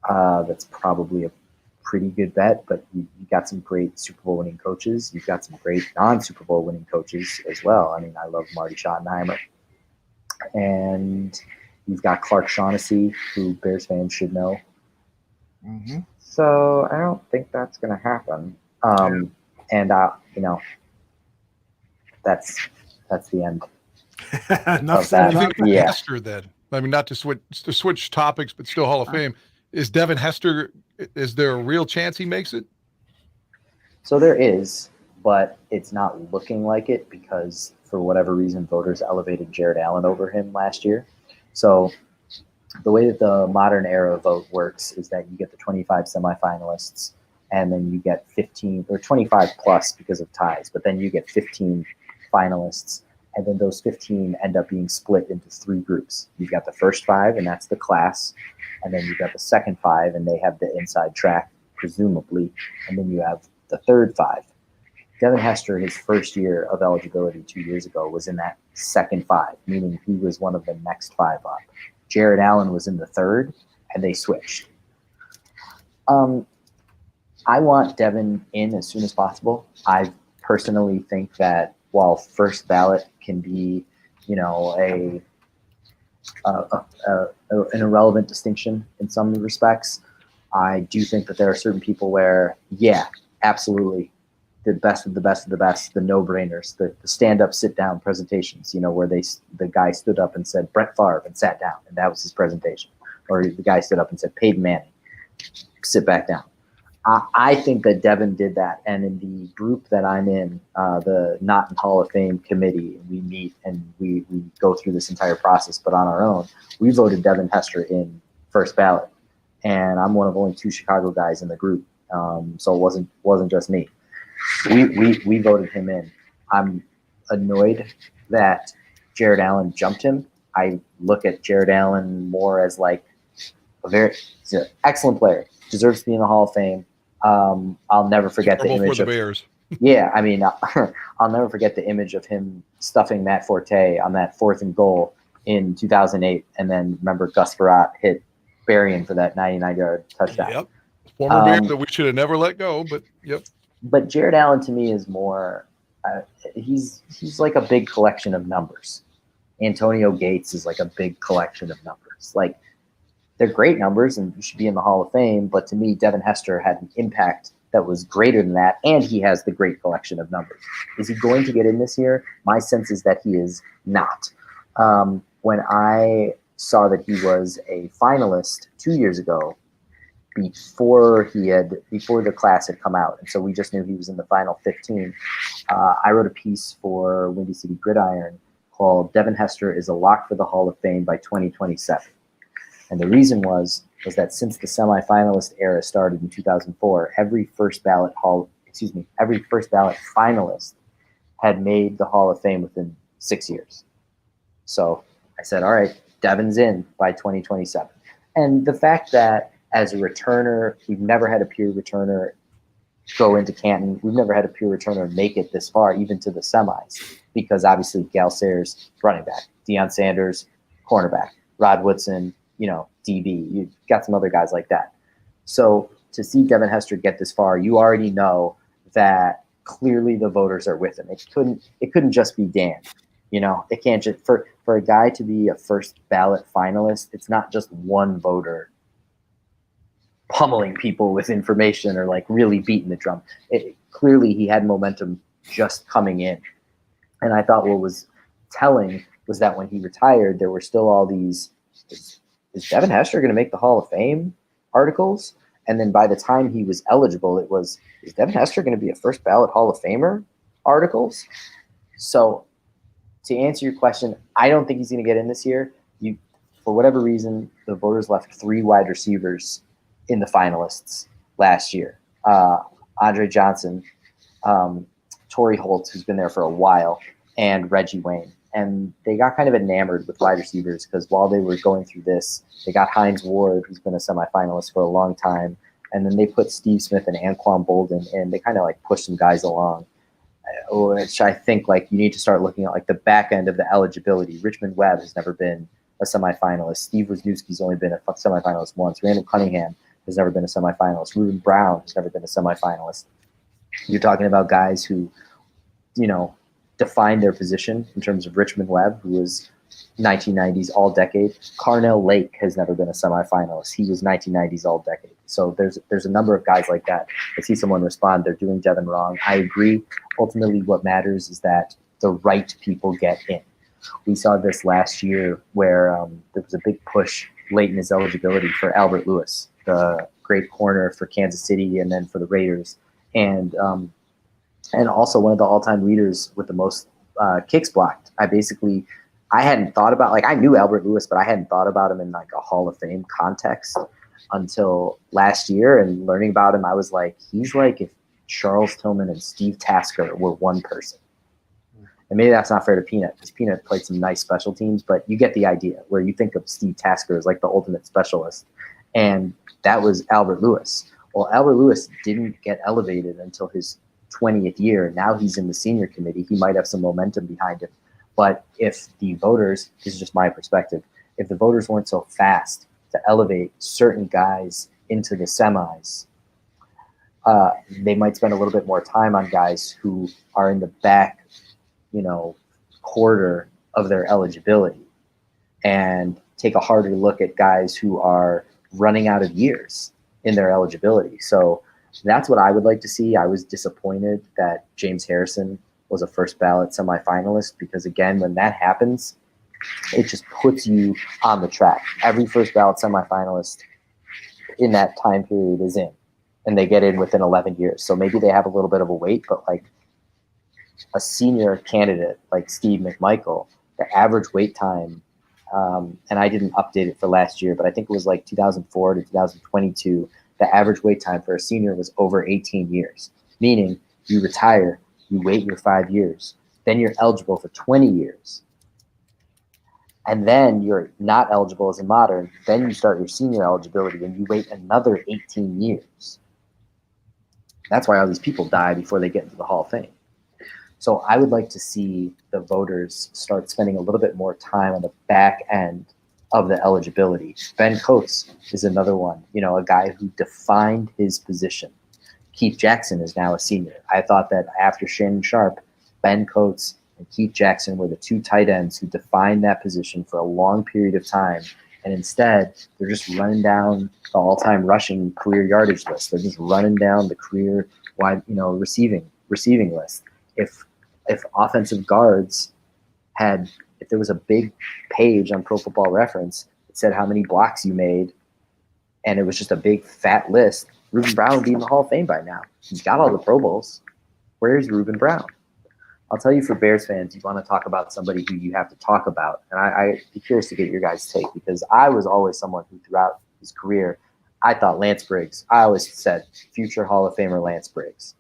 H: That's probably a pretty good bet, but you got some great Super Bowl winning coaches. You've got some great non-Super Bowl winning coaches as well. I mean, I love Marty Schottenheimer. And you've got Clark Shaughnessy, who Bears fans should know.
C: Mm-hmm.
H: So I don't think that's going to happen. And that's the end.
C: Enough said.
E: I think Hester then. I mean, not to switch topics, but still Hall of Fame. Is Devin Hester? Is there a real chance he makes it?
H: So there is, but it's not looking like it because for whatever reason, voters elevated Jared Allen over him last year. So the way that the modern era vote works is that you get the 25 semifinalists, and then you get 15 or 25 plus because of ties, but then you get 15 finalists, and then those 15 end up being split into 3 groups. You've got the first 5, and that's the class. And then you've got the second 5, and they have the inside track, presumably. And then you have the third 5. Devin Hester, his first year of eligibility 2 years ago, was in that second 5, meaning he was one of the next 5 up. Jared Allen was in the third, and they switched. I want Devin in as soon as possible. I personally think that while first ballot can be, you know, an irrelevant distinction in some respects, I do think that there are certain people where, yeah, absolutely, the best of the best of the best, the no-brainers, the stand-up, sit-down presentations, you know, where the guy stood up and said Brett Favre and sat down, and that was his presentation. Or the guy stood up and said Peyton Manning, sit back down. I think that Devin did that, and in the group that I'm in, the Not in Hall of Fame committee, we meet and we go through this entire process, but on our own, we voted Devin Hester in first ballot, and I'm one of only 2 Chicago guys in the group, so it wasn't just me. We voted him in. I'm annoyed that Jared Allen jumped him. I look at Jared Allen more as like he's an excellent player, deserves to be in the Hall of Fame. I'll never forget the image
E: for the
H: of
E: Bears.
H: Yeah, I mean, I'll never forget the image of him stuffing Matt Forte on that 4th and goal in 2008, and then remember Gus Frerotte hit Berrien for that 99-yard touchdown.
E: Yep, former Bear that we should have never let go, but yep.
H: But Jared Allen to me is more. He's like a big collection of numbers. Antonio Gates is like a big collection of numbers. Like, they're great numbers and you should be in the Hall of Fame. But to me, Devin Hester had an impact that was greater than that. And he has the great collection of numbers. Is he going to get in this year? My sense is that he is not. When I saw that he was a finalist 2 years ago, before the class had come out, and so we just knew he was in the final 15, I wrote a piece for Windy City Gridiron called Devin Hester is a lock for the Hall of Fame by 2027. And the reason was that since the semifinalist era started in 2004, every first ballot finalist had made the Hall of Fame within 6 years. So I said, all right, Devin's in by 2027. And the fact that as a returner, we've never had a pure returner go into Canton. We've never had a pure returner make it this far, even to the semis, because obviously Gal Sayers, running back, Deion Sanders, cornerback, Rod Woodson, you know, DB. You've got some other guys like that. So to see Devin Hester get this far, you already know that clearly the voters are with him. It couldn't just be Dan. You know, it can't just for a guy to be a first ballot finalist, it's not just one voter pummeling people with information or like really beating the drum. Clearly he had momentum just coming in. And I thought what was telling was that when he retired, there were still all these, is Devin Hester going to make the Hall of Fame articles? And then by the time he was eligible, it was, is Devin Hester going to be a first ballot Hall of Famer articles? So to answer your question, I don't think he's going to get in this year. For whatever reason, the voters left 3 wide receivers in the finalists last year. Andre Johnson, Torrey Holt, who's been there for a while, and Reggie Wayne. And they got kind of enamored with wide receivers because while they were going through this, they got Hines Ward, who's been a semifinalist for a long time, and then they put Steve Smith and Anquan Bolden, and they kind of like pushed some guys along, which I think like you need to start looking at like the back end of the eligibility. Richmond Webb has never been a semifinalist. Steve Wisniewski's only been a semifinalist once. Randall Cunningham has never been a semifinalist. Reuben Brown has never been a semifinalist. You're talking about guys who, you know, defined their position in terms of Richmond Webb, who was 1990s all-decade. Carnell Lake has never been a semifinalist. He was 1990s all-decade. So there's a number of guys like that. I see someone respond, they're doing Devin wrong. I agree. Ultimately, what matters is that the right people get in. We saw this last year where there was a big push late in his eligibility for Albert Lewis, the great corner for Kansas City and then for the Raiders. And also one of the all-time leaders with the most kicks blocked. I hadn't thought about, like, I knew Albert Lewis, but I hadn't thought about him in like a Hall of Fame context until last year. And learning about him, I was like, he's like if Charles Tillman and Steve Tasker were one person. And maybe that's not fair to Peanut because Peanut played some nice special teams, but you get the idea where you think of Steve Tasker as like the ultimate specialist. And that was Albert Lewis. Well, Albert Lewis didn't get elevated until his 20th year. Now he's in the senior committee. He might have some momentum behind him. But if the voters, this is just my perspective, if the voters weren't so fast to elevate certain guys into the semis, they might spend a little bit more time on guys who are in the back, quarter of their eligibility and take a harder look at guys who are running out of years in their eligibility. So that's what I would like to see. I was disappointed that James Harrison was a first ballot semifinalist because, again, when that happens, it just puts you on the track. Every first ballot semifinalist in that time period is in, and they get in within 11 years. So maybe they have a little bit of a wait, but like a senior candidate like Steve McMichael, the average wait time, and I didn't update it for last year, but I think it was like 2004 to 2022, the average wait time for a senior was over 18 years, meaning you retire, you wait your 5 years, then you're eligible for 20 years. And then you're not eligible as a modern, then you start your senior eligibility and you wait another 18 years. That's why all these people die before they get into the Hall of Fame. So I would like to see the voters start spending a little bit more time on the back end of the eligibility. Ben Coates is another one, a guy who defined his position. Keith Jackson is now a senior. I thought that after Shannon Sharp, Ben Coates and Keith Jackson were the two tight ends who defined that position for a long period of time. And instead, they're just running down the all-time rushing career yardage list. They're just running down the career wide, receiving list. If offensive guards if there was a big page on Pro Football Reference that said how many blocks you made, and it was just a big fat list, Reuben Brown would be in the Hall of Fame by now. He's got all the Pro Bowls. Where's Reuben Brown? I'll tell you, for Bears fans, you want to talk about somebody who you have to talk about. And I'd be curious to get your guys' take, because I was always someone who throughout his career, I thought Lance Briggs. I always said future Hall of Famer Lance Briggs.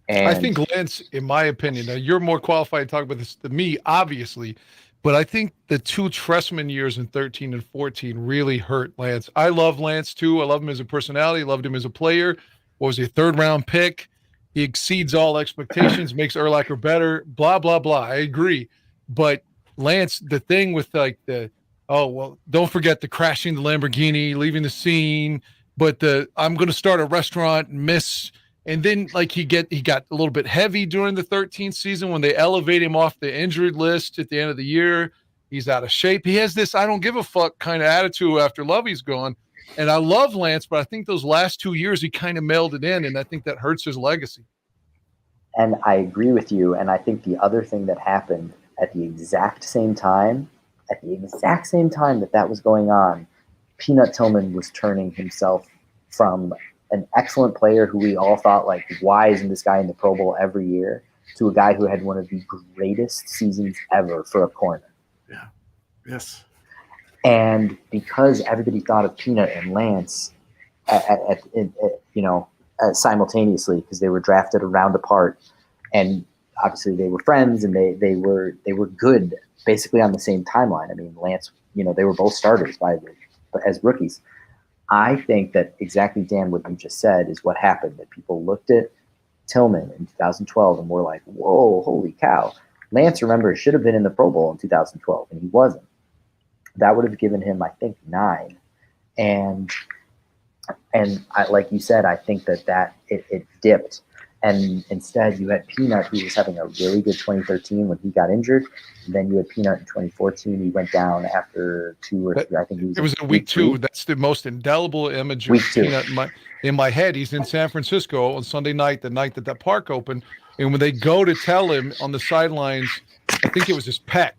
H: And
E: I think Lance, in my opinion, now you're more qualified to talk about this than me, obviously, but I think the two Tressman years in 13 and 14 really hurt Lance. I love Lance too. I love him as a personality. Loved him as a player. What was he, a third-round pick? He exceeds all expectations, makes Urlacher better, blah, blah, blah. I agree. But Lance, the thing with don't forget the crashing the Lamborghini, leaving the scene, but I'm going to start a restaurant and miss. And then he got a little bit heavy during the 13th season when they elevate him off the injured list at the end of the year. He's out of shape. He has this I don't give a fuck kind of attitude after Lovey's gone. And I love Lance, but I think those last 2 years he kind of mailed it in, and I think that hurts his legacy.
H: And I agree with you. And I think the other thing that happened at the exact same time that was going on, Peanut Tillman was turning himself from an excellent player who we all thought, why isn't this guy in the Pro Bowl every year, to a guy who had one of the greatest seasons ever for a corner.
B: Yeah. Yes.
H: And because everybody thought of Peanut and Lance simultaneously, because they were drafted a round apart, and obviously they were friends, and they were good basically on the same timeline. I mean, Lance, they were both starters as rookies. I think that exactly, Dan, what you just said is what happened, that people looked at Tillman in 2012 and were like, whoa, holy cow. Lance, remember, should have been in the Pro Bowl in 2012, and he wasn't. That would have given him, I think, 9. And like you said, I think that it dipped. And instead, you had Peanut, who was having a really good 2013 when he got injured. And then you had Peanut in 2014. He went down after 2 or 3. I think
E: it was in week 2. That's the most indelible image of Peanut in my head. He's in San Francisco on Sunday night, the night that park opened. And when they go to tell him on the sidelines, I think it was his pec.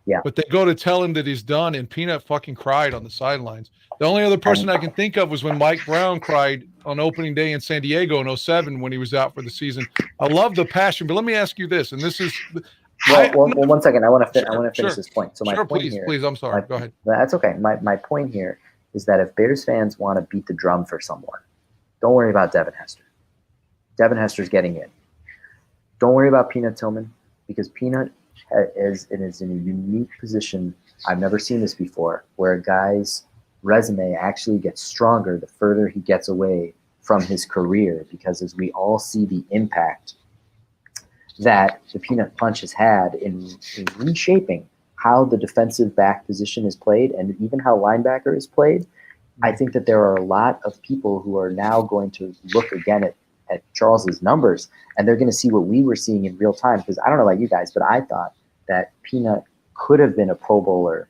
H: Yeah.
E: But they go to tell him that he's done, and Peanut fucking cried on the sidelines. The only other person I can think of was when Mike Brown cried on opening day in San Diego in 2007 when he was out for the season. I love the passion, but let me ask you this, and this is
H: well, 1 second. I want to finish this point. So my point
E: please, I'm sorry. Go ahead.
H: That's okay. My point here is that if Bears fans want to beat the drum for someone, don't worry about Devin Hester. Devin Hester's getting in. Don't worry about Peanut Tillman, because Peanut is in a unique position. I've never seen this before, where a guy's resume actually gets stronger the further he gets away from his career, because as we all see the impact that the Peanut Punch has had in reshaping how the defensive back position is played and even how linebacker is played, I think that there are a lot of people who are now going to look again at Charles's numbers, and they're going to see what we were seeing in real time. Because I don't know about you guys, but I thought that Peanut could have been a Pro Bowler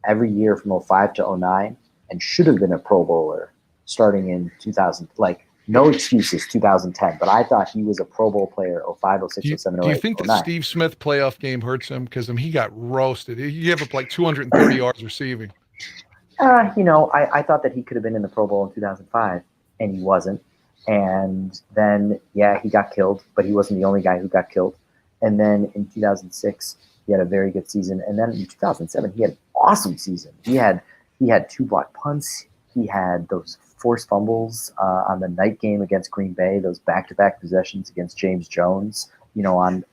H: every year from 05 to 09 and should have been a Pro Bowler starting in 2000. Like, no excuses, 2010. But I thought he was a Pro Bowl player 05, 06, 07, 08,
E: Do you think that
H: 09.
E: Steve Smith playoff game hurts him? Because he got roasted. He gave up like 230 yards receiving.
H: I thought that he could have been in the Pro Bowl in 2005, and he wasn't. And then, he got killed, but he wasn't the only guy who got killed. And then in 2006, he had a very good season. And then in 2007, he had an awesome season. He had 2 blocked punts. He had those forced fumbles on the night game against Green Bay, those back-to-back possessions against James Jones, on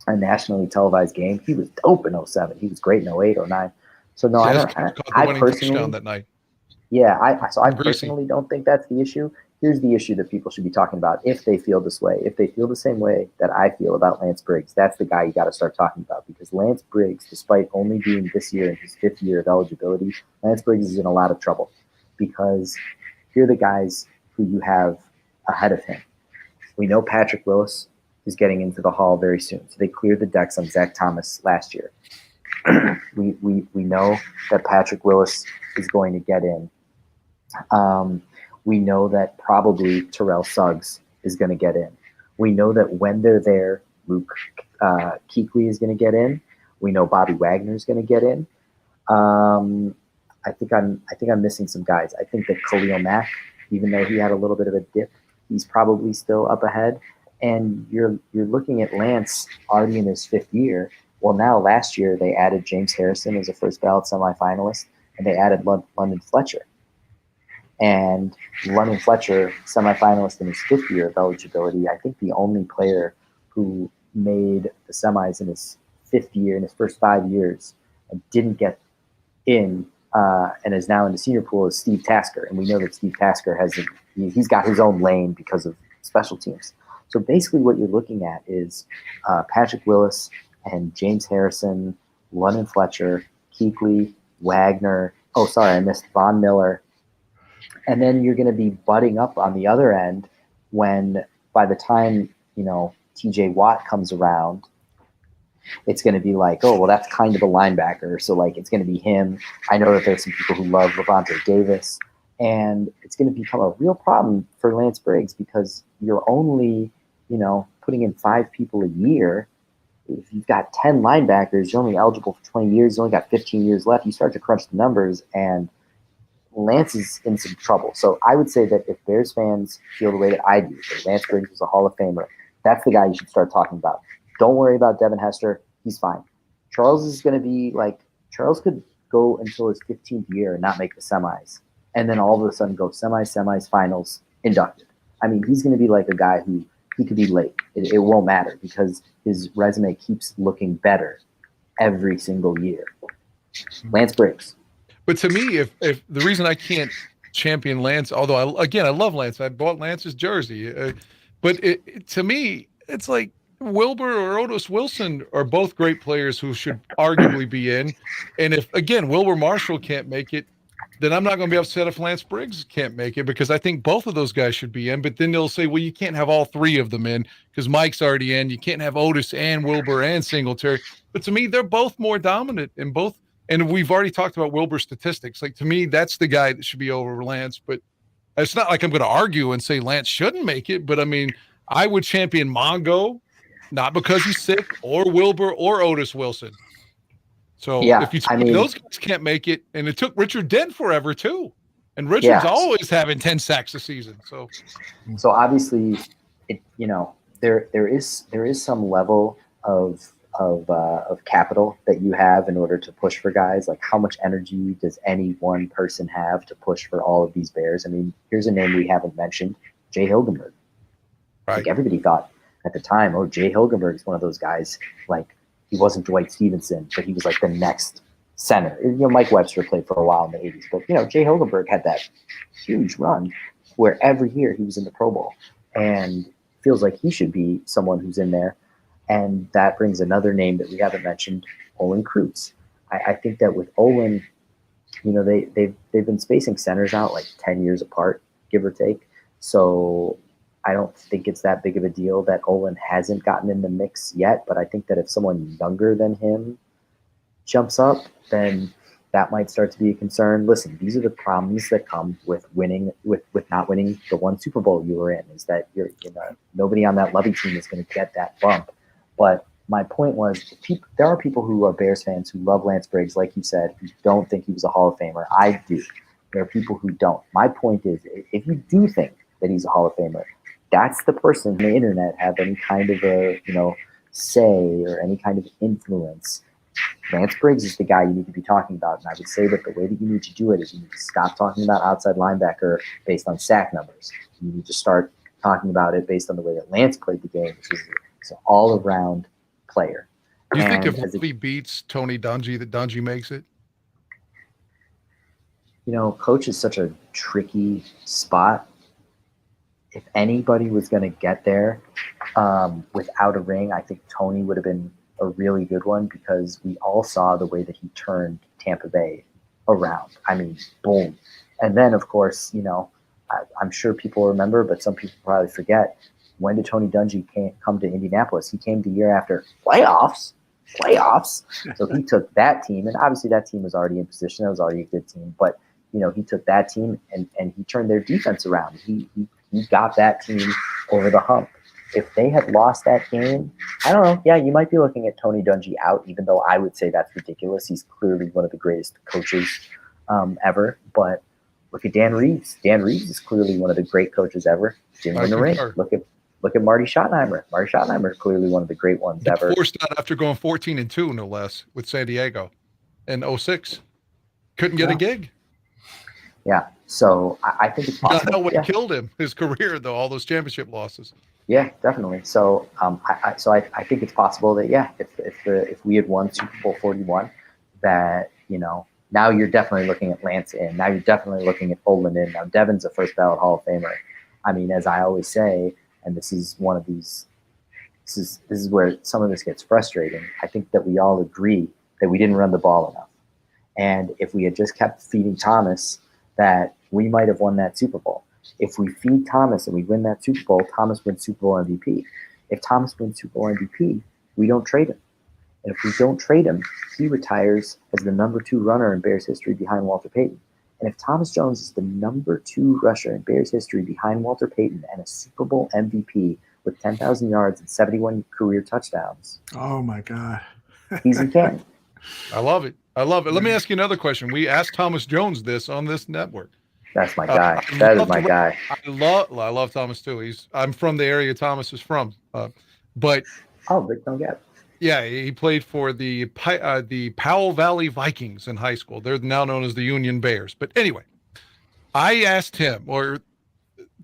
H: a nationally televised game. He was dope in 07. He was great in 08, 09. So no, I personally
E: that night.
H: Yeah, I personally don't think that's the issue. Here's the issue that people should be talking about if they feel this way. If they feel the same way that I feel about Lance Briggs, that's the guy you got to start talking about, because Lance Briggs, despite only being this year in his 5th year of eligibility, Lance Briggs is in a lot of trouble, because here are the guys who you have ahead of him. We know Patrick Willis is getting into the Hall very soon. So they cleared the decks on Zach Thomas last year. we know that Patrick Willis is going to get in. We know that probably Terrell Suggs is going to get in. We know that when they're there, Luke Kuechly is going to get in. We know Bobby Wagner is going to get in. I think I'm missing some guys. I think that Khalil Mack, even though he had a little bit of a dip, he's probably still up ahead. And you're looking at Lance already in his 5th year. Well, now last year they added James Harrison as a first ballot semifinalist, and they added London Fletcher. And London Fletcher, semifinalist in his 5th year of eligibility, I think the only player who made the semis in his 5th year, in his first 5 years, and didn't get in and is now in the senior pool is Steve Tasker. And we know that Steve Tasker he's got his own lane because of special teams. So basically what you're looking at is Patrick Willis and James Harrison, London Fletcher, Kuechly, Wagner. Oh, sorry, I missed Von Miller. And then you're going to be butting up on the other end when, by the time, TJ Watt comes around, it's going to be like, oh, well, that's kind of a linebacker. So, like, it's going to be him. I know that there's some people who love Levante Davis. And it's going to become a real problem for Lance Briggs, because you're only, putting in 5 people a year. If you've got 10 linebackers, you're only eligible for 20 years. You only got 15 years left. You start to crunch the numbers, and Lance is in some trouble. So I would say that if Bears fans feel the way that I do, that Lance Briggs is a Hall of Famer, that's the guy you should start talking about. Don't worry about Devin Hester. He's fine. Charles is going to be like, Charles could go until his 15th year and not make the semis, and then all of a sudden go semis, finals, inducted. I mean, he's going to be like a guy who he could be late. It won't matter, because his resume keeps looking better every single year. Lance Briggs.
E: But to me, if the reason I can't champion Lance, although I love Lance, I bought Lance's jersey, but to me, it's like Wilbur or Otis Wilson are both great players who should arguably be in. And if, again, Wilbur Marshall can't make it, then I'm not going to be upset if Lance Briggs can't make it, because I think both of those guys should be in. But then they'll say, well, you can't have all 3 of them in because Mike's already in. You can't have Otis and Wilbur and Singletary. But to me, they're both more dominant in both. And we've already talked about Wilbur's statistics. Like, to me, that's the guy that should be over Lance. But it's not like I'm going to argue and say Lance shouldn't make it. But, I mean, I would champion Mongo, not because he's sick, or Wilbur or Otis Wilson. So if you those guys can't make it, and it took Richard Dent forever too, and Richard's always having 10 sacks a season. So
H: obviously, there is some level of capital that you have in order to push for guys. Like, how much energy does any one person have to push for all of these Bears? I mean, here's a name we haven't mentioned: Jay Hilgenberg. Right. Like, everybody thought at the time, oh, Jay Hilgenberg is one of those guys. Like, he wasn't Dwight Stevenson, but he was like the next center. Mike Webster played for a while in the 80s, but Jay Hilgenberg had that huge run where every year he was in the Pro Bowl, and feels like he should be someone who's in there. And that brings another name that we haven't mentioned, Olin Kreutz. I think that with Olin, they've been spacing centers out like 10 years apart, give or take. So I don't think it's that big of a deal that Olin hasn't gotten in the mix yet, but I think that if someone younger than him jumps up, then that might start to be a concern. Listen, these are the problems that come with winning, with not winning the one Super Bowl you were in, is that nobody on that Lovey team is going to get that bump. But my point was, there are people who are Bears fans who love Lance Briggs, like you said, who don't think he was a Hall of Famer. I do. There are people who don't. My point is, if you do think that he's a Hall of Famer, that's the person on the internet have any kind of a say or any kind of influence. Lance Briggs is the guy you need to be talking about, and I would say that the way that you need to do it is you need to stop talking about outside linebacker based on sack numbers. You need to start talking about it based on the way that Lance played the game, which is an all-around player.
E: Do you think if Lovey beats Tony Dungy, that Dungy makes it?
H: Coach is such a tricky spot. If anybody was going to get there without a ring, I think Tony would have been a really good one, because we all saw the way that he turned Tampa Bay around. I mean, boom. And then, of course, I'm sure people remember, but some people probably forget, when did Tony Dungy come to Indianapolis? He came the year after playoffs. So he took that team, and obviously that team was already in position. That was already a good team. But, he took that team and he turned their defense around. He got that team over the hump. If they had lost that game, I don't know. Yeah, you might be looking at Tony Dungy out, even though I would say that's ridiculous. He's clearly one of the greatest coaches ever. But look at Dan Reeves. Dan Reeves is clearly one of the great coaches ever. Didn't win the ring. Look at Marty Schottenheimer. Marty Schottenheimer is clearly one of the great ones ever.
E: Forced out after going 14-2, no less, with San Diego in 2006. Couldn't get a gig.
H: Yeah. So I think it's possible.
E: Not know what killed him, his career, though, all those championship losses.
H: Yeah, definitely. So I think it's possible that, if we had won Super Bowl 41, that, now you're definitely looking at Lance in. Now you're definitely looking at Olin in. Now Devin's a first ballot Hall of Famer. I mean, as I always say, and this is one of these, this is where some of this gets frustrating. I think that we all agree that we didn't run the ball enough. And if we had just kept feeding Thomas, that we might have won that Super Bowl. If we feed Thomas and we win that Super Bowl, Thomas wins Super Bowl MVP. If Thomas wins Super Bowl MVP, we don't trade him. And if we don't trade him, he retires as the number 2 runner in Bears history behind Walter Payton. And if Thomas Jones is the number 2 rusher in Bears history behind Walter Payton and a Super Bowl MVP with 10,000 yards and 71 career touchdowns.
C: Oh, my God.
H: He's in Canton.
E: I love it. Let me ask you another question. We asked Thomas Jones this on this network.
H: That's my guy. That is my guy.
E: I love Thomas too. I'm from the area Thomas is from. But
H: big don't get.
E: Yeah, he played for the Powell Valley Vikings in high school. They're now known as the Union Bears. But anyway, I asked him, or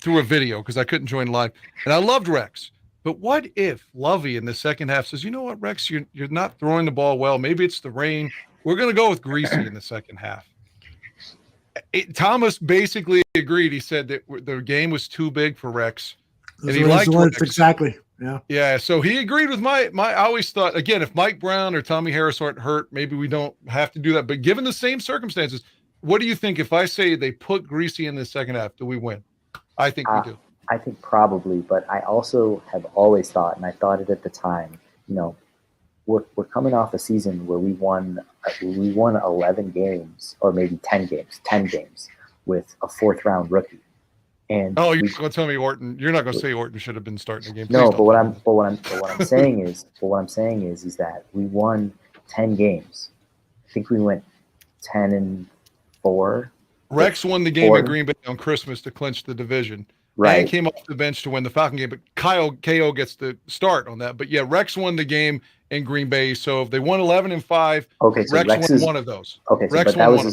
E: through a video because I couldn't join live, and I loved Rex. But what if Lovey in the second half says, "You know what, Rex, you're not throwing the ball well. Maybe it's the rain. We're going to go with Greasy in the second half." Thomas basically agreed. He said that the game was too big for Rex, and he liked Rex.
C: Exactly. Yeah.
E: Yeah. So he agreed with my. I always thought, again, if Mike Brown or Tommy Harris aren't hurt, maybe we don't have to do that. But given the same circumstances, what do you think if I say they put Greasy in the second half? Do we win? I think we do.
H: I think probably, but I also have always thought, and I thought it at the time, we're coming off a season where we won 11 games, or maybe 10 games with a 4th round rookie. And
E: you're going to tell me Orton? You're not going to say Orton should have been starting the game.
H: No, but what I'm saying is that we won 10 games. I think we went 10-4.
E: Rex won the game at Green Bay on Christmas to clinch the division. Right. And came off the bench to win the Falcon game, but KO gets the start on that. But yeah, Rex won the game in Green Bay. So if they won 11-5,
H: okay, so
E: Rex won one of those.
H: Okay, so but that was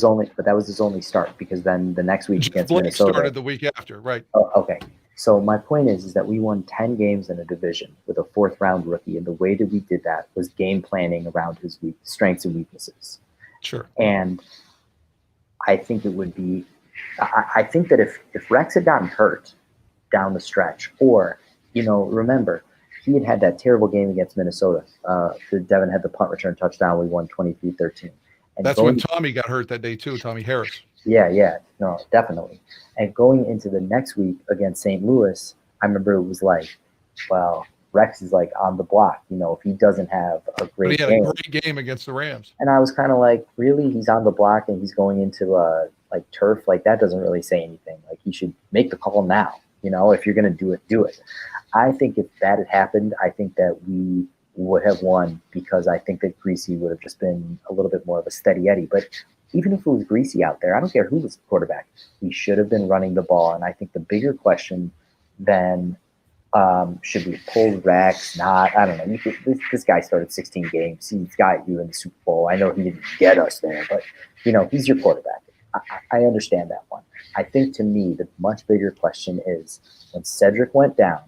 H: his only start, because then the next week against Minnesota
E: started the week after, right?
H: Oh, okay. So my point is that we won 10 games in a division with a 4th round rookie, and the way that we did that was game planning around his strengths and weaknesses.
E: Sure.
H: And I think it would be. I think that if Rex had gotten hurt down the stretch, or remember, he had that terrible game against Minnesota. Devin had the punt return touchdown. We won 23-13. And
E: that's when Tommy got hurt that day too, Tommy Harris.
H: Yeah, no, definitely. And going into the next week against St. Louis, I remember it was like, well, Rex is like on the block. You know, if he doesn't have a
E: But
H: great
E: he had
H: game,
E: a great game against the Rams.
H: and I was kind of like, really, he's on the block and he's going into like turf, like that doesn't really say anything. Like he should make the call now. You know, if you're gonna do it, do it. I think if that had happened, I think that we would have won because I think that Greasy would have just been a little bit more of a steady Eddie. But even if it was Greasy out there, I don't care who was the quarterback. We should have been running the ball. And I think the bigger question than should we pull Rex? Not, I don't know. This guy started 16 games. He's got you in the Super Bowl. I know he didn't get us there, but you know he's your quarterback. I understand that one. I think to me the much bigger question is when Cedric went down,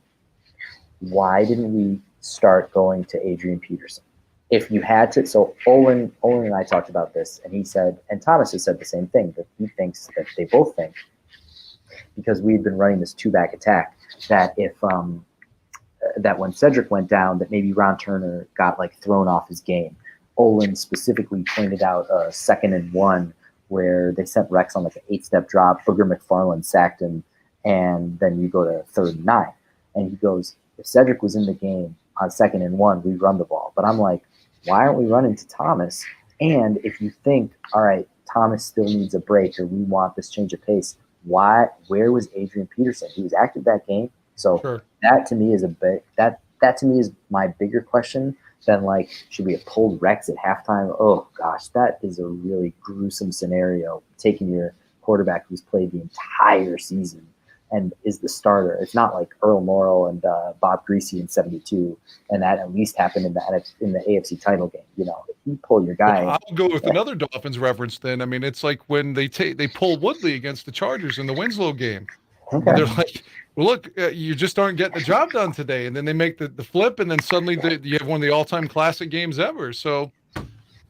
H: why didn't we start going to Adrian Peterson? If you had to, so Olin and I talked about this, and he said, and Thomas has said the same thing, that he thinks that they both think, because we've been running this two-back attack, that if that when Cedric went down, that maybe Ron Turner got like thrown off his game. Olin specifically pointed out a 2nd and 1 where they sent Rex on like an 8-step drop. Booger McFarland sacked him, and then you go to 3rd and 9, and he goes, if Cedric was in the game on 2nd and 1, we run the ball. But I'm like, why aren't we running to Thomas? And if you think, all right, Thomas still needs a break, or we want this change of pace, where was Adrian Peterson? He was active that game. So
E: Sure.
H: that to me is that to me is my bigger question than like, should we have pulled Rex at halftime? Oh gosh, that is a really gruesome scenario. Taking your quarterback who's played the entire season and is the starter. It's not like Earl Morrall and Bob Greasy in '72, and that at least happened in the AFC title game. You know, if you pull your guy,
E: Well, I'll go with another Dolphins reference. Then I mean, it's like when they pull Woodley against the Chargers in the Winslow game.
H: okay.
E: And they're like, well, look, you just aren't getting the job done today. And then they make the flip, and then suddenly you have one of the all-time classic games ever. So,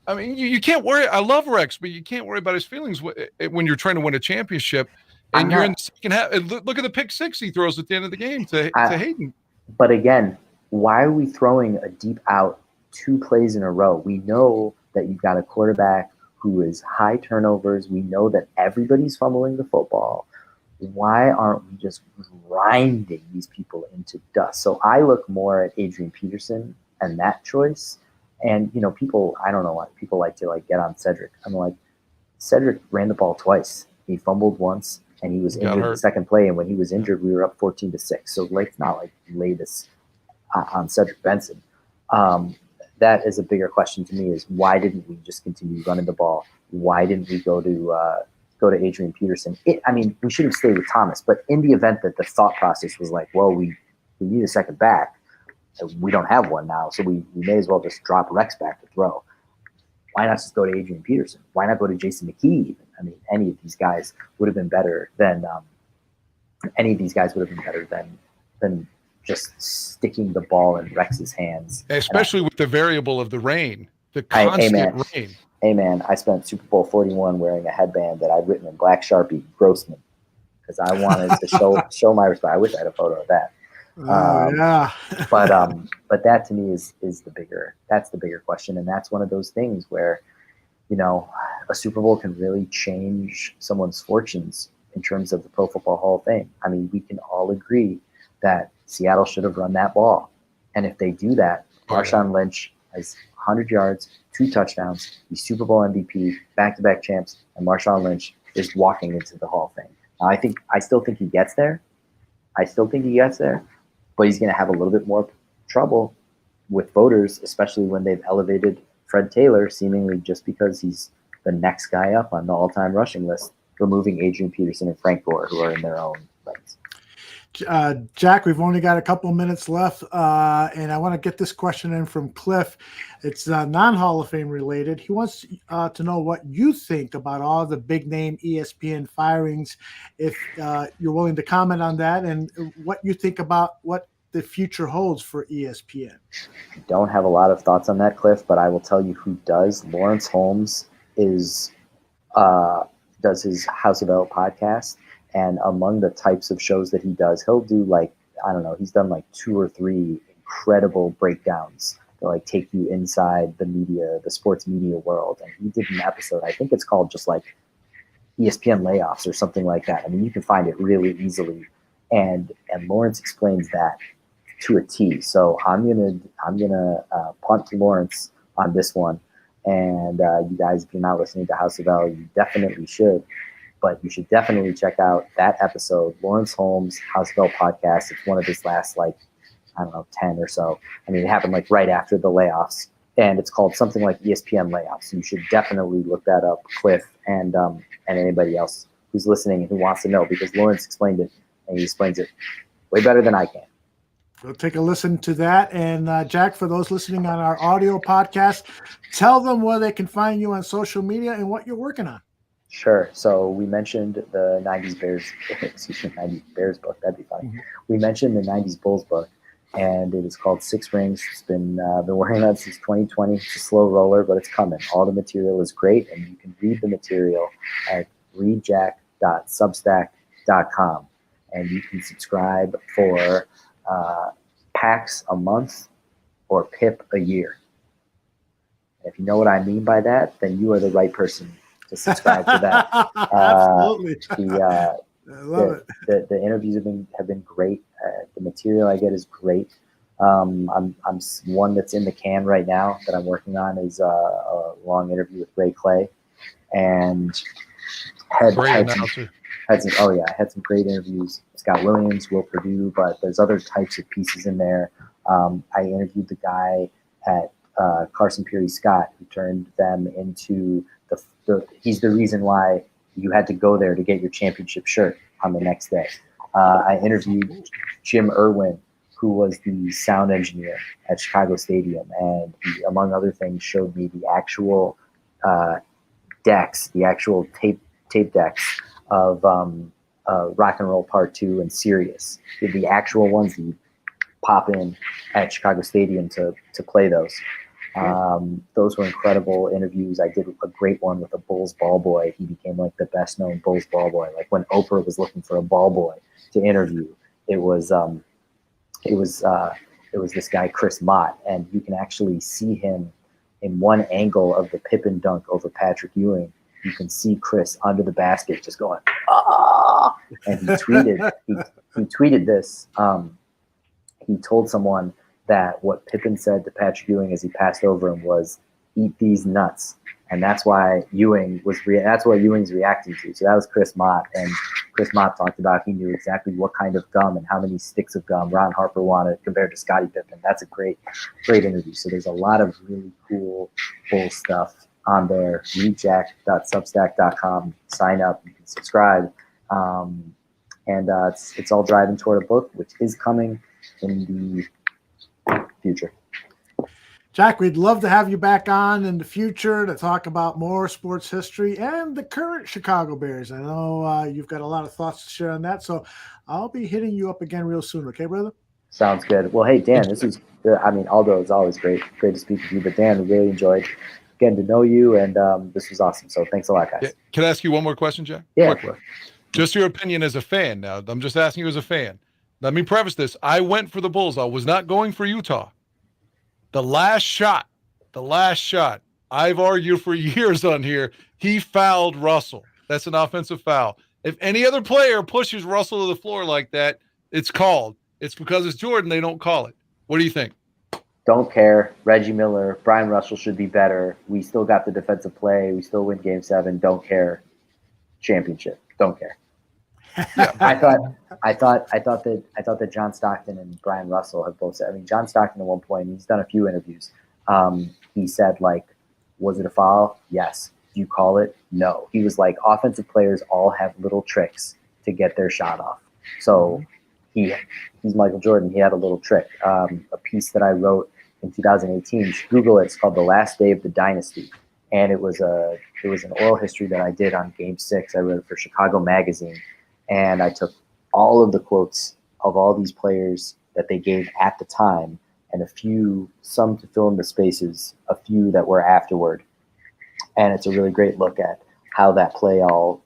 E: I mean, you can't worry. I love Rex, but you can't worry about his feelings when you're trying to win a championship. And you're in the second half. Look at the pick 6 he throws at the end of the game to Hayden.
H: But again, why are we throwing a deep out 2 plays in a row? We know that you've got a quarterback who is high turnovers. We know that everybody's fumbling the football. Why aren't we just grinding these people into dust? So I look more at Adrian Peterson and that choice. And, you know, I don't know why people like to like get on Cedric. I'm like, Cedric ran the ball twice. He fumbled once, and he was injured the second play. And when he was injured, we were up 14-6. So like, it's not like lay this on Cedric Benson. That is a bigger question to me: is why didn't we just continue running the ball? Why didn't we go to Adrian Peterson? I mean, we should have stayed with Thomas. But in the event that the thought process was like, well, we need a second back, we don't have one now, so we may as well just drop Rex back to throw. Why not just go to Adrian Peterson? Why not go to Jason McKee even? I mean, any of these guys would have been better than just sticking the ball in Rex's hands.
E: Especially with the variable of the rain, the constant rain.
H: Hey, man, I spent Super Bowl 41 wearing a headband that I'd written in black Sharpie, Grossman, because I wanted to show my respect. I wish I had a photo of that.
C: Yeah.
H: But that to me is the bigger question. And that's one of those things where, you know, a Super Bowl can really change someone's fortunes in terms of the Pro Football Hall of Fame. I mean, we can all agree that Seattle should have run that ball. And if they do that, Marshawn Lynch has 100 yards, 2 touchdowns, he's Super Bowl MVP, back-to-back champs, and Marshawn Lynch is walking into the Hall of Fame. Now, I still think he gets there. But he's going to have a little bit more trouble with voters, especially when they've elevated Fred Taylor, seemingly just because he's the next guy up on the all-time rushing list, removing Adrian Peterson and Frank Gore, who are in their own rights.
C: Jack, we've only got a couple of minutes left, and I want to get this question in from Cliff. It's non-Hall of Fame related. He wants to know what you think about all the big-name ESPN firings, if you're willing to comment on that, and what you think about what the future holds for ESPN.
H: I don't have a lot of thoughts on that, Cliff, but I will tell you who does. Lawrence Holmes does his House of L podcast. And among the types of shows that he does, he'll do he's done like 2 or 3 incredible breakdowns that like take you inside the media, the sports media world. And he did an episode, I think it's called just like ESPN Layoffs or something like that. I mean, you can find it really easily and Lawrence explains that to a T. So I'm gonna punt to Lawrence on this one. And you guys, if you're not listening to House of L, you definitely should. But you should definitely check out that episode, Lawrence Holmes' House of L podcast. It's one of his last, 10 or so. I mean, it happened right after the layoffs. And it's called something like ESPN Layoffs. You should definitely look that up, Cliff, and anybody else who's listening and who wants to know, because Lawrence explained it, and he explains it way better than I can.
C: Go take a listen to that. And Jack, for those listening on our audio podcast, tell them where they can find you on social media and what you're working on.
H: Sure. So we mentioned the 90s Bears, 90s Bears book. That'd be funny. Mm-hmm. We mentioned the 90s Bulls book, and it is called Six Rings. It's been working on it since 2020. It's a slow roller, but it's coming. All the material is great, and you can read the material at readjack.substack.com, and you can subscribe for packs a month or pip a year. If you know what I mean by that, then you are the right person to subscribe to that.
C: Absolutely. I love
H: it. The interviews have been great. The material I get is great. I'm one that's in the can right now that I'm working on is a long interview with Ray Clay, and had some great interviews. Scott Williams, Will Purdue, but there's other types of pieces in there. I interviewed the guy at Carson Peary Scott who turned them into he's the reason why you had to go there to get your championship shirt on the next day. I interviewed Jim Irwin, who was the sound engineer at Chicago Stadium, and he, among other things, showed me the actual decks, the actual tape decks of Rock and Roll Part 2 and Sirius, the actual ones that you pop in at Chicago Stadium to play those. Those were incredible interviews. I did a great one with a Bulls ball boy. He became the best known Bulls ball boy. When Oprah was looking for a ball boy to interview, it was this guy Chris Mott, and you can actually see him in one angle of the Pippen dunk over Patrick Ewing. You can see Chris under the basket just going, ah! And he tweeted this. He told someone that what Pippen said to Patrick Ewing as he passed over him was, "Eat these nuts," and that's why Ewing's reacting to. So that was Chris Mott, and Chris Mott talked about he knew exactly what kind of gum and how many sticks of gum Ron Harper wanted compared to Scottie Pippen. That's a great interview. So there's a lot of really cool Bull stuff on there. readjack.substack.com. Sign up. You can subscribe, and it's all driving toward a book, which is coming in the future.
C: Jack, we'd love to have you back on in the future to talk about more sports history and the current Chicago Bears. I know you've got a lot of thoughts to share on that, so I'll be hitting you up again real soon. Okay, brother?
H: Sounds good. Well, hey, Dan, this is, Aldo, it's always great to speak with you, but Dan, we really enjoyed getting to know you, and this was awesome. So thanks a lot, guys.
E: Yeah. Can I ask you one more question, Jack?
H: Yeah.
E: Quickly. Just your opinion as a fan now. I'm just asking you as a fan. Let me preface this. I went for the Bulls. I was not going for Utah. The last shot, I've argued for years on here, he fouled Russell. That's an offensive foul. If any other player pushes Russell to the floor like that, it's called. It's because it's Jordan, they don't call it. What do you think?
H: Don't care. Reggie Miller, Brian Russell should be better. We still got the defensive play. We still win Game 7. Don't care. Championship. Don't care.
E: Yeah.
H: I thought that John Stockton and Brian Russell have both said. I mean, John Stockton at one point, he's done a few interviews. He said, was it a foul? Yes. Do you call it? No. He was like, offensive players all have little tricks to get their shot off. So he's Michael Jordan. He had a little trick. A piece that I wrote in 2018. You should Google it. It's called "The Last Day of the Dynasty," and it was an oral history that I did on Game 6. I wrote it for Chicago Magazine. And I took all of the quotes of all these players that they gave at the time, and some to fill in the spaces, a few that were afterward. And it's a really great look at how that play all,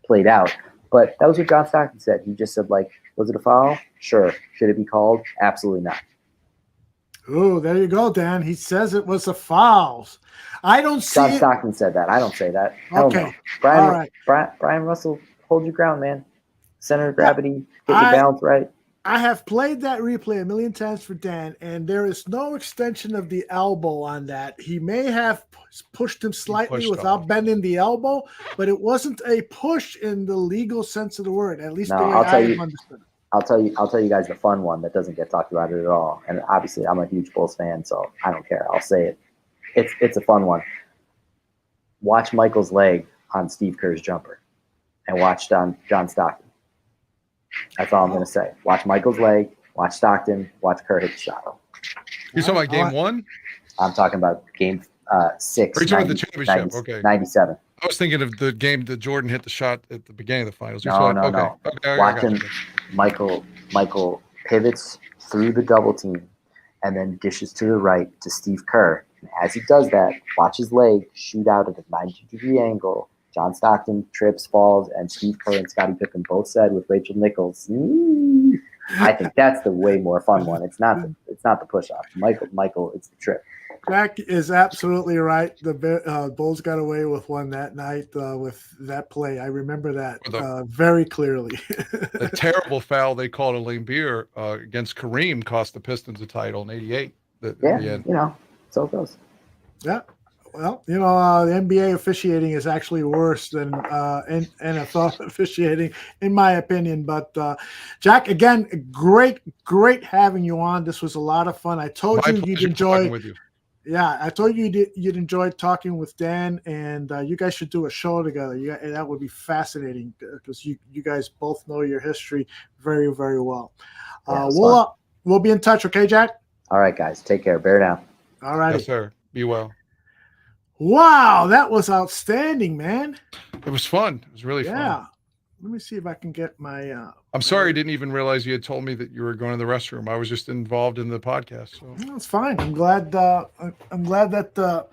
H: played out. But that was what John Stockton said. He just said, was it a foul? Sure. Should it be called? Absolutely not.
C: Oh, there you go, Dan. He says it was a foul. I don't see
H: John Stockton said that. I don't say that. Hell
C: okay.
H: No.
C: All right.
H: Brian Russell, hold your ground, man. center of gravity, get your balance right.
C: I have played that replay a million times for Dan, and there is no extension of the elbow on that. He may have pushed him slightly without bending the elbow, but it wasn't a push in the legal sense of the word, at least the way I have understood it.
H: I'll tell you guys the fun one that doesn't get talked about at all. And obviously, I'm a huge Bulls fan, so I don't care. I'll say it. It's a fun one. Watch Michael's leg on Steve Kerr's jumper, and watch John Stockton. That's all I'm going to say. Watch Michael's leg, watch Stockton, watch Kerr hit the shot.
E: You're talking about game 1?
H: I'm talking about game 6.
E: Are you talking about the championship? Okay.
H: 97.
E: I was thinking of the game that Jordan hit the shot at the beginning of the finals.
H: No.
E: Okay,
H: watching Michael pivots through the double team and then dishes to the right to Steve Kerr. And as he does that, watch his leg shoot out at a 90-degree angle. John Stockton trips, falls, and Steve Kerr and Scottie Pippen both said with Rachel Nichols, I think that's the way more fun one. It's not the push-off. Michael, it's the trip.
C: Jack is absolutely right. The Bulls got away with one that night with that play. I remember that very clearly.
E: The terrible foul they called on Lambeer against Kareem cost the Pistons a title in '88.
H: So it goes.
C: Yeah. Well, the NBA officiating is actually worse than NFL officiating, in my opinion. But, Jack, again, great having you on. This was a lot of fun. I told you you'd enjoy. With you. Yeah, I told you you'd enjoy talking with Dan, and you guys should do a show together. That would be fascinating because you guys both know your history very, very well. We'll be in touch, okay, Jack?
H: All right, guys. Take care. Bear down.
C: All right.
E: Yes, sir. Be well.
C: Wow, that was outstanding, man.
E: It was fun. It was really fun. Yeah.
C: Let me see if I can get my
E: I'm sorry I didn't even realize you had told me that you were going to the restroom. I was just involved in the podcast. So.
C: That's fine. I'm glad that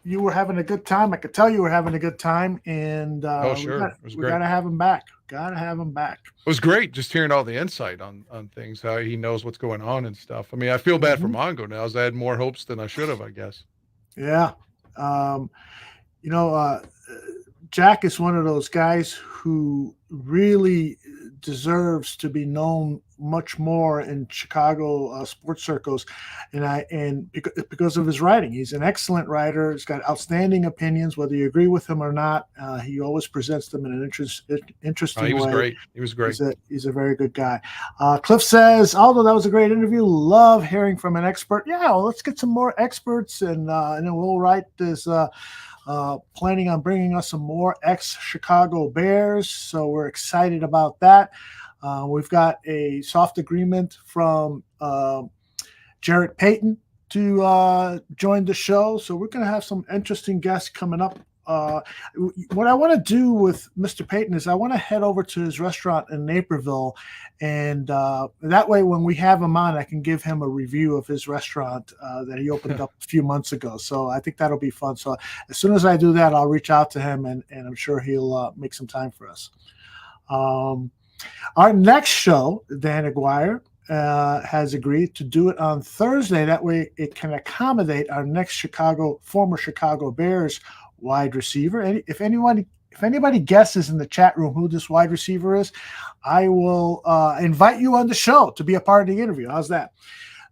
C: you were having a good time. I could tell you were having a good time, and
E: sure.
C: We gotta have him back. Gotta have him back.
E: It was great just hearing all the insight on things, how he knows what's going on and stuff. I mean, I feel bad for Mongo now, as I had more hopes than I should have, I guess.
C: Yeah. Jack is one of those guys who really deserves to be known much more in Chicago sports circles, and because of his writing. He's an excellent writer. He's got outstanding opinions, whether you agree with him or not. He always presents them in an interesting way.
E: He was great. He was great.
C: He's a very good guy. Cliff says, although that was a great interview, love hearing from an expert. Yeah, well, let's get some more experts, and then Will Wright is planning on bringing us some more ex-Chicago Bears, so we're excited about that. We've got a soft agreement from Jarrett Payton to join the show, so we're going to have some interesting guests coming up. What I want to do with Mr. Payton is I want to head over to his restaurant in Naperville, and that way when we have him on, I can give him a review of his restaurant that he opened up a few months ago. So I think that'll be fun. So as soon as I do that, I'll reach out to him, and I'm sure he'll make some time for us. Our next show, Dan Aguirre, has agreed to do it on Thursday. That way it can accommodate our next former Chicago Bears wide receiver. And if anybody guesses in the chat room who this wide receiver is, I will invite you on the show to be a part of the interview. How's that?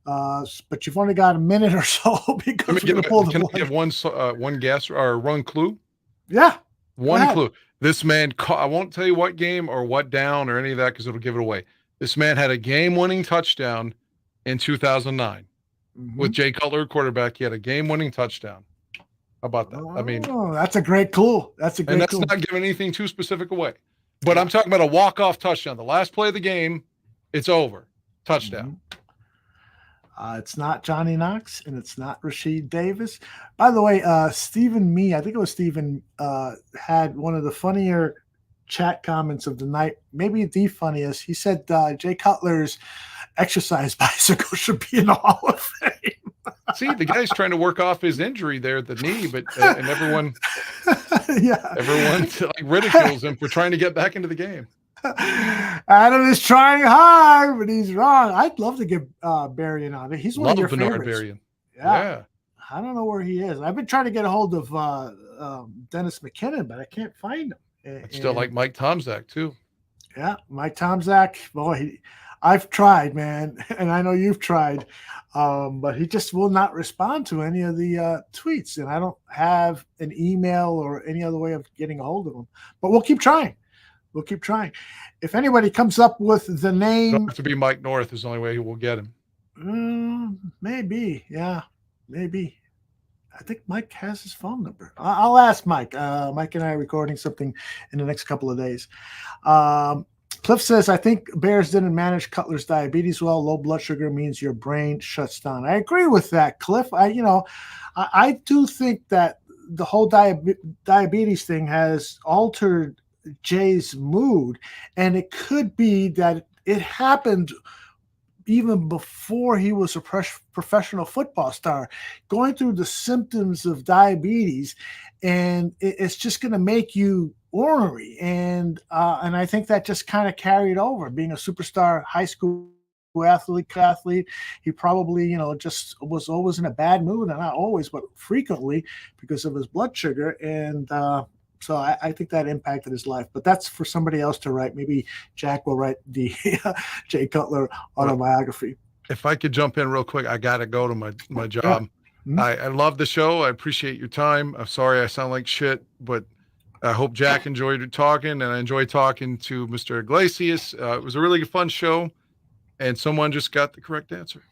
C: But you've only got a minute or so because
E: can I give one guess or one clue?
C: Yeah.
E: One clue. This man, I won't tell you what game or what down or any of that because it'll give it away. This man had a game-winning touchdown in 2009 with Jay Cutler, quarterback. He had a game-winning touchdown. How about that? I mean,
C: that's a great clue. That's
E: not giving anything too specific away. But I'm talking about a walk-off touchdown. The last play of the game, it's over. Touchdown.
C: It's not Johnny Knox, and it's not Rashid Davis. By the way, Stephen Mee, I think it was Stephen, had one of the funnier chat comments of the night, maybe the funniest. He said Jay Cutler's exercise bicycle should be in the Hall of Fame.
E: See, the guy's trying to work off his injury there at the knee, but and everyone ridicules him for trying to get back into the game.
C: Adam is trying hard, but he's wrong. I'd love to get Berrien on it. He's one of your favorites. Berrien. Yeah. I don't know where he is. I've been trying to get a hold of Dennis McKinnon, but I can't find him.
E: I'd still like Mike Tomczak too.
C: Yeah, Mike Tomczak, boy, I've tried, man, and I know you've tried, but he just will not respond to any of the tweets, and I don't have an email or any other way of getting a hold of him. But we'll keep trying. We'll keep trying. If anybody comes up with the name,
E: It'll have to be Mike North is the only way we'll get him.
C: Maybe, yeah, maybe. I think Mike has his phone number. I'll ask Mike. Mike and I are recording something in the next couple of days. Cliff says, I think Bears didn't manage Cutler's diabetes well. Low blood sugar means your brain shuts down. I agree with that, Cliff. I do think that the whole diabetes thing has altered Jay's mood, and it could be that it happened even before he was a professional football star, going through the symptoms of diabetes, and it's just going to make you ornery. And I think that just kind of carried over. Being a superstar high school athlete, he probably, just was always in a bad mood, and not always, but frequently, because of his blood sugar. And so I think that impacted his life, but that's for somebody else to write. Maybe Jack will write the Jay Cutler autobiography.
E: If I could jump in real quick, I got to go to my job. Yeah. Mm-hmm. I love the show. I appreciate your time. I'm sorry I sound like shit, but I hope Jack enjoyed talking, and I enjoyed talking to Mr. Iglesias. It was a really fun show, and someone just got the correct answer.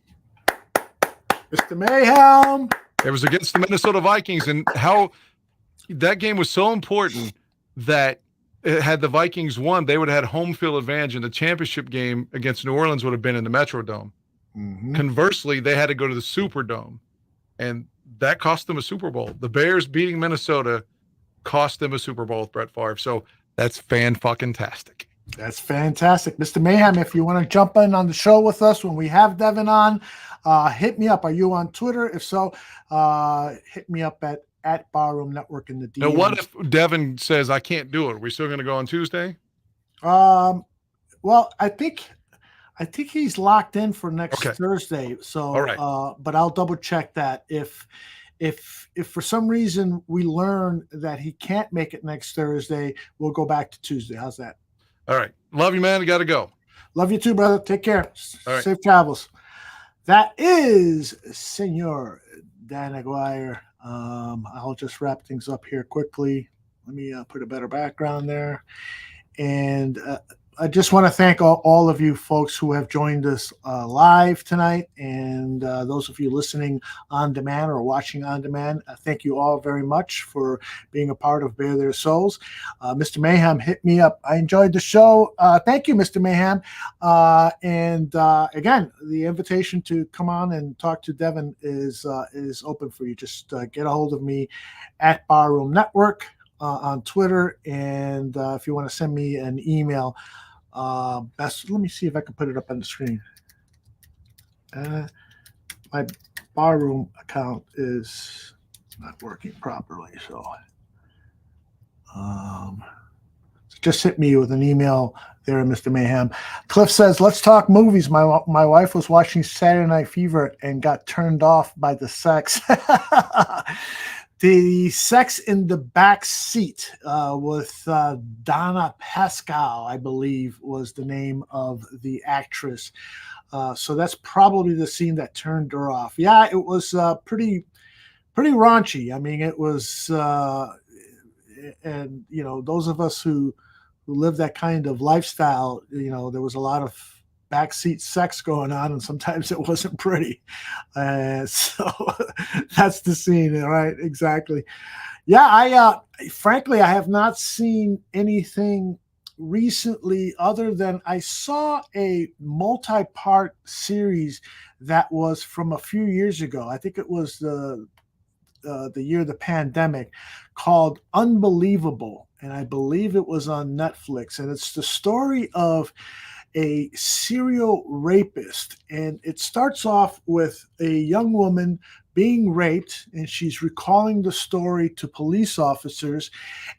C: Mr. Mayhem.
E: It was against the Minnesota Vikings, and how that game was so important that had the Vikings won, they would have had home field advantage, and the championship game against New Orleans would have been in the Metrodome. Mm-hmm. Conversely, they had to go to the Superdome, and that cost them a Super Bowl. The Bears beating Minnesota cost them a Super Bowl with Brett Favre. So that's fan-fucking-tastic.
C: That's fantastic. Mr. Mayhem, if you want to jump in on the show with us when we have Devin on, hit me up. Are you on Twitter? If so, hit me up at Barroom Network in the DMs.
E: Now, what if Devin says, I can't do it? Are we still going to go on Tuesday?
C: Well, I think he's locked in for next Thursday. So, all right. But I'll double check that. If for some reason we learn that he can't make it next Thursday, we'll go back to Tuesday. How's that?
E: All right. Love you, man. I got to go.
C: Love you too, brother. Take care.
E: All right.
C: Safe travels. That is Senor Dan Aguirre. I'll just wrap things up here quickly. Let me put a better background there. And I just want to thank all of you folks who have joined us live tonight, and those of you listening on demand or watching on demand. Thank you all very much for being a part of Bear Their Souls. Mr. Mayhem, hit me up. I enjoyed the show. Thank you, Mr. Mayhem. And again, the invitation to come on and talk to Devin is open for you. Just get a hold of me at Barroom Network on Twitter, and if you want to send me an email, let me see if I can put it up on the screen. My Barroom account is not working properly, so just hit me with an email there, Mr. Mayhem. Cliff says, let's talk movies. My wife was watching Saturday Night Fever and got turned off by the sex. The Sex in the Back Seat with Donna Pascal, I believe, was the name of the actress. So that's probably the scene that turned her off. Yeah, it was pretty raunchy. I mean, it was, and those of us who live that kind of lifestyle, there was a lot of backseat sex going on, and sometimes it wasn't pretty. So that's the scene, right? Exactly. Yeah, frankly, I have not seen anything recently other than I saw a multi-part series that was from a few years ago. I think it was the year of the pandemic, called Unbelievable, and I believe it was on Netflix, and it's the story of a serial rapist, and it starts off with a young woman being raped, and she's recalling the story to police officers.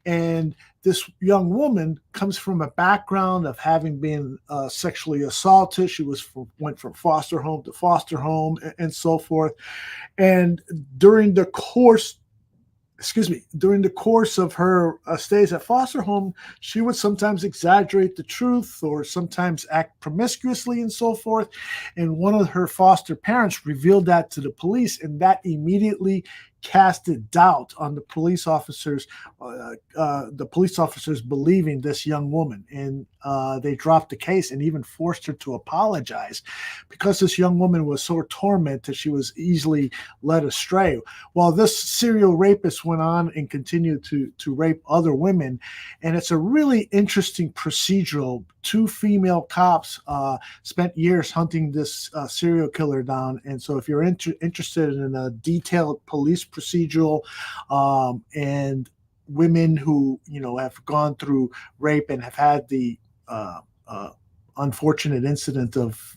C: And this young woman comes from a background of having been sexually assaulted. She went from foster home to foster home, and so forth. And during the course during the course of her stays at foster home, she would sometimes exaggerate the truth or sometimes act promiscuously and so forth. And one of her foster parents revealed that to the police, and that immediately casted doubt on the police officers. The police officers believing this young woman, and they dropped the case and even forced her to apologize because this young woman was so tormented she was easily led astray. Well, this serial rapist went on and continued to rape other women, and it's a really interesting procedural. Two female cops spent years hunting this serial killer down, and so if you're interested in a detailed police procedural and women who have gone through rape and have had the unfortunate incident of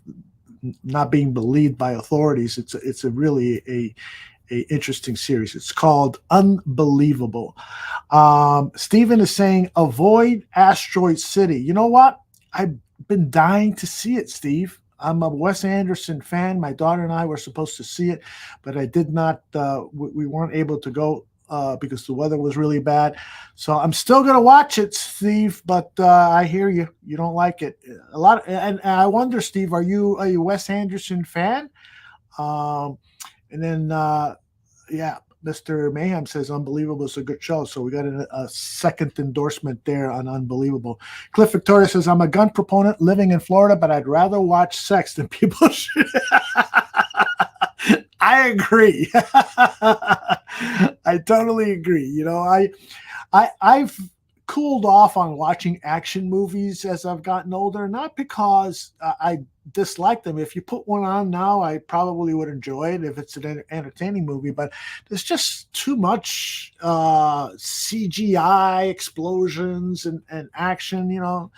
C: not being believed by authorities, it's a really a interesting series. It's called Unbelievable. Stephen is saying avoid Asteroid City. You know what? I've been dying to see it, Steve. I'm a Wes Anderson fan. My daughter and I were supposed to see it, but I did not. We weren't able to go because the weather was really bad. So I'm still going to watch it, Steve. But I hear you. You don't like it a lot. And I wonder, Steve, are you a Wes Anderson fan? And then, Mr. Mayhem says Unbelievable is a good show. So we got a second endorsement there on Unbelievable. Cliff Victoria says, I'm a gun proponent living in Florida, but I'd rather watch sex than people should. I agree. I totally agree. I've cooled off on watching action movies as I've gotten older, not because I dislike them. If you put one on now, I probably would enjoy it if it's an entertaining movie, but there's just too much CGI explosions and action. I've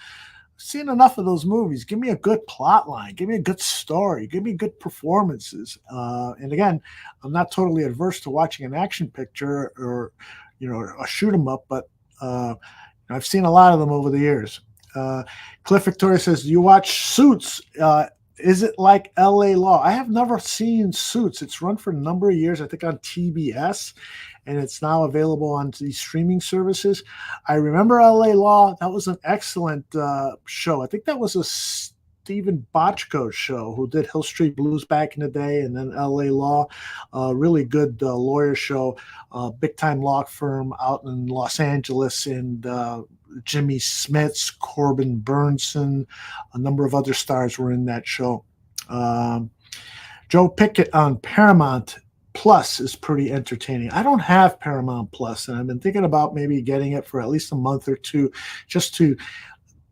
C: seen enough of those movies. Give me a good plot line. Give me a good story. Give me good performances. And again, I'm not totally adverse to watching an action picture or a shoot 'em up, but I've seen a lot of them over the years. Cliff Victoria says, you watch Suits. Is it like LA Law? I have never seen Suits. It's run for a number of years, I think on TBS, and it's now available on these streaming services. I remember LA Law. That was an excellent show. I think that was a Stephen Bochco show, who did Hill Street Blues back in the day, and then LA Law. Really good lawyer show, big time law firm out in Los Angeles, and Jimmy Smits, Corbin Burnson, a number of other stars were in that show. Joe Pickett on Paramount Plus is pretty entertaining. I don't have Paramount Plus, and I've been thinking about maybe getting it for at least a month or two, just to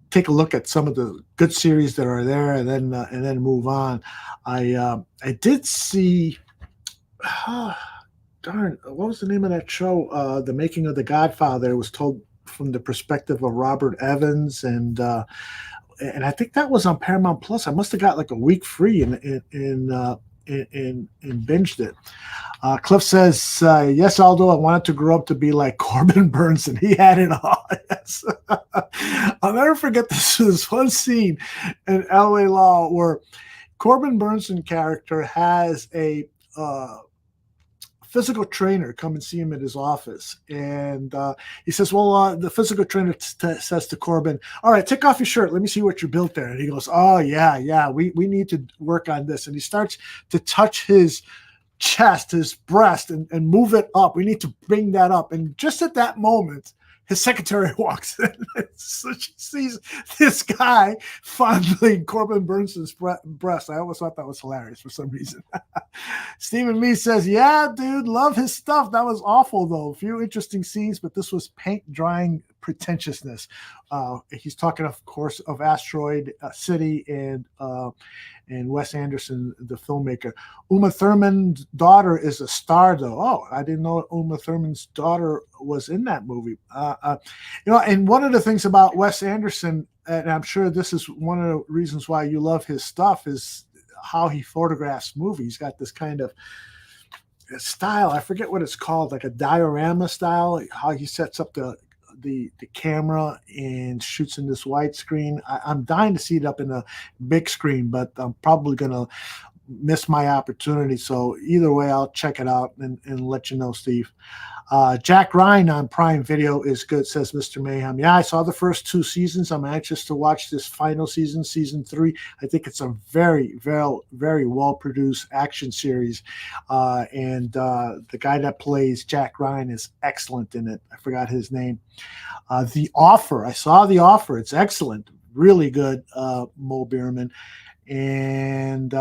C: take a look at some of the good series that are there, and then move on. I did see, what was the name of that show? The Making of the Godfather. It was told from the perspective of Robert Evans, and I think that was on Paramount Plus. I must have got like a week free and binged it. Cliff says, yes, Aldo, I wanted to grow up to be like Corbin Burnson. He had it all. Yes. I'll never forget this one scene in LA Law where Corbin Burnson character has a physical trainer come and see him at his office. And he says, well, the physical trainer says to Corbin, all right, take off your shirt. Let me see what you built there. And he goes, oh, yeah, we need to work on this. And he starts to touch his chest, his breast, and move it up. We need to bring that up. And just at that moment, his secretary walks in. So she sees this guy fondling Corbin Burnson's breast. I always thought that was hilarious for some reason. Stephen Me says, yeah, dude, love his stuff. That was awful, though. A few interesting scenes, but this was paint drying pretentiousness. He's talking, of course, of Asteroid City and Wes Anderson, the filmmaker. Uma Thurman's daughter is a star, though. Oh, I didn't know Uma Thurman's daughter was in that movie. And one of the things about Wes Anderson, and I'm sure this is one of the reasons why you love his stuff, is how he photographs movies. He's got this kind of style. I forget what it's called, like a diorama style, how he sets up the camera and shoots in this widescreen. I'm dying to see it up in a big screen, but I'm probably going to missed my opportunity. So either way, I'll check it out and let you know, Steve. Jack Ryan on Prime Video is good, says Mr. Mayhem. Yeah, I saw the first 2 seasons. I'm anxious to watch this final season, season 3. I think it's a very, very, very well-produced action series. And the guy that plays Jack Ryan is excellent in it. I forgot his name. The Offer. I saw The Offer. It's excellent. Really good, Mo Bierman. And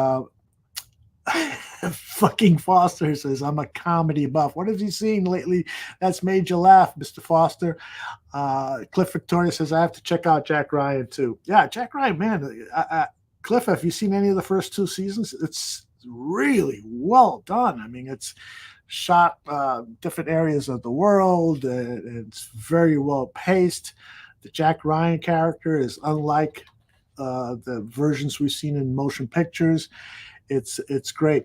C: fucking Foster says, I'm a comedy buff. What have you seen lately that's made you laugh, Mr. Foster? Cliff Victoria says, I have to check out Jack Ryan too. Yeah, Jack Ryan, man. Cliff, have you seen any of the first 2 seasons? It's really well done. I mean, it's shot different areas of the world. It's very well paced. The Jack Ryan character is unlike the versions we've seen in motion pictures. It's great.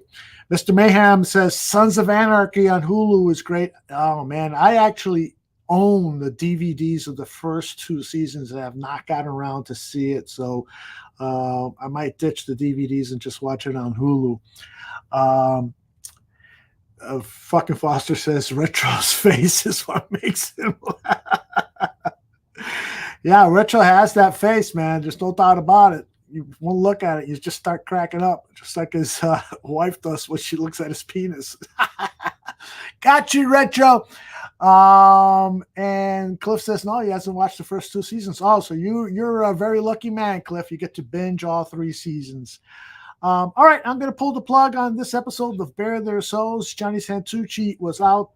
C: Mr. Mayhem says Sons of Anarchy on Hulu is great. Oh man, I actually own the DVDs of the first 2 seasons and have not gotten around to see it. So I might ditch the DVDs and just watch it on Hulu. Fucking Foster says Retro's face is what makes him laugh. Yeah, Retro has that face, man. There's no doubt about it. You won't look at it, you just start cracking up, just like his wife does when she looks at his penis. Got you, Retro. And Cliff says, no, he hasn't watched the first 2 seasons. Oh, so you're a very lucky man, Cliff. You get to binge all 3 seasons. All right, I'm going to pull the plug on this episode of Bare Their Souls. Johnny Santucci was out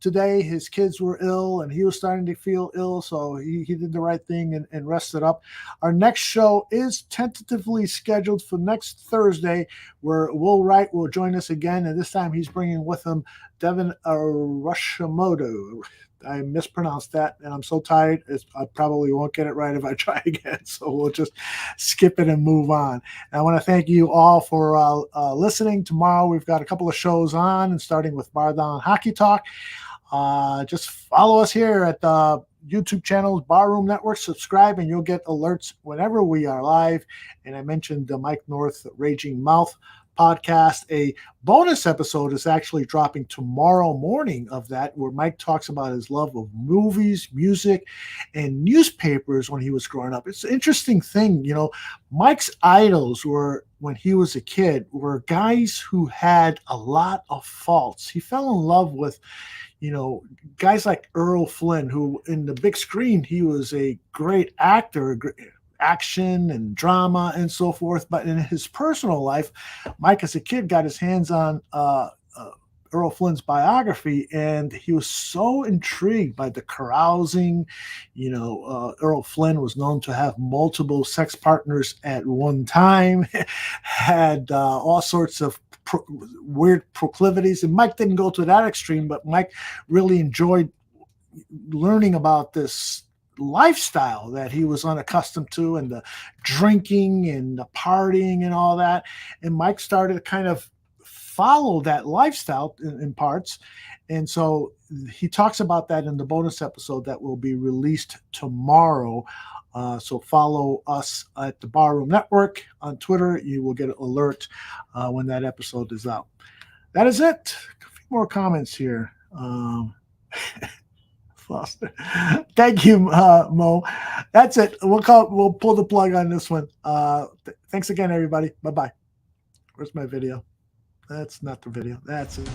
C: today. His kids were ill and he was starting to feel ill, so he did the right thing and rested up. Our next show is tentatively scheduled for next Thursday, where Will Wright will join us again, and this time he's bringing with him Devin Arashimoto. I mispronounced that, and I'm so tired. I probably won't get it right if I try again, so we'll just skip it and move on. And I want to thank you all for listening. Tomorrow we've got a couple of shows on, and starting with Bar Down Hockey Talk. Just follow us here at the YouTube channel, Barroom Network. Subscribe, and you'll get alerts whenever we are live. And I mentioned the Mike North Raging Mouth podcast. A bonus episode is actually dropping tomorrow morning of that, where Mike talks about his love of movies, music, and newspapers when he was growing up. It's an interesting thing. You know, Mike's idols were, when he was a kid, were guys who had a lot of faults. He fell in love with, you know, guys like Errol Flynn, who in the big screen, he was a great actor, action and drama and so forth. But in his personal life, Mike as a kid got his hands on Errol Flynn's biography, and he was so intrigued by the carousing. You know, Errol Flynn was known to have multiple sex partners at one time, had all sorts of weird proclivities, and Mike didn't go to that extreme, but Mike really enjoyed learning about this lifestyle that he was unaccustomed to, and the drinking and the partying and all that. And Mike started to kind of follow that lifestyle in parts. And so he talks about that in the bonus episode that will be released tomorrow. So follow us at the Barroom Network on Twitter. You will get an alert when that episode is out. That is it. A few more comments here. Foster. Thank you, Mo. That's it. We'll pull the plug on this one. Thanks again, everybody. Bye-bye. Where's my video? That's not the video. That's it.